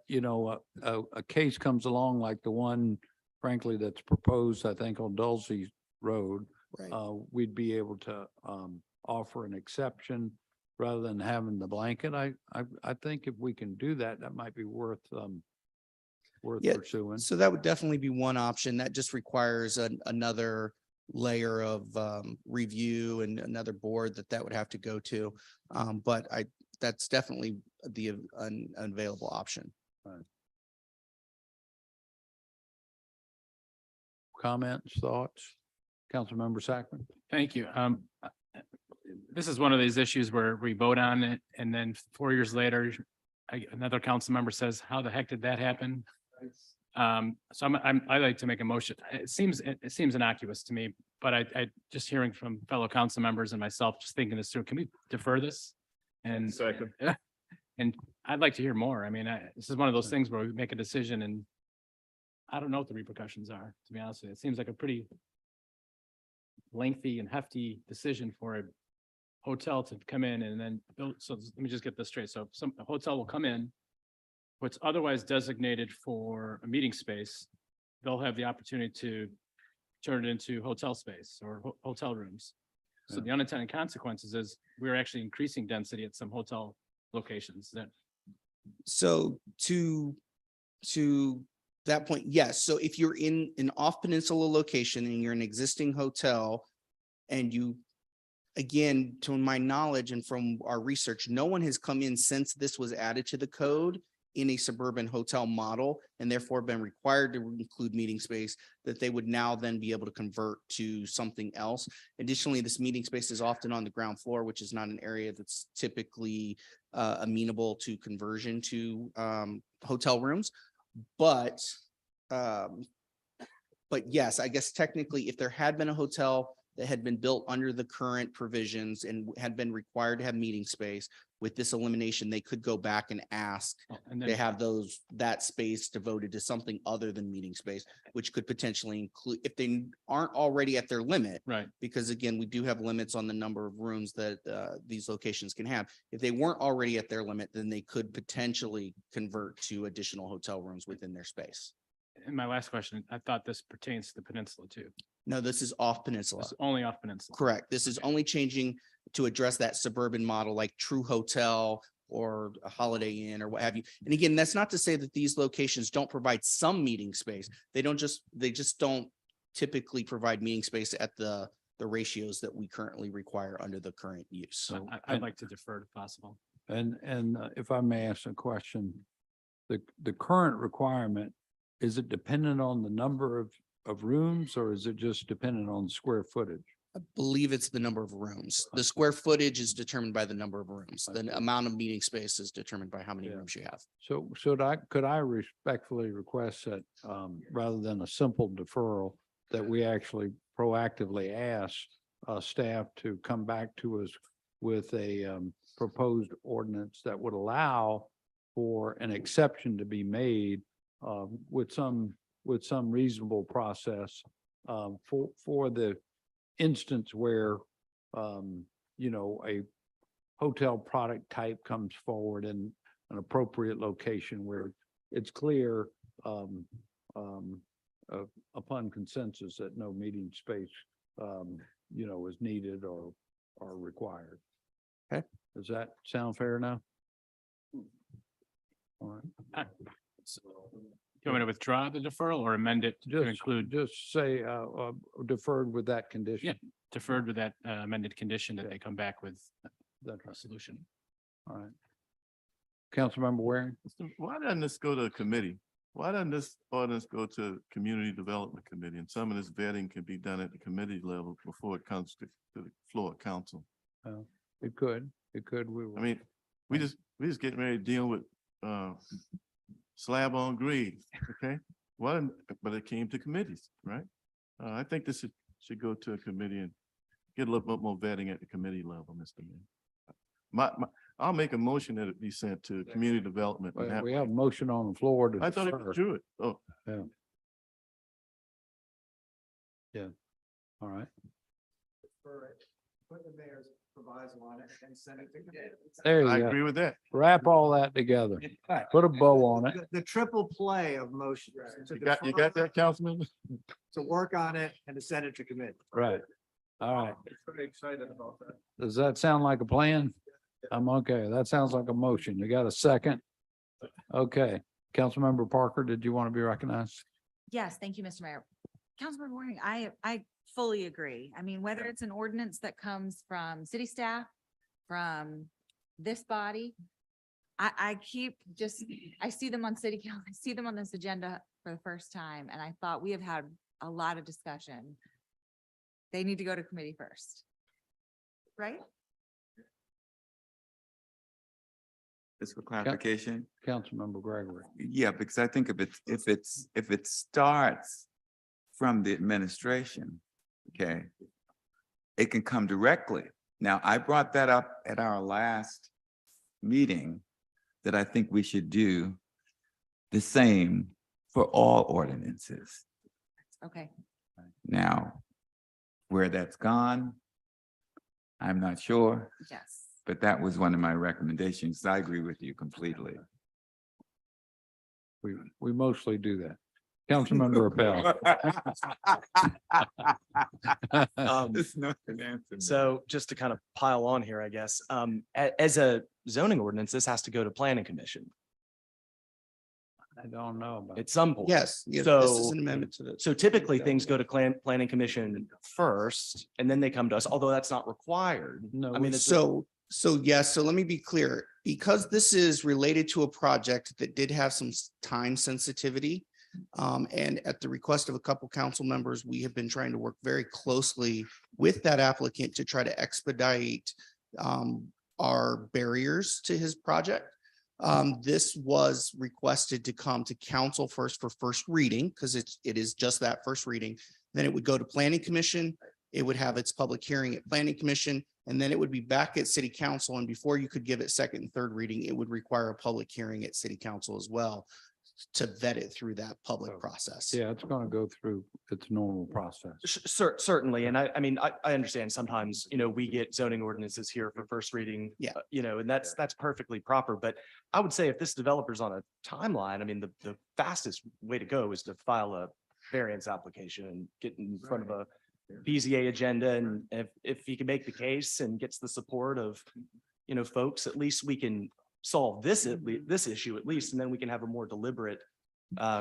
a case comes along like the one, frankly, that's proposed, I think, on Dulcie Road. Right. We'd be able to offer an exception rather than having the blanket. I think if we can do that, that might be worth Yeah, pursuing. So that would definitely be one option. That just requires another layer of review and another board that would have to go to. But that's definitely the unavailable option. Comments, thoughts? Councilmember Sackman? Thank you. This is one of these issues where we vote on it and then 4 years later, another council member says, how the heck did that happen? So I'd like to make a motion. It seems innocuous to me, but I just hearing from fellow council members and myself, just thinking this through, can we defer this? And Second. and I'd like to hear more. I mean, this is one of those things where we make a decision and I don't know what the repercussions are, to be honest with you. It seems like a pretty lengthy and hefty decision for a hotel to come in and then build. So let me just get this straight. So a hotel will come in, what's otherwise designated for a meeting space, they'll have the opportunity to turn it into hotel space or hotel rooms. So the unintended consequences is we're actually increasing density at some hotel locations that. So to that point, yes. So if you're in an off peninsula location and you're an existing hotel and you, again, to my knowledge and from our research, no one has come in since this was added to the code in a suburban hotel model and therefore been required to include meeting space that they would now then be able to convert to something else. Additionally, this meeting space is often on the ground floor, which is not an area that's typically amenable to conversion to hotel rooms. But yes, I guess technically if there had been a hotel that had been built under the current provisions and had been required to have meeting space, with this elimination, they could go back and ask to have that space devoted to something other than meeting space, which could potentially include, if they aren't already at their limit. Right. Because again, we do have limits on the number of rooms that these locations can have. If they weren't already at their limit, then they could potentially convert to additional hotel rooms within their space. And my last question, I thought this pertains to the peninsula too. No, this is off peninsula. It's only off peninsula. Correct. This is only changing to address that suburban model like True Hotel or a Holiday Inn or what have you. And again, that's not to say that these locations don't provide some meeting space. They just don't typically provide meeting space at the ratios that we currently require under the current use. So I'd like to defer if possible. And if I may ask a question, the current requirement, is it dependent on the number of rooms or is it just dependent on square footage? I believe it's the number of rooms. The square footage is determined by the number of rooms. The amount of meeting space is determined by how many rooms you have. So could I respectfully request that rather than a simple deferral, that we actually proactively ask staff to come back to us with a proposed ordinance that would allow for an exception to be made with some reasonable process for the instance where a hotel product type comes forward in an appropriate location where it's clear upon consensus that no meeting space is needed or are required. Okay. Does that sound fair now? All right. So, you want me to withdraw the deferral or amend it to Just include just say deferred with that condition. Yeah. deferred with that amended condition that they come back with That's a right. solution? All right. Councilmember Waring? Why doesn't this go to a committee? Why doesn't this ordinance go to Community Development Committee? And some of this vetting can be done at the committee level before it comes to the floor of council. It could. We will. I mean, we just getting ready to deal with slab on grade, okay? Well, but it came to committees, right? I think this should go to a committee and get a little bit more vetting at the committee level, Mr. Mayor. I'll make a motion that it be sent to community development. and We have a motion on the floor to. I thought it defer. was true. Oh, Yeah. All right. Put the mayor's proviso on it and send it to committee. There I you agree go. with that. Wrap all that together. Put a bow on it. The triple play of motions. to You got defer, that, Councilman? To work on it and to send it to committee. Right. All right. Pretty excited about that. Does that sound like a plan? I'm okay. That sounds like a motion. You got a second? Okay. Councilmember Parker, did you want to be recognized? Yes, thank you, Mr. Mayor. Councilmember Waring, I fully agree. I mean, whether it's an ordinance that comes from city staff, from this body, I see them on city council, I see them on this agenda for the first time, and I thought we have had a lot of discussion. They need to go to committee first. Right? Just for clarification. Councilmember Gregory. Yeah, because I think if it starts from the administration, okay, it can come directly. Now, I brought that up at our last meeting that I think we should do the same for all ordinances. Okay. Now, where that's gone, I'm not sure, Yes. but that was one of my recommendations. I agree with you completely. We mostly do that. Councilmember Appel. It's not an answer. So just to kind of pile on here, I guess, as a zoning ordinance, this has to go to planning commission I don't know about. at some point. Yes, yeah, this is So, an amendment to this. so typically things go to planning commission first, and then they come to us, although that's not required. No, I mean, it's. So yes, so let me be clear, because this is related to a project that did have some time sensitivity. And at the request of a couple council members, we have been trying to work very closely with that applicant to try to expedite our barriers to his project. This was requested to come to council first for first reading, because it is just that first reading. Then it would go to planning commission. It would have its public hearing at planning commission, and then it would be back at city council. And before you could give it second and third reading, it would require a public hearing at city council as well to vet it through that public process. Yeah, it's going to go through its normal process. Certainly, and I mean, I understand sometimes, we get zoning ordinances here for first reading. Yeah. And that's perfectly proper, but I would say if this developer's on a timeline, I mean, the fastest way to go is to file a variance application and get in front of a BZA agenda, and if he can make the case and gets the support of, folks, at least we can solve this issue at least, and then we can have a more deliberate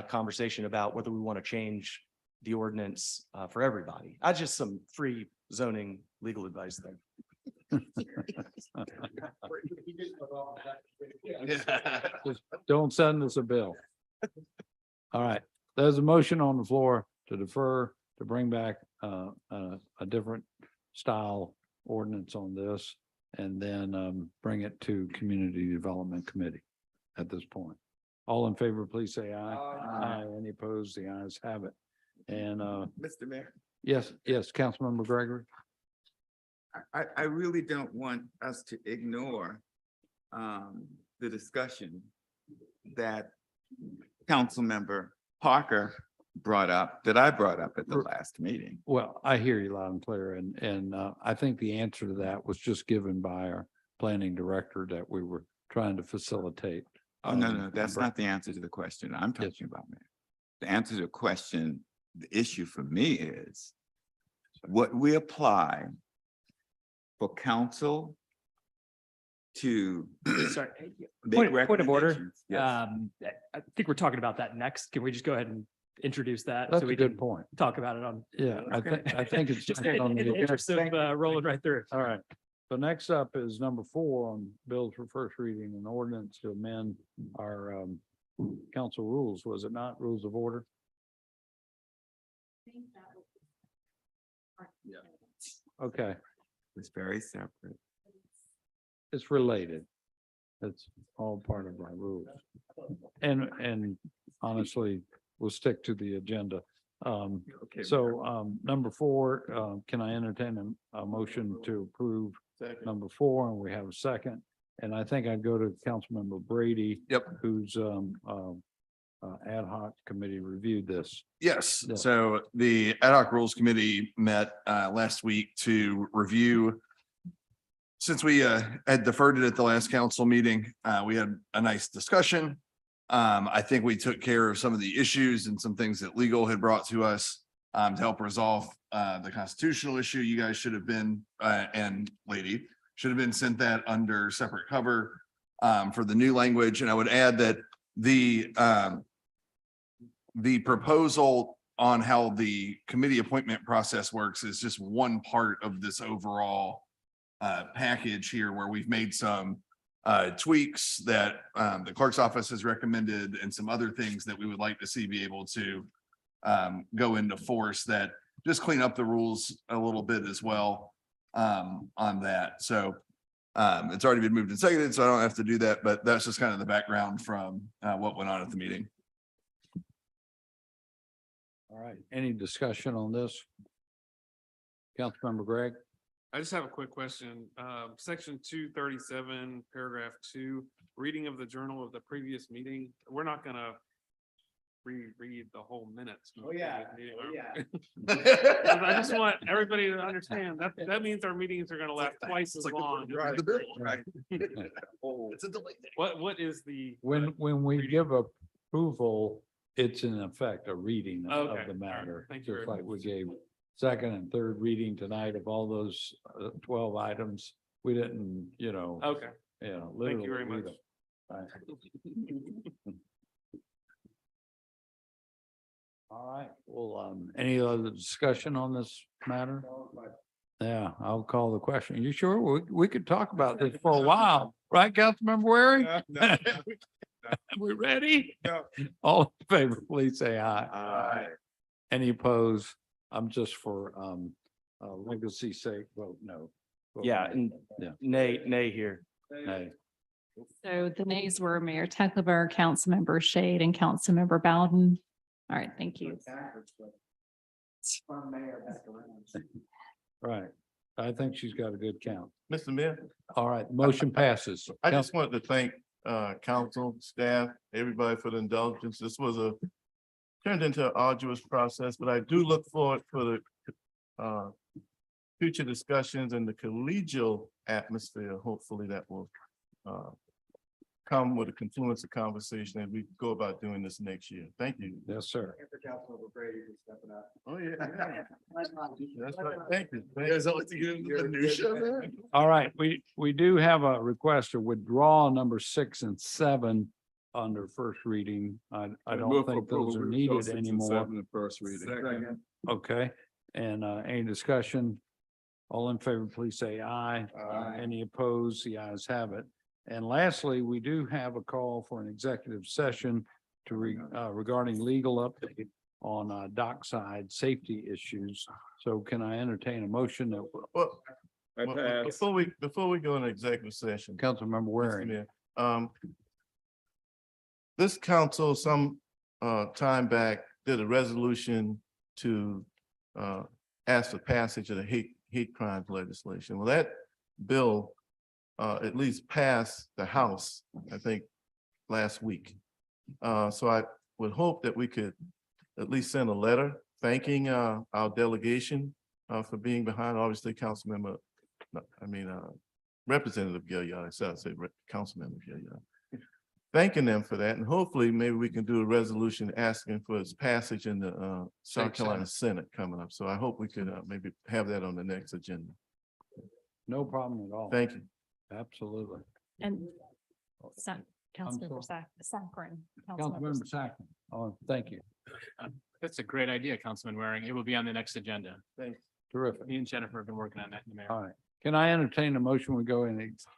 conversation about whether we want to change the ordinance for everybody. Just some free zoning legal advice there. Just don't send us a bill. All right, there's a motion on the floor to defer, to bring back a different style ordinance on this, and then bring it to Community Development Committee at this point. All in favor, please say aye. Aye. Any opposed? The ayes have it. And Mr. Mayor, yes, Councilmember Gregory. I really don't want us to ignore the discussion that Councilmember Parker brought up, that I brought up at the last meeting. Well, I hear you loud and clear, and I think the answer to that was just given by our planning director that we were trying to facilitate. Oh, no, that's not the answer to the question I'm talking about, Mayor. The answer to the question, the issue for me is what we apply for council to Sorry. make Point of order. recommendations. Yes. I think we're talking about that next. Can we just go ahead and introduce that? That's so a we good can point. talk about it on. Yeah, I think it's Just just in on in the the interest of rolling right through. All right. So next up is number 4 on bills for first reading, an ordinance to amend our council rules, was it not? Rules of order? Okay, It's very separate. it's related. It's all part of our rules. And honestly, we'll stick to the agenda. So number 4, can I entertain a motion to approve number 4, and we have a second? And I think I'd go to Councilmember Brady. Yep. Who's ad hoc committee reviewed this. Yes, Yeah. so the ad hoc rules committee met last week to review. Since we had deferred it at the last council meeting, we had a nice discussion. I think we took care of some of the issues and some things that legal had brought to us to help resolve the constitutional issue. You guys should have been and lady should have been sent that under separate cover for the new language. And I would add that the proposal on how the committee appointment process works is just one part of this overall package here, where we've made some tweaks that the clerk's office has recommended, and some other things that we would like to see be able to go into force that just clean up the rules a little bit as well on that. So it's already been moved and seconded, so I don't have to do that, but that's just kind of the background from what went on at the meeting. All right, any discussion on this? Councilmember Gregg? I just have a quick question. Section 237, paragraph 2, reading of the journal of the previous meeting. We're not gonna reread the whole minutes. from the previous meeting. I just want everybody to understand that that means our meetings are gonna last twice as long. Right. It's a delay. What is the? When we give approval, it's in effect a reading Okay, of all the right. matter. Thank you Just very like we gave second and third reading tonight of all those 12 items. We didn't, Okay, literally. thank you very read much. them. Right. All right, well, any other discussion on this matter? Yeah, I'll call the question. You sure? We could talk about this for a while, right, Councilmember Waring? We ready? No. All in favor, please say aye. Aye. Any opposed? I'm just for legacy sake, vote no. Vote Yeah, nay. and Yeah. nay here. Nay. So the nays were Mayor Teckleburg, Councilmember Shade, and Councilmember Bowden. All right, thank you. Right. I think she's got a good count. Mr. Mayor, All right, motion passes. I just wanted to thank council, staff, everybody for the indulgence. This was turned into an arduous process, but I do look forward for the future discussions and the collegial atmosphere. Hopefully that will come with a confluence of conversation as we go about doing this next year. Thank you. Yes, sir. Oh, yeah. That's right. Thank you. All right, we do have a request to withdraw number 6 and 7 under first reading. I don't think those are needed anymore. First reading. Okay, and any discussion? All in favor, please say aye. Any opposed? The ayes have it. And lastly, we do have a call for an executive session to regarding legal update on dockside safety issues. So can I entertain a motion that Well, before we go into executive session. Councilmember Waring? Mr. Mayor, this council some time back did a resolution to ask for passage of the hate crimes legislation. Well, that bill at least passed the House, I think, last week. So I would hope that we could at least send a letter thanking our delegation for being behind, obviously, Representative Gilliard, I said Councilmember Gilliard. Thanking them for that, and hopefully maybe we can do a resolution asking for its passage in the South Carolina Senate coming up. So I hope we could maybe have that on the next agenda. No problem at all. Thank you. Absolutely. And Councilmember Saccharin. Councilmember Sackman. Oh, thank you. That's a great idea, Councilman Waring. It will be on the next agenda. Thanks. Terrific. Me and Jennifer have been working on that, Mayor. All right. Can I entertain a motion? We go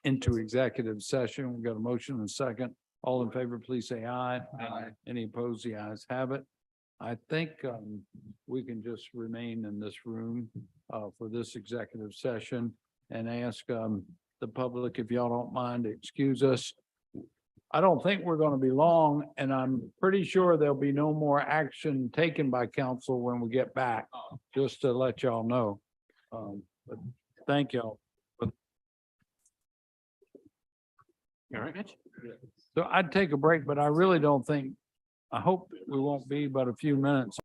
into executive session. We've got a motion and a second. All in favor, please say aye. Aye. Any opposed? The ayes have it. I think we can just remain in this room for this executive session and ask the public, if y'all don't mind, to excuse us. I don't think we're going to be long, and I'm pretty sure there'll be no more action taken by council when we get back, just to let y'all know. But thank y'all. You all right, Mitch? So I'd take a break, but I really don't think, I hope we won't be but a few minutes.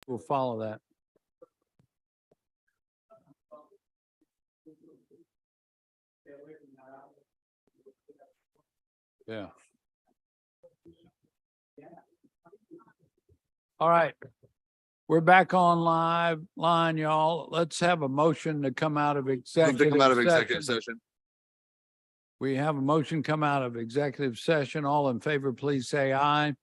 We'll follow that. Yeah. All right. We're back on live line, y'all. Let's have a motion to come out of Move executive to come out of executive session. session. We have a motion come out of executive session. All in favor, please say aye.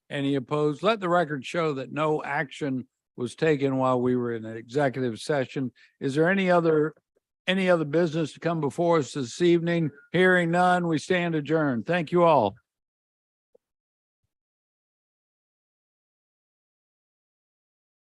Any opposed? Let the record show that no action was taken while we were in an executive session. Is there any other business to come before us this evening? Hearing none, we stand adjourned. Thank you all.